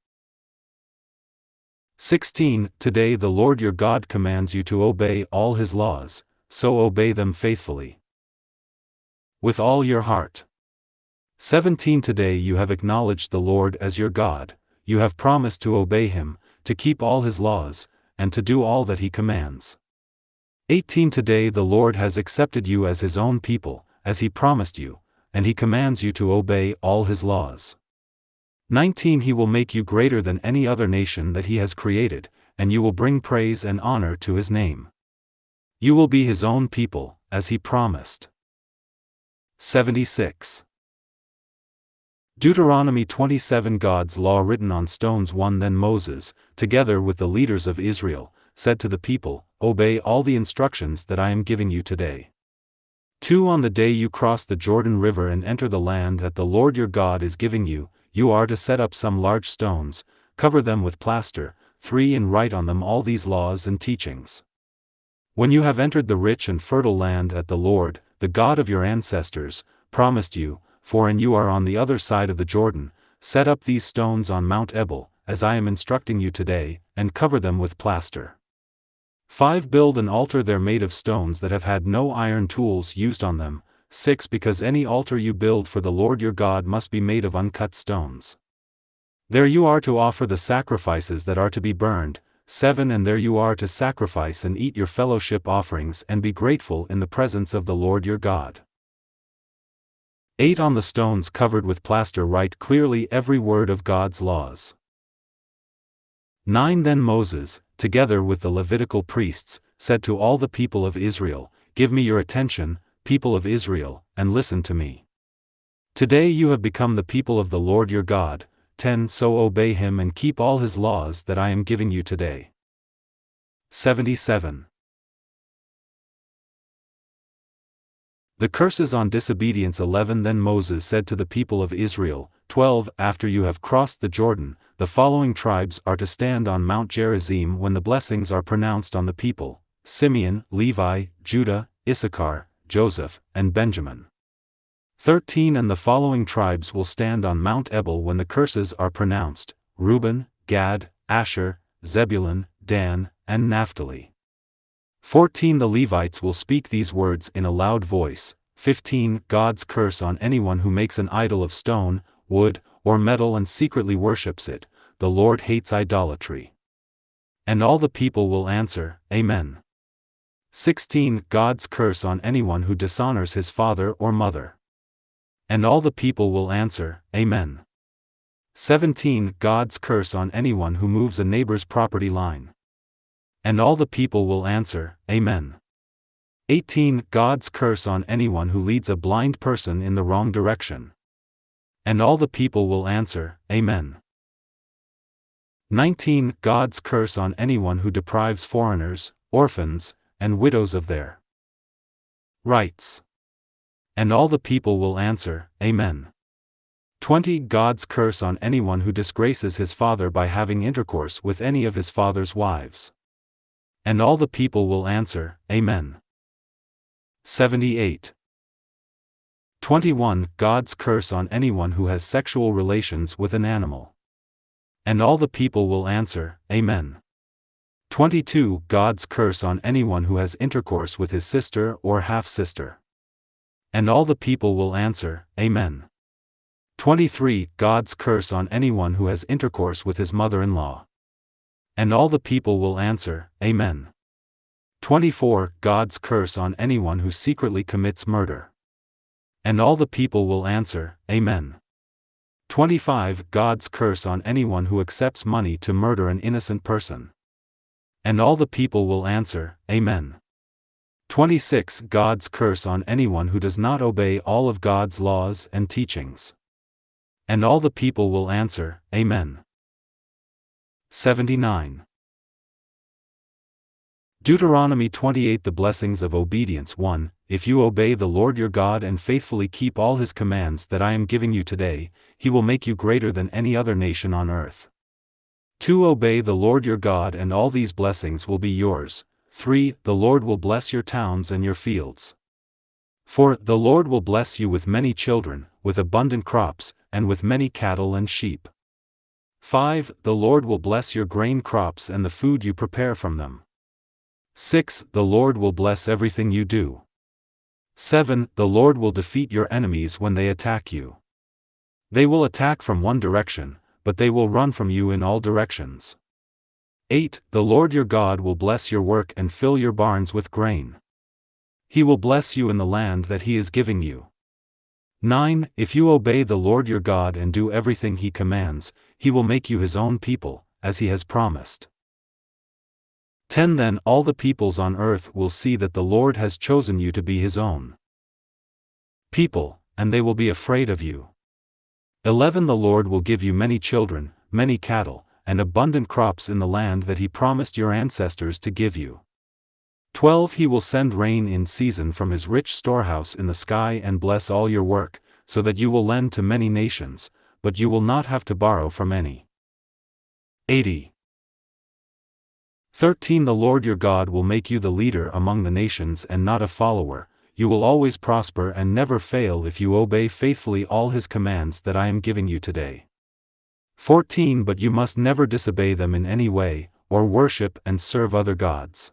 16 Today the Lord your God commands you to obey all his laws, so obey them faithfully, with all your heart. 17 Today you have acknowledged the Lord as your God, you have promised to obey him, to keep all his laws, and to do all that he commands. 18 Today the Lord has accepted you as his own people, as he promised you, and he commands you to obey all his laws. 19 He will make you greater than any other nation that he has created, and you will bring praise and honor to his name. You will be his own people, as he promised. 76. Deuteronomy 27. God's law written on stones. 1. Then Moses, together with the leaders of Israel, said to the people, Obey all the instructions that I am giving you today. 2. On the day you cross the Jordan River and enter the land that the Lord your God is giving you, you are to set up some large stones, cover them with plaster. 3. And write on them all these laws and teachings. When you have entered the rich and fertile land that the Lord, the God of your ancestors, promised you, for and you are on the other side of the Jordan, set up these stones on Mount Ebal, as I am instructing you today, and cover them with plaster. 5. Build an altar there made of stones that have had no iron tools used on them. 6. Because any altar you build for the Lord your God must be made of uncut stones. There you are to offer the sacrifices that are to be burned. 7. And there you are to sacrifice and eat your fellowship offerings and be grateful in the presence of the Lord your God. 8. On the stones covered with plaster write clearly every word of God's laws. 9. Then Moses, together with the Levitical priests, said to all the people of Israel, Give me your attention, people of Israel, and listen to me. Today you have become the people of the Lord your God. 10. So obey him and keep all his laws that I am giving you today. 77. The curses on disobedience. 11. Then Moses said to the people of Israel, 12. After you have crossed the Jordan, the following tribes are to stand on Mount Gerizim when the blessings are pronounced on the people: Simeon, Levi, Judah, Issachar, Joseph, and Benjamin. 13. And the following tribes will stand on Mount Ebal when the curses are pronounced: Reuben, Gad, Asher, Zebulun, Dan, and Naphtali. 14. The Levites will speak these words in a loud voice. 15. God's curse on anyone who makes an idol of stone, wood, or metal and secretly worships it. The Lord hates idolatry. And all the people will answer, Amen. 16. God's curse on anyone who dishonors his father or mother. And all the people will answer, Amen. 17. God's curse on anyone who moves a neighbor's property line. And all the people will answer, Amen. 18. God's curse on anyone who leads a blind person in the wrong direction. And all the people will answer, Amen. 19. God's curse on anyone who deprives foreigners, orphans, and widows of their rights. And all the people will answer, Amen. 20. God's curse on anyone who disgraces his father by having intercourse with any of his father's wives. And all the people will answer, Amen. 78. 21. God's curse on anyone who has sexual relations with an animal. And all the people will answer, Amen. 22. God's curse on anyone who has intercourse with his sister or half-sister. And all the people will answer, Amen. 23. God's curse on anyone who has intercourse with his mother-in-law. And all the people will answer, Amen. 24. God's curse on anyone who secretly commits murder. And all the people will answer, Amen. 25. God's curse on anyone who accepts money to murder an innocent person. And all the people will answer, Amen. 26. God's curse on anyone who does not obey all of God's laws and teachings. And all the people will answer, Amen. 79. Deuteronomy 28. The blessings of obedience. 1. If you obey the Lord your God and faithfully keep all his commands that I am giving you today, he will make you greater than any other nation on earth. 2. Obey the Lord your God and all these blessings will be yours. 3. The Lord will bless your towns and your fields. 4. The Lord will bless you with many children, with abundant crops, and with many cattle and sheep. 5. The Lord will bless your grain crops and the food you prepare from them. 6. The Lord will bless everything you do. 7. The Lord will defeat your enemies when they attack you. They will attack from one direction, but they will run from you in all directions. 8. The Lord your God will bless your work and fill your barns with grain. He will bless you in the land that he is giving you. 9. If you obey the Lord your God and do everything he commands, he will make you his own people, as he has promised. 10 Then all the peoples on earth will see that the Lord has chosen you to be his own people, and they will be afraid of you. 11 The Lord will give you many children, many cattle, and abundant crops in the land that he promised your ancestors to give you. 12 He will send rain in season from his rich storehouse in the sky and bless all your work, so that you will lend to many nations, but you will not have to borrow from any. 80. 13 The Lord your God will make you the leader among the nations and not a follower. You will always prosper and never fail if you obey faithfully all his commands that I am giving you today. 14 But you must never disobey them in any way, or worship and serve other gods.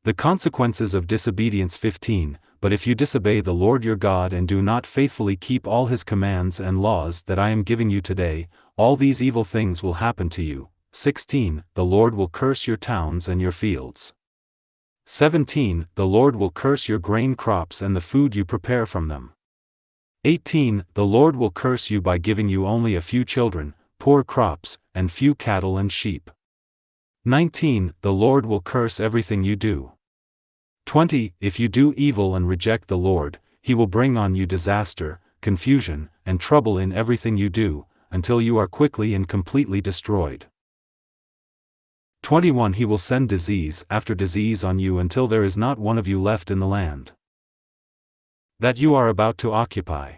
The consequences of disobedience. 15 But if you disobey the Lord your God and do not faithfully keep all his commands and laws that I am giving you today, all these evil things will happen to you. 16 The Lord will curse your towns and your fields. 17 The Lord will curse your grain crops and the food you prepare from them. 18 The Lord will curse you by giving you only a few children, poor crops, and few cattle and sheep. 19 The Lord will curse everything you do. 20 If you do evil and reject the Lord, he will bring on you disaster, confusion, and trouble in everything you do, until you are quickly and completely destroyed. 21 He will send disease after disease on you until there is not one of you left in the land that you are about to occupy.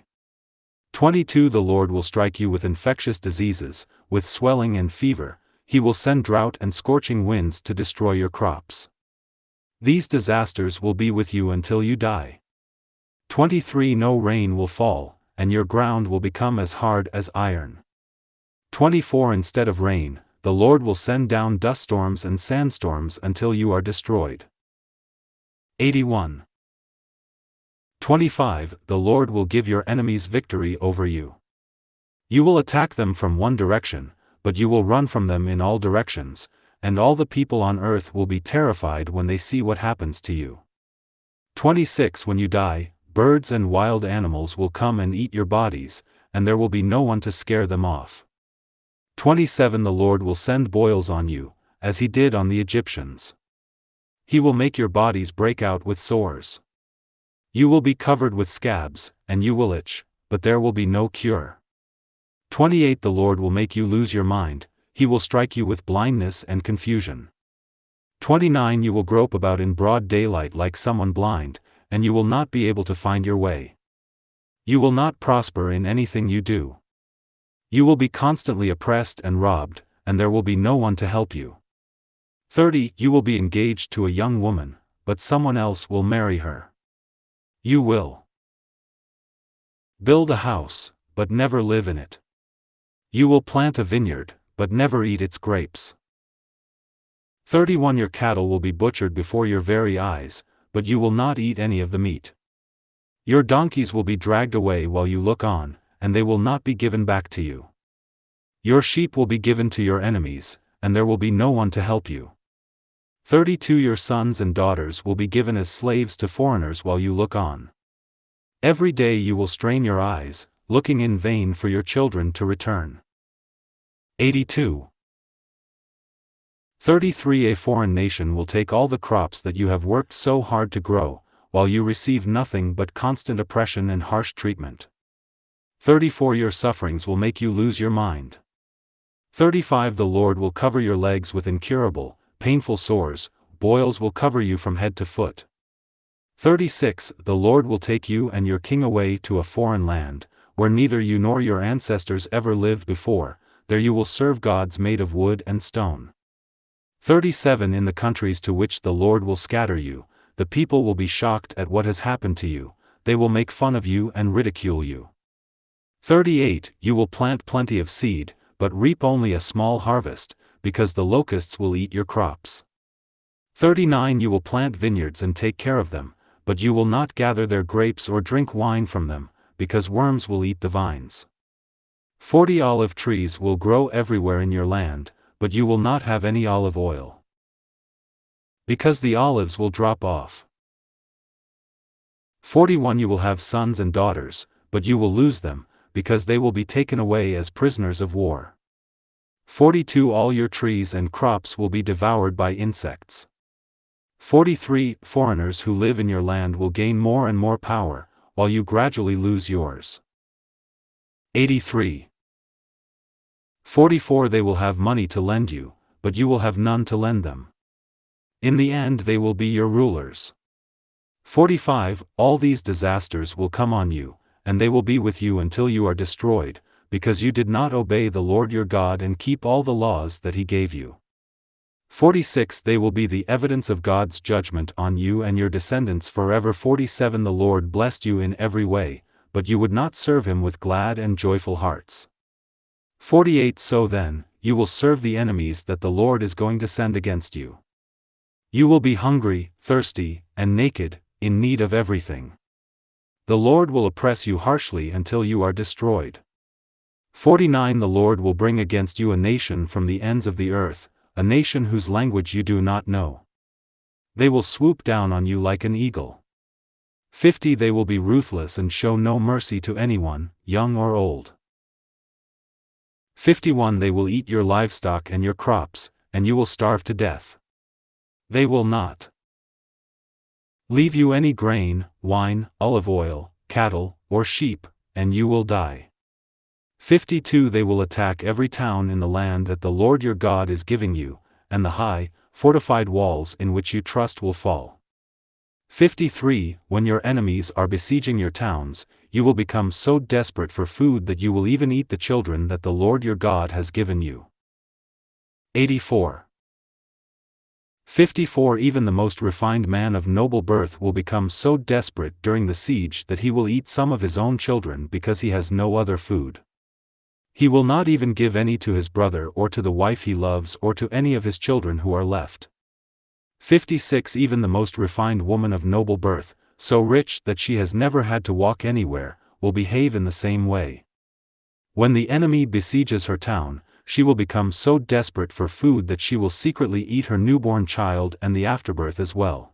22 The Lord will strike you with infectious diseases, with swelling and fever. He will send drought and scorching winds to destroy your crops. These disasters will be with you until you die. 23 No rain will fall, and your ground will become as hard as iron. 24 Instead of rain, the Lord will send down dust storms and sandstorms until you are destroyed. 81. 25 The Lord will give your enemies victory over you. You will attack them from one direction, but you will run from them in all directions, and all the people on earth will be terrified when they see what happens to you. 26 When you die, birds and wild animals will come and eat your bodies, and there will be no one to scare them off. 27 The Lord will send boils on you, as he did on the Egyptians. He will make your bodies break out with sores. You will be covered with scabs, and you will itch, but there will be no cure. 28 The Lord will make you lose your mind, he will strike you with blindness and confusion. 29 You will grope about in broad daylight like someone blind, and you will not be able to find your way. You will not prosper in anything you do. You will be constantly oppressed and robbed, and there will be no one to help you. 30 You will be engaged to a young woman, but someone else will marry her. You will build a house, but never live in it. You will plant a vineyard, but never eat its grapes. 31 Your cattle will be butchered before your very eyes, but you will not eat any of the meat. Your donkeys will be dragged away while you look on, and they will not be given back to you. Your sheep will be given to your enemies, and there will be no one to help you. 32 Your sons and daughters will be given as slaves to foreigners while you look on. Every day you will strain your eyes, looking in vain for your children to return. 82. 33 A foreign nation will take all the crops that you have worked so hard to grow, while you receive nothing but constant oppression and harsh treatment. 34 Your sufferings will make you lose your mind. 35 The Lord will cover your legs with incurable, painful sores, boils will cover you from head to foot. 36 The Lord will take you and your king away to a foreign land, where neither you nor your ancestors ever lived before. There you will serve gods made of wood and stone. 37 In the countries to which the Lord will scatter you, the people will be shocked at what has happened to you, they will make fun of you and ridicule you. 38 You will plant plenty of seed, but reap only a small harvest, because the locusts will eat your crops. 39 You will plant vineyards and take care of them, but you will not gather their grapes or drink wine from them, because worms will eat the vines. 40 Olive trees will grow everywhere in your land, but you will not have any olive oil, because the olives will drop off. 41 You will have sons and daughters, but you will lose them, because they will be taken away as prisoners of war. 42 All your trees and crops will be devoured by insects. 43 Foreigners who live in your land will gain more and more power, while you gradually lose yours. 83. 44 They will have money to lend you, but you will have none to lend them. In the end they will be your rulers. 45 All these disasters will come on you, and they will be with you until you are destroyed, because you did not obey the Lord your God and keep all the laws that He gave you. 46 They will be the evidence of God's judgment on you and your descendants forever. 47 The Lord blessed you in every way, but you would not serve Him with glad and joyful hearts. 48 So then, you will serve the enemies that the Lord is going to send against you. You will be hungry, thirsty, and naked, in need of everything. The Lord will oppress you harshly until you are destroyed. 49 The Lord will bring against you a nation from the ends of the earth, a nation whose language you do not know. They will swoop down on you like an eagle. 50 They will be ruthless and show no mercy to anyone, young or old. 51 They will eat your livestock and your crops, and you will starve to death. They will not leave you any grain, wine, olive oil, cattle, or sheep, and you will die. 52 They will attack every town in the land that the Lord your God is giving you, and the high, fortified walls in which you trust will fall. 53 When your enemies are besieging your towns, you will become so desperate for food that you will even eat the children that the Lord your God has given you. 84. 54 Even the most refined man of noble birth will become so desperate during the siege that he will eat some of his own children because he has no other food. He will not even give any to his brother or to the wife he loves or to any of his children who are left. 56 Even the most refined woman of noble birth, so rich that she has never had to walk anywhere, will behave in the same way. When the enemy besieges her town, she will become so desperate for food that she will secretly eat her newborn child and the afterbirth as well.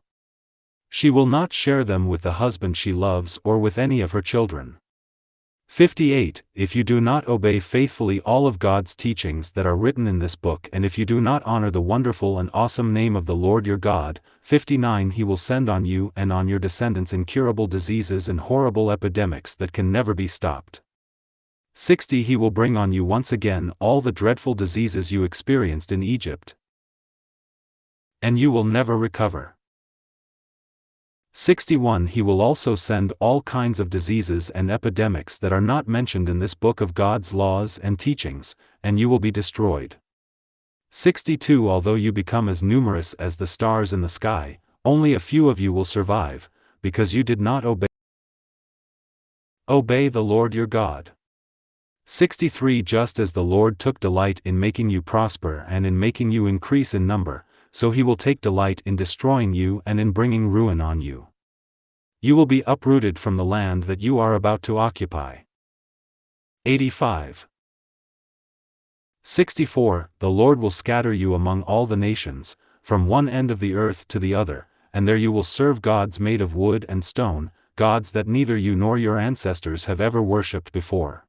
She will not share them with the husband she loves or with any of her children. 58 If you do not obey faithfully all of God's teachings that are written in this book, and if you do not honor the wonderful and awesome name of the Lord your God, 59 He will send on you and on your descendants incurable diseases and horrible epidemics that can never be stopped. 60 He will bring on you once again all the dreadful diseases you experienced in Egypt, and you will never recover. 61 He will also send all kinds of diseases and epidemics that are not mentioned in this book of God's laws and teachings, and you will be destroyed. 62 Although you become as numerous as the stars in the sky, only a few of you will survive, because you did not obey the Lord your God. 63 Just as the Lord took delight in making you prosper and in making you increase in number, so He will take delight in destroying you and in bringing ruin on you. You will be uprooted from the land that you are about to occupy. 85. 64 The Lord will scatter you among all the nations, from one end of the earth to the other, and there you will serve gods made of wood and stone, gods that neither you nor your ancestors have ever worshipped before.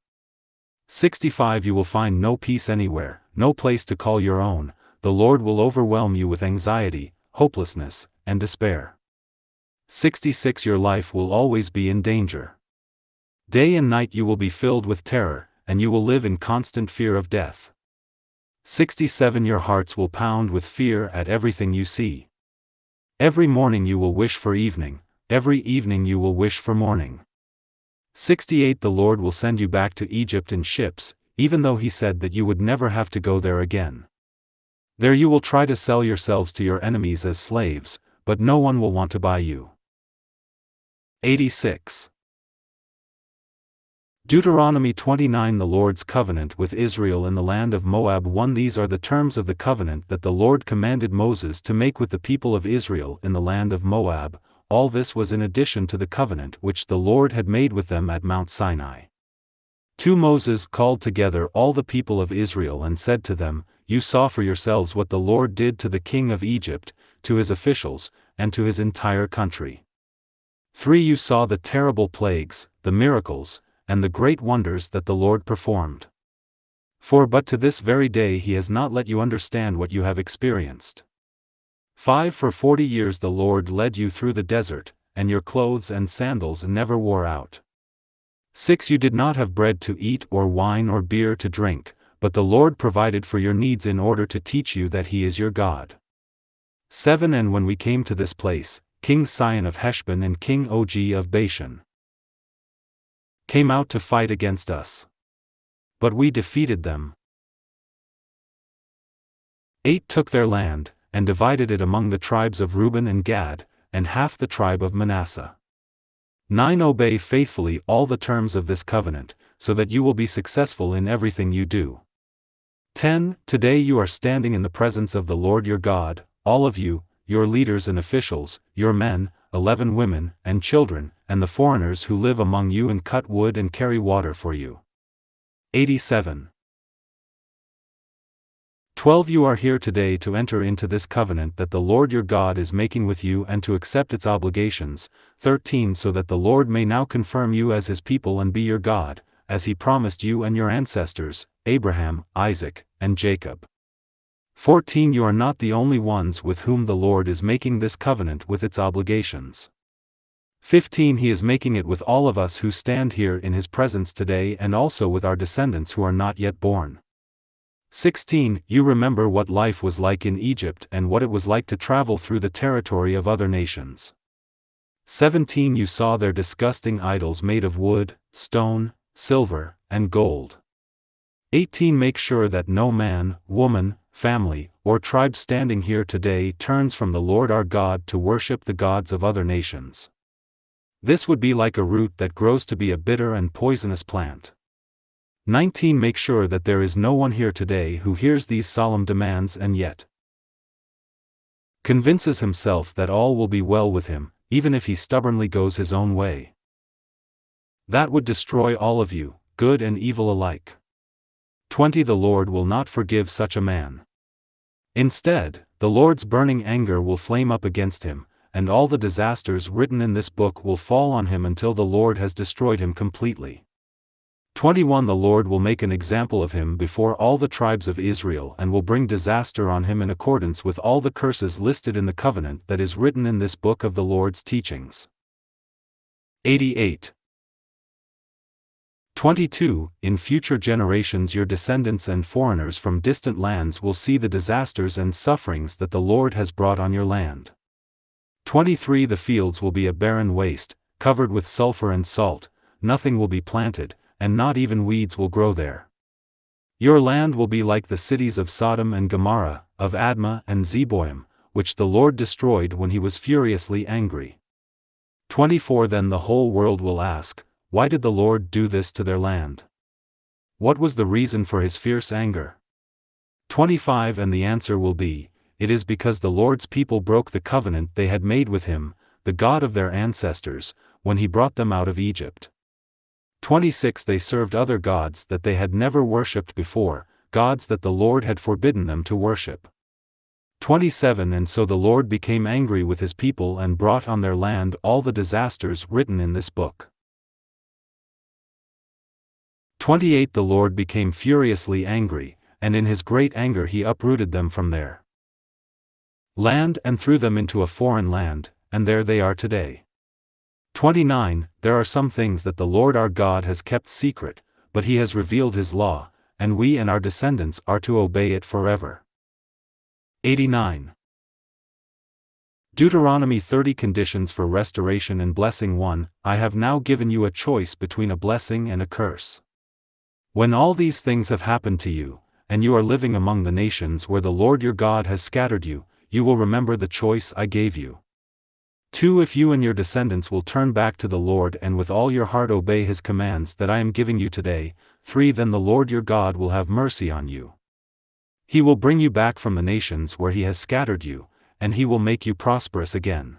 65 You will find no peace anywhere, no place to call your own. The Lord will overwhelm you with anxiety, hopelessness, and despair. 66 Your life will always be in danger. Day and night you will be filled with terror, and you will live in constant fear of death. 67 Your hearts will pound with fear at everything you see. Every morning you will wish for evening, every evening you will wish for morning. 68 The Lord will send you back to Egypt in ships, even though He said that you would never have to go there again. There you will try to sell yourselves to your enemies as slaves, but no one will want to buy you. 86. Deuteronomy 29 The Lord's covenant with Israel in the land of Moab. 1 These are the terms of the covenant that the Lord commanded Moses to make with the people of Israel in the land of Moab. All this was in addition to the covenant which the Lord had made with them at Mount Sinai. 2 Moses called together all the people of Israel and said to them, You saw for yourselves what the Lord did to the king of Egypt, to his officials, and to his entire country. 3 You saw the terrible plagues, the miracles, and the great wonders that the Lord performed. For but to this very day he has not let you understand what you have experienced. 5 For 40 years the Lord led you through the desert, and your clothes and sandals never wore out. 6 You did not have bread to eat or wine or beer to drink, but the Lord provided for your needs in order to teach you that He is your God. 7 And when we came to this place, King Sihon of Heshbon and King Og of Bashan came out to fight against us. But we defeated them. 8 Took their land, and divided it among the tribes of Reuben and Gad, and half the tribe of Manasseh. 9 Obey faithfully all the terms of this covenant, so that you will be successful in everything you do. 10 Today you are standing in the presence of the Lord your God, all of you, your leaders and officials, your men, 11 women, and children, and the foreigners who live among you and cut wood and carry water for you. 87 12 You are here today to enter into this covenant that the Lord your God is making with you and to accept its obligations. 13 So that the Lord may now confirm you as His people and be your God, as He promised you and your ancestors, Abraham, Isaac, and Jacob. 14 You are not the only ones with whom the Lord is making this covenant with its obligations. 15 He is making it with all of us who stand here in His presence today and also with our descendants who are not yet born. 16 You remember what life was like in Egypt and what it was like to travel through the territory of other nations. 17 You saw their disgusting idols made of wood, stone, silver, and gold. 18 Make sure that no man, woman, family, or tribe standing here today turns from the Lord our God to worship the gods of other nations. This would be like a root that grows to be a bitter and poisonous plant. 19 Make sure that there is no one here today who hears these solemn demands and yet convinces himself that all will be well with him, even if he stubbornly goes his own way. That would destroy all of you, good and evil alike. 20 The Lord will not forgive such a man. Instead, the Lord's burning anger will flame up against him, and all the disasters written in this book will fall on him until the Lord has destroyed him completely. 21 The Lord will make an example of him before all the tribes of Israel and will bring disaster on him in accordance with all the curses listed in the covenant that is written in this book of the Lord's teachings. 88 22 In future generations your descendants and foreigners from distant lands will see the disasters and sufferings that the Lord has brought on your land. 23 The fields will be a barren waste, covered with sulfur and salt, nothing will be planted, and not even weeds will grow there. Your land will be like the cities of Sodom and Gomorrah, of Admah and Zeboim, which the Lord destroyed when He was furiously angry. 24 Then the whole world will ask, why did the Lord do this to their land? What was the reason for His fierce anger? 25 And the answer will be, it is because the Lord's people broke the covenant they had made with Him, the God of their ancestors, when He brought them out of Egypt. 26 They served other gods that they had never worshipped before, gods that the Lord had forbidden them to worship. 27 And so the Lord became angry with His people and brought on their land all the disasters written in this book. 28 The Lord became furiously angry, and in His great anger He uprooted them from their land and threw them into a foreign land, and there they are today. 29 There are some things that the Lord our God has kept secret, but He has revealed His law, and we and our descendants are to obey it forever. 89 Deuteronomy 30 Conditions for Restoration and Blessing. 1 I have now given you a choice between a blessing and a curse. When all these things have happened to you, and you are living among the nations where the Lord your God has scattered you, you will remember the choice I gave you. 2 If you and your descendants will turn back to the Lord and with all your heart obey His commands that I am giving you today. 3 Then the Lord your God will have mercy on you. He will bring you back from the nations where He has scattered you, and He will make you prosperous again.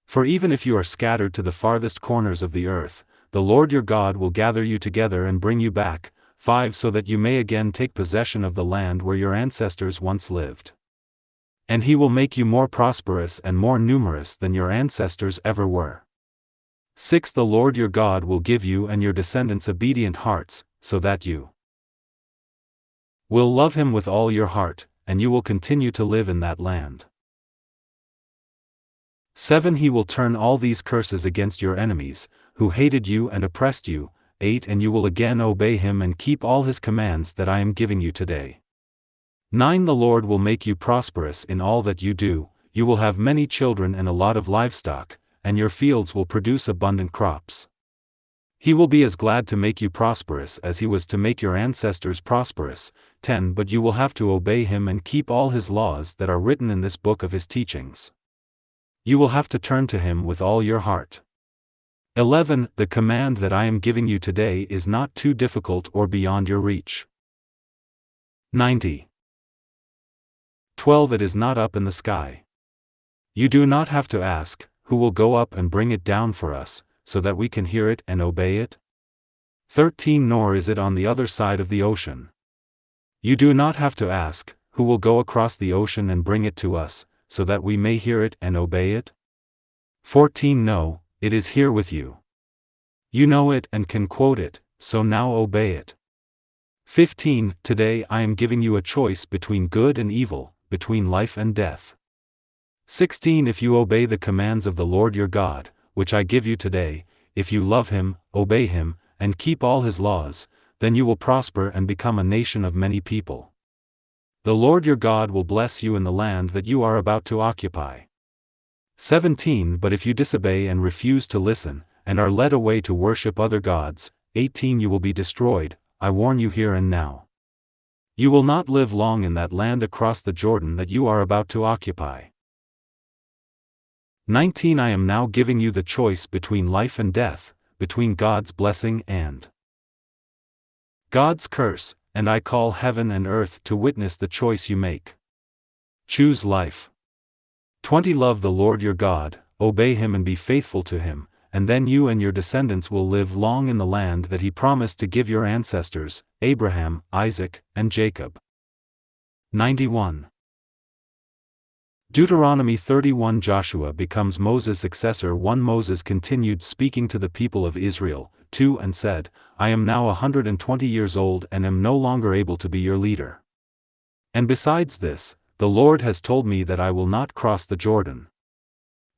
For even if you are scattered to the farthest corners of the earth, the Lord your God will gather you together and bring you back. 5 So that you may again take possession of the land where your ancestors once lived. And He will make you more prosperous and more numerous than your ancestors ever were. 6 The Lord your God will give you and your descendants obedient hearts, so that you will love him with all your heart, and you will continue to live in that land. 7. He will turn all these curses against your enemies, who hated you and oppressed you. 8. And you will again obey him and keep all his commands that I am giving you today. 9. The Lord will make you prosperous in all that you do, you will have many children and a lot of livestock, and your fields will produce abundant crops. He will be as glad to make you prosperous as he was to make your ancestors prosperous. 10. But you will have to obey him and keep all his laws that are written in this book of his teachings. You will have to turn to him with all your heart. 11. The command that I am giving you today is not too difficult or beyond your reach. 90. 12. It is not up in the sky. You do not have to ask, who will go up and bring it down for us, so that we can hear it and obey it? 13. Nor is it on the other side of the ocean. You do not have to ask, who will go across the ocean and bring it to us, so that we may hear it and obey it? 14. No, it is here with you. You know it and can quote it, so now obey it. 15. Today I am giving you a choice between good and evil, between life and death. 16. If you obey the commands of the Lord your God, which I give you today, if you love him, obey him, and keep all his laws, then you will prosper and become a nation of many people. The Lord your God will bless you in the land that you are about to occupy. 17. But if you disobey and refuse to listen, and are led away to worship other gods, 18. You will be destroyed, I warn you here and now. You will not live long in that land across the Jordan that you are about to occupy. 19. I am now giving you the choice between life and death, between God's blessing and God's curse, and I call heaven and earth to witness the choice you make. Choose life. 20. Love the Lord your God, obey him and be faithful to him, and then you and your descendants will live long in the land that he promised to give your ancestors, Abraham, Isaac, and Jacob. 91. Deuteronomy 31. Joshua becomes Moses' successor. 1. Moses continued speaking to the people of Israel. 2. And said, I am now 120 years old and am no longer able to be your leader. And besides this, the Lord has told me that I will not cross the Jordan.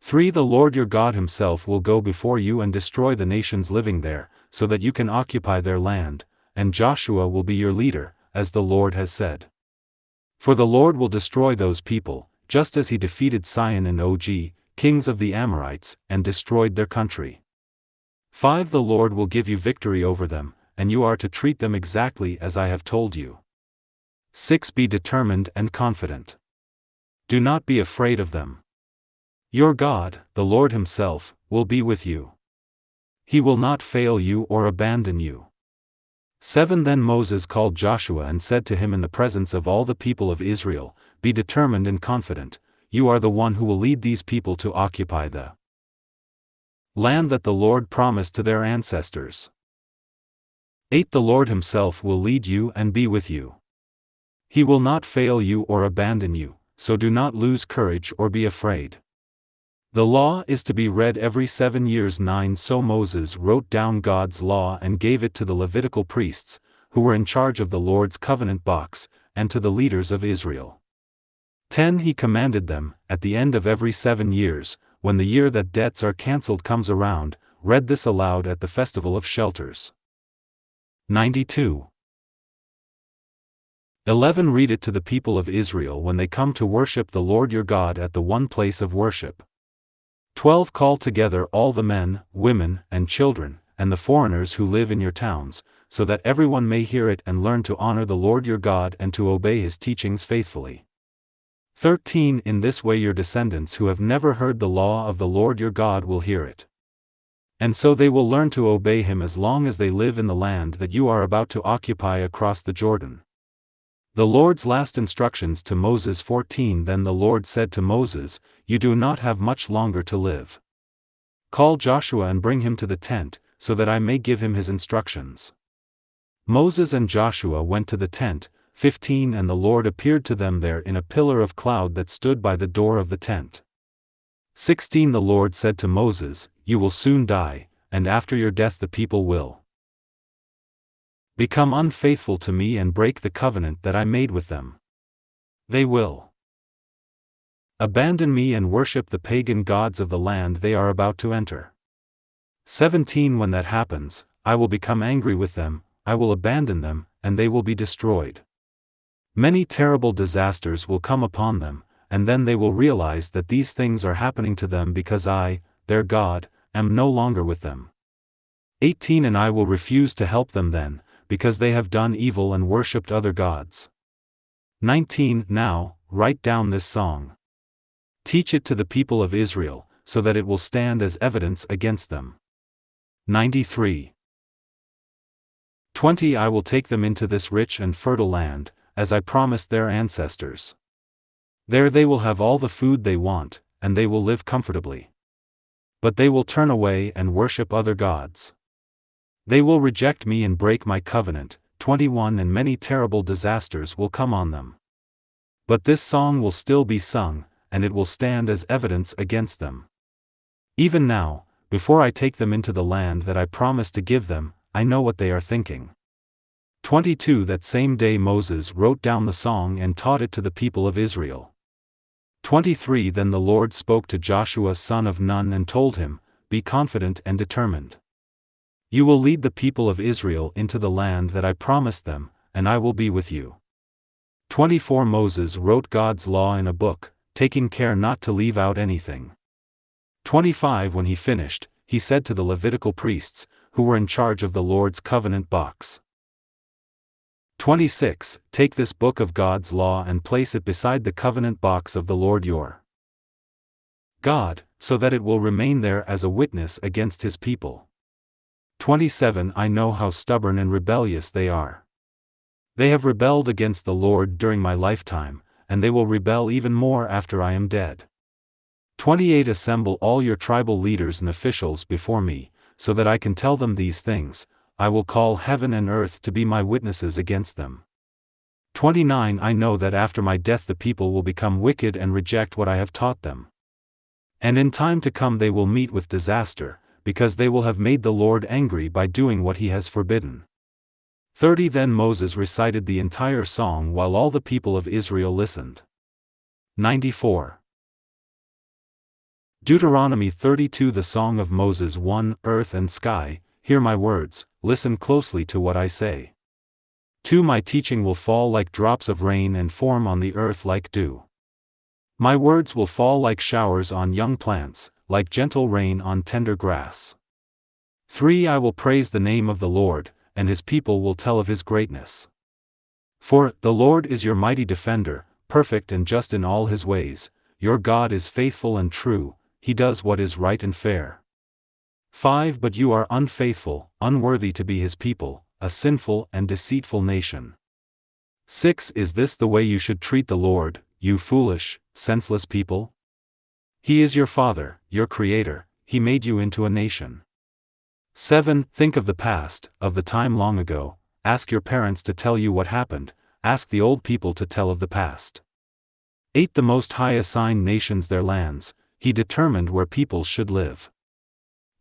3. The Lord your God himself will go before you and destroy the nations living there, so that you can occupy their land, and Joshua will be your leader, as the Lord has said. For the Lord will destroy those people, just as he defeated Sihon and Og, kings of the Amorites, and destroyed their country. 5. The Lord will give you victory over them, and you are to treat them exactly as I have told you. 6. Be determined and confident. Do not be afraid of them. Your God, the Lord himself, will be with you. He will not fail you or abandon you. 7. Then Moses called Joshua and said to him in the presence of all the people of Israel, Be determined and confident, you are the one who will lead these people to occupy the land that the Lord promised to their ancestors. 8. The Lord himself will lead you and be with you. He will not fail you or abandon you, so do not lose courage or be afraid. The law is to be read every 7 years. 9. So Moses wrote down God's law and gave it to the Levitical priests, who were in charge of the Lord's covenant box, and to the leaders of Israel. 10. He commanded them, at the end of every 7 years, when the year that debts are cancelled comes around, read this aloud at the festival of shelters. 92. 11. Read it to the people of Israel when they come to worship the Lord your God at the one place of worship. 12. Call together all the men, women, and children, and the foreigners who live in your towns, so that everyone may hear it and learn to honor the Lord your God and to obey his teachings faithfully. 13. In this way your descendants who have never heard the law of the Lord your God will hear it. And so they will learn to obey him as long as they live in the land that you are about to occupy across the Jordan. The Lord's last instructions to Moses. 14. Then the Lord said to Moses, You do not have much longer to live. Call Joshua and bring him to the tent, so that I may give him his instructions. Moses and Joshua went to the tent. 15. And the Lord appeared to them there in a pillar of cloud that stood by the door of the tent. 16. The Lord said to Moses, You will soon die, and after your death the people will become unfaithful to me and break the covenant that I made with them. They will abandon me and worship the pagan gods of the land they are about to enter. 17 When that happens, I will become angry with them, I will abandon them, and they will be destroyed. Many terrible disasters will come upon them, and then they will realize that these things are happening to them because I, their God, am no longer with them. 18 And I will refuse to help them then, because they have done evil and worshipped other gods. 19 Now, write down this song. Teach it to the people of Israel, so that it will stand as evidence against them. 93. 20 I will take them into this rich and fertile land, as I promised their ancestors. There they will have all the food they want, and they will live comfortably. But they will turn away and worship other gods. They will reject me and break my covenant. 21 And many terrible disasters will come on them. But this song will still be sung, and it will stand as evidence against them. Even now, before I take them into the land that I promised to give them, I know what they are thinking. 22 That same day Moses wrote down the song and taught it to the people of Israel. 23 Then the Lord spoke to Joshua son of Nun and told him, Be confident and determined. You will lead the people of Israel into the land that I promised them, and I will be with you. 24 Moses wrote God's law in a book, taking care not to leave out anything. 25 When he finished, he said to the Levitical priests, who were in charge of the Lord's covenant box. 26 Take this book of God's law and place it beside the covenant box of the Lord your God, so that it will remain there as a witness against his people. 27 I know how stubborn and rebellious they are. They have rebelled against the Lord during my lifetime, and they will rebel even more after I am dead. 28 Assemble all your tribal leaders and officials before me, so that I can tell them these things. I will call heaven and earth to be my witnesses against them. 29 I know that after my death the people will become wicked and reject what I have taught them. And in time to come they will meet with disaster, because they will have made the Lord angry by doing what he has forbidden. 30 Then Moses recited the entire song while all the people of Israel listened. 94. Deuteronomy 32 The Song of Moses 1 Earth and sky, hear my words, listen closely to what I say. 2 My teaching will fall like drops of rain and form on the earth like dew. My words will fall like showers on young plants, like gentle rain on tender grass. 3 I will praise the name of the Lord, and his people will tell of his greatness. 4 The Lord is your mighty defender, perfect and just in all his ways, your God is faithful and true, he does what is right and fair. 5 But you are unfaithful, unworthy to be his people, a sinful and deceitful nation. 6 Is this the way you should treat the Lord, you foolish, senseless people? He is your Father, your Creator, he made you into a nation. 7 Think of the past, of the time long ago, ask your parents to tell you what happened, ask the old people to tell of the past. 8 The Most High assigned nations their lands, he determined where peoples should live.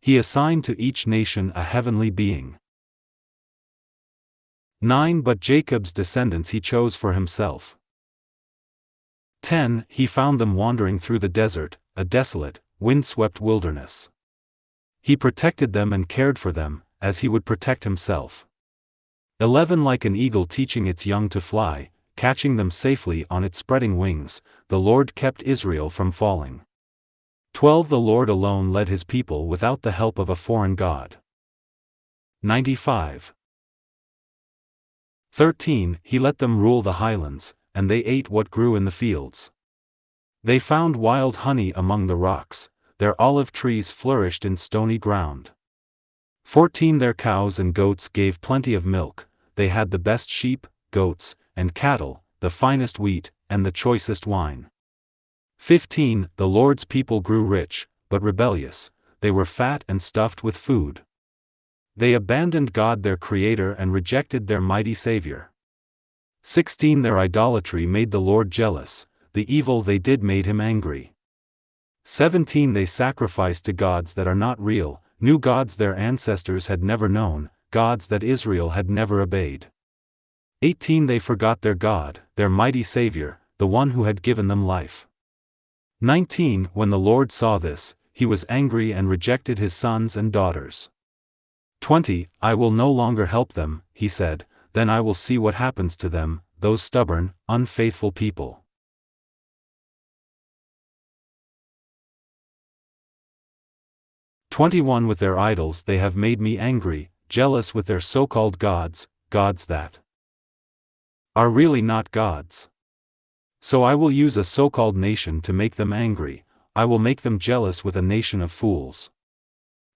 He assigned to each nation a heavenly being. 9 But Jacob's descendants he chose for himself. 10 He found them wandering through the desert, a desolate, wind-swept wilderness. He protected them and cared for them, as he would protect himself. 11 Like an eagle teaching its young to fly, catching them safely on its spreading wings, the Lord kept Israel from falling. 12 The Lord alone led his people without the help of a foreign god. 95. 13 He let them rule the highlands, and they ate what grew in the fields. They found wild honey among the rocks, their olive trees flourished in stony ground. 14 Their cows and goats gave plenty of milk, they had the best sheep, goats, and cattle, the finest wheat, and the choicest wine. 15 The Lord's people grew rich, but rebellious, they were fat and stuffed with food. They abandoned God their Creator and rejected their mighty Savior. 16 Their idolatry made the Lord jealous, the evil they did made him angry. 17 They sacrificed to gods that are not real, new gods their ancestors had never known, gods that Israel had never obeyed. 18 They forgot their God, their mighty Savior, the one who had given them life. 19 When the Lord saw this, he was angry and rejected his sons and daughters. 20 I will no longer help them, he said, then I will see what happens to them, those stubborn, unfaithful people. 21 With their idols they have made me angry, jealous with their so-called gods, gods that are really not gods. So I will use a so-called nation to make them angry, I will make them jealous with a nation of fools.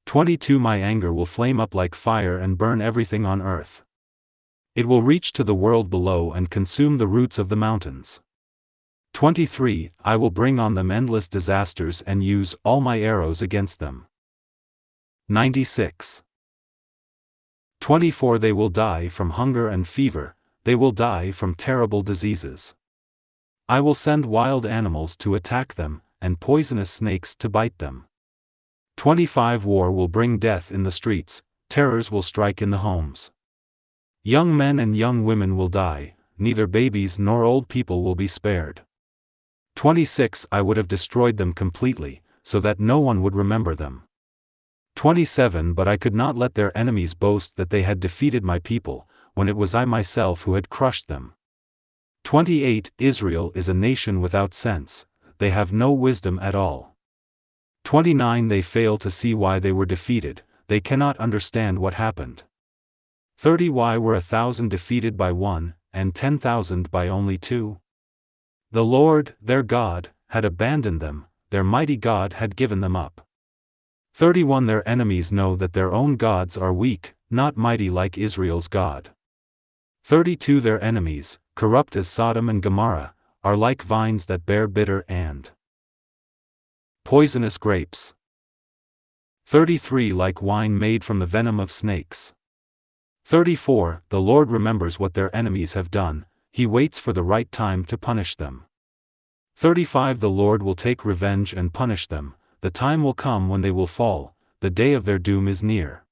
22 My anger will flame up like fire and burn everything on earth. It will reach to the world below and consume the roots of the mountains. 23 I will bring on them endless disasters and use all my arrows against them. 96 24 They will die from hunger and fever, they will die from terrible diseases. I will send wild animals to attack them, and poisonous snakes to bite them. 25 War will bring death in the streets, terrors will strike in the homes. Young men and young women will die, neither babies nor old people will be spared. 26 I would have destroyed them completely, so that no one would remember them. 27 But I could not let their enemies boast that they had defeated my people, when it was I myself who had crushed them. 28 Israel is a nation without sense, they have no wisdom at all. 29 They fail to see why they were defeated, they cannot understand what happened. 30 Why were 1,000 defeated by one, and 10,000 by only two? The Lord, their God, had abandoned them, their mighty God had given them up. 31 Their enemies know that their own gods are weak, not mighty like Israel's God. 32 Their enemies, corrupt as Sodom and Gomorrah, are like vines that bear bitter and poisonous grapes. 33 Like wine made from the venom of snakes. 34 The Lord remembers what their enemies have done, he waits for the right time to punish them. 35 The Lord will take revenge and punish them, the time will come when they will fall, the day of their doom is near.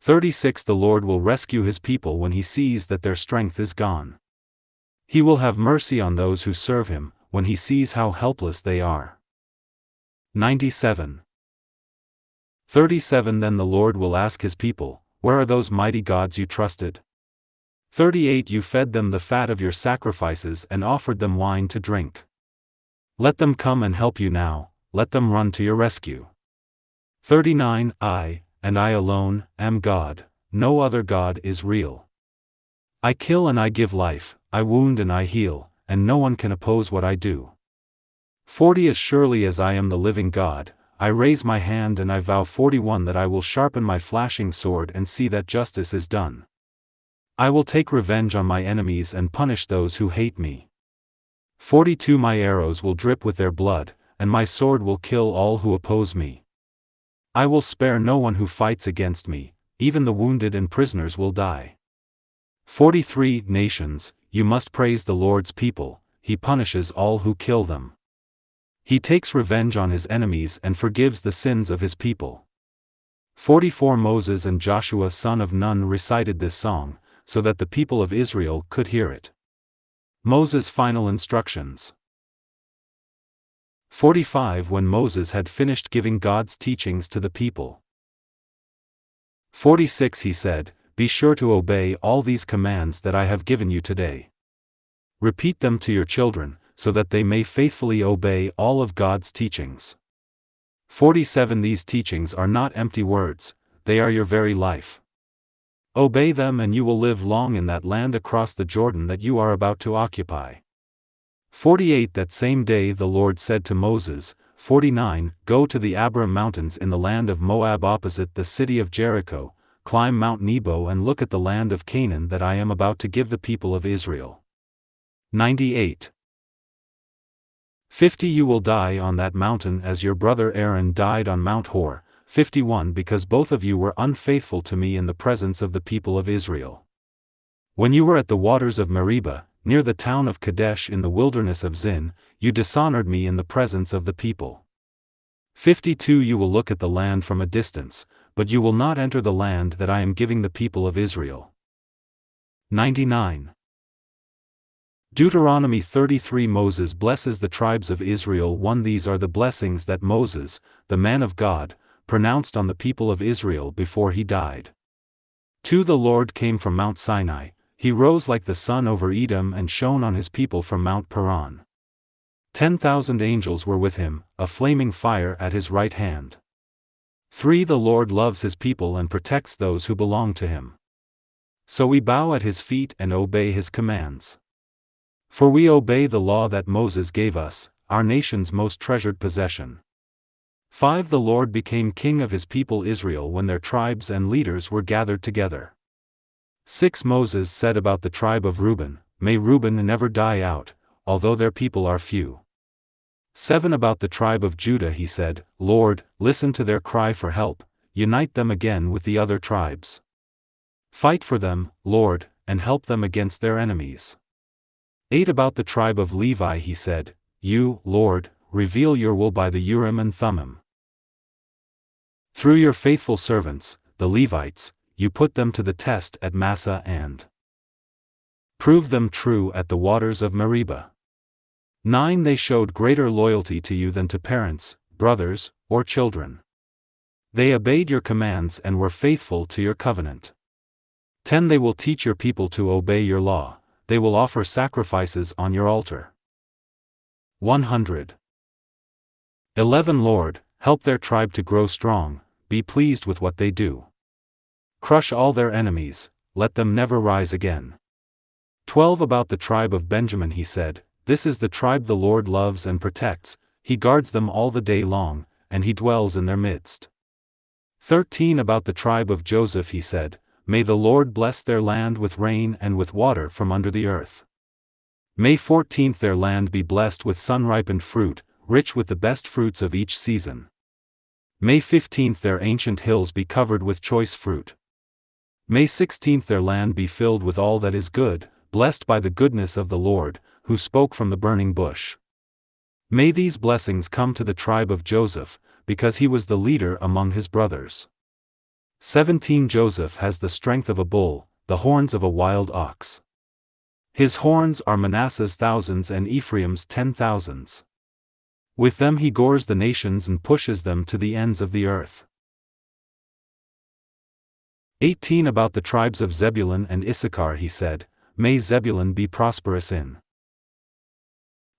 36 The Lord will rescue his people when he sees that their strength is gone. He will have mercy on those who serve him, when he sees how helpless they are. 97 37 Then the Lord will ask his people, where are those mighty gods you trusted? 38 You fed them the fat of your sacrifices and offered them wine to drink. Let them come and help you now, let them run to your rescue. 39 I, and I alone, am God, no other God is real. I kill and I give life, I wound and I heal, and no one can oppose what I do. 40 As surely as I am the living God, I raise my hand and I vow 41 that I will sharpen my flashing sword and see that justice is done. I will take revenge on my enemies and punish those who hate me. 42 My arrows will drip with their blood, and my sword will kill all who oppose me. I will spare no one who fights against me, even the wounded and prisoners will die. 43 Nations, you must praise the Lord's people, he punishes all who kill them. He takes revenge on his enemies and forgives the sins of his people. 44 Moses and Joshua son of Nun recited this song, so that the people of Israel could hear it. Moses' final instructions. 45 When Moses had finished giving God's teachings to the people. 46 He said, be sure to obey all these commands that I have given you today. Repeat them to your children, so that they may faithfully obey all of God's teachings. 47 These teachings are not empty words, they are your very life. Obey them and you will live long in that land across the Jordan that you are about to occupy. 48 That same day the Lord said to Moses, 49 Go to the Abarim mountains in the land of Moab opposite the city of Jericho, climb Mount Nebo and look at the land of Canaan that I am about to give the people of Israel. 98 50 You will die on that mountain as your brother Aaron died on Mount Hor. 51 Because both of you were unfaithful to me in the presence of the people of Israel. When you were at the waters of Meribah, near the town of Kadesh in the wilderness of Zin, you dishonored me in the presence of the people. 52 You will look at the land from a distance, but you will not enter the land that I am giving the people of Israel. 99. Deuteronomy 33. Moses blesses the tribes of Israel. 1. These are the blessings that Moses, the man of God, pronounced on the people of Israel before he died. 2. The Lord came from Mount Sinai, he rose like the sun over Edom and shone on his people from Mount Paran. 10,000 angels were with him, a flaming fire at his right hand. 3. The Lord loves his people and protects those who belong to him. So we bow at his feet and obey his commands. For we obey the law that Moses gave us, our nation's most treasured possession. 5. The Lord became king of his people Israel when their tribes and leaders were gathered together. 6. Moses said about the tribe of Reuben, may Reuben never die out, although their people are few. 7. About the tribe of Judah he said, Lord, listen to their cry for help, unite them again with the other tribes. Fight for them, Lord, and help them against their enemies. 8. About the tribe of Levi he said, you, Lord, reveal your will by the Urim and Thummim. Through your faithful servants, the Levites, you put them to the test at Massah and proved them true at the waters of Meribah. 9. They showed greater loyalty to you than to parents, brothers, or children. They obeyed your commands and were faithful to your covenant. 10. They will teach your people to obey your law, they will offer sacrifices on your altar. 100. 11. Lord, help their tribe to grow strong, be pleased with what they do. Crush all their enemies, let them never rise again. 12. About the tribe of Benjamin he said, this is the tribe the Lord loves and protects, he guards them all the day long, and he dwells in their midst. 13. About the tribe of Joseph he said, may the Lord bless their land with rain and with water from under the earth. May 14. Their land be blessed with sun-ripened fruit, rich with the best fruits of each season. May 15. Their ancient hills be covered with choice fruit. May 16. Their land be filled with all that is good, blessed by the goodness of the Lord, who spoke from the burning bush. May these blessings come to the tribe of Joseph, because he was the leader among his brothers. 17. Joseph has the strength of a bull, the horns of a wild ox. His horns are Manasseh's thousands and Ephraim's 10,000s. With them he gores the nations and pushes them to the ends of the earth. 18. About the tribes of Zebulun and Issachar he said, may Zebulun be prosperous in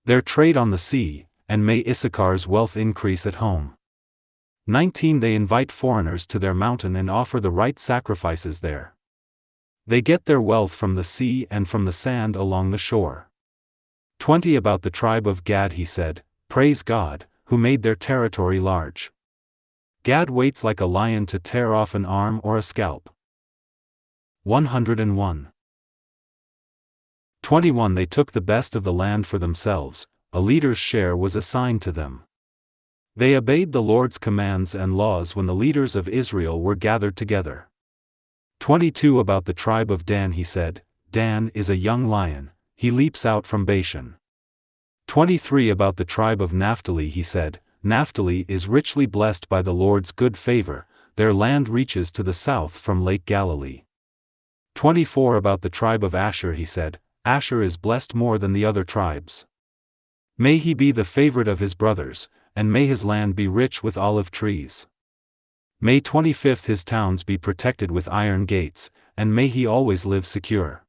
their trade on the sea, and may Issachar's wealth increase at home. 19. They invite foreigners to their mountain and offer the right sacrifices there. They get their wealth from the sea and from the sand along the shore. 20. About the tribe of Gad he said, praise God, who made their territory large. Gad waits like a lion to tear off an arm or a scalp. 101. 21. They took the best of the land for themselves, a leader's share was assigned to them. They obeyed the Lord's commands and laws when the leaders of Israel were gathered together. 22. About the tribe of Dan he said, Dan is a young lion, he leaps out from Bashan. 23. About the tribe of Naphtali he said, Naphtali is richly blessed by the Lord's good favor, their land reaches to the south from Lake Galilee. 24. About the tribe of Asher he said, Asher is blessed more than the other tribes. May he be the favorite of his brothers, and may his land be rich with olive trees. May 25. His towns be protected with iron gates, and may he always live secure.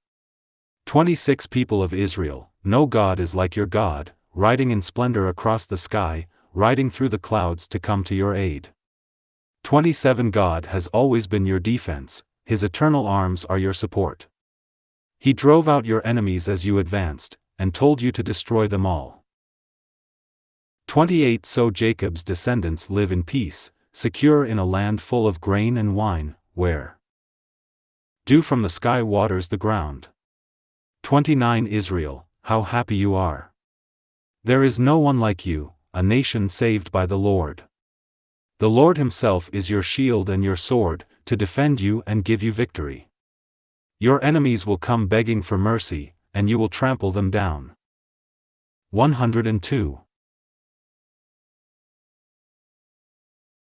26. People of Israel, no God is like your God, riding in splendor across the sky, riding through the clouds to come to your aid. 27. God has always been your defense, his eternal arms are your support. He drove out your enemies as you advanced, and told you to destroy them all. 28. So Jacob's descendants live in peace, secure in a land full of grain and wine, where dew from the sky waters the ground. 29. Israel, how happy you are! There is no one like you, a nation saved by the Lord. The Lord himself is your shield and your sword, to defend you and give you victory. Your enemies will come begging for mercy, and you will trample them down. 102.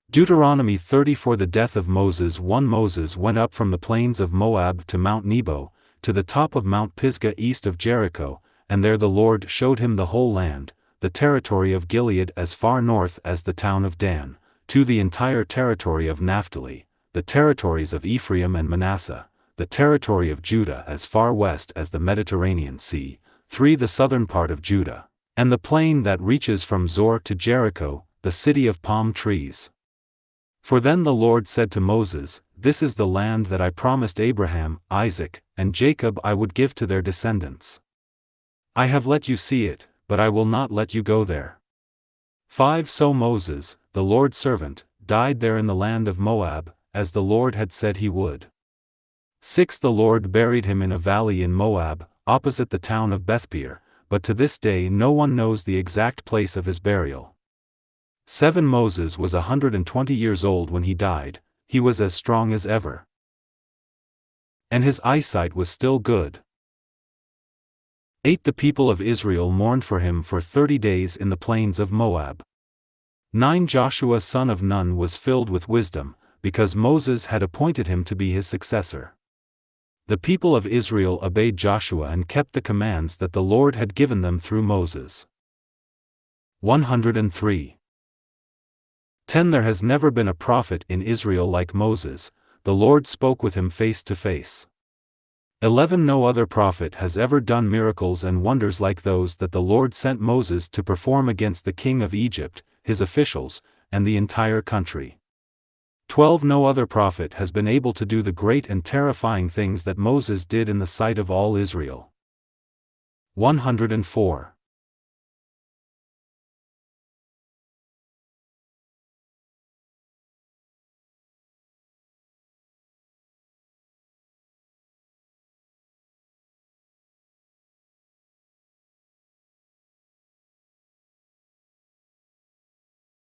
Deuteronomy 30. For the death of Moses, Moses went up from the plains of Moab to Mount Nebo, to the top of Mount Pisgah east of Jericho, and there the Lord showed him the whole land, the territory of Gilead as far north as the town of Dan, to the entire territory of Naphtali, the territories of Ephraim and Manasseh, the territory of Judah as far west as the Mediterranean Sea, 3. The southern part of Judah, and the plain that reaches from Zor to Jericho, the city of palm trees. For then the Lord said to Moses, This is the land that I promised Abraham, Isaac, and Jacob I would give to their descendants. I have let you see it, but I will not let you go there. 5. So Moses, the Lord's servant, died there in the land of Moab, as the Lord had said he would. 6. The Lord buried him in a valley in Moab, opposite the town of Bethpeor, but to this day no one knows the exact place of his burial. 7. Moses was 120 years old when he died. He was as strong as ever, and his eyesight was still good. 8. The people of Israel mourned for him for 30 days in the plains of Moab. 9. Joshua son of Nun was filled with wisdom, because Moses had appointed him to be his successor. The people of Israel obeyed Joshua and kept the commands that the Lord had given them through Moses. 103. 10. There has never been a prophet in Israel like Moses. The Lord spoke with him face to face. 11. No other prophet has ever done miracles and wonders like those that the Lord sent Moses to perform against the king of Egypt, his officials, and the entire country. 12. No other prophet has been able to do the great and terrifying things that Moses did in the sight of all Israel. 104.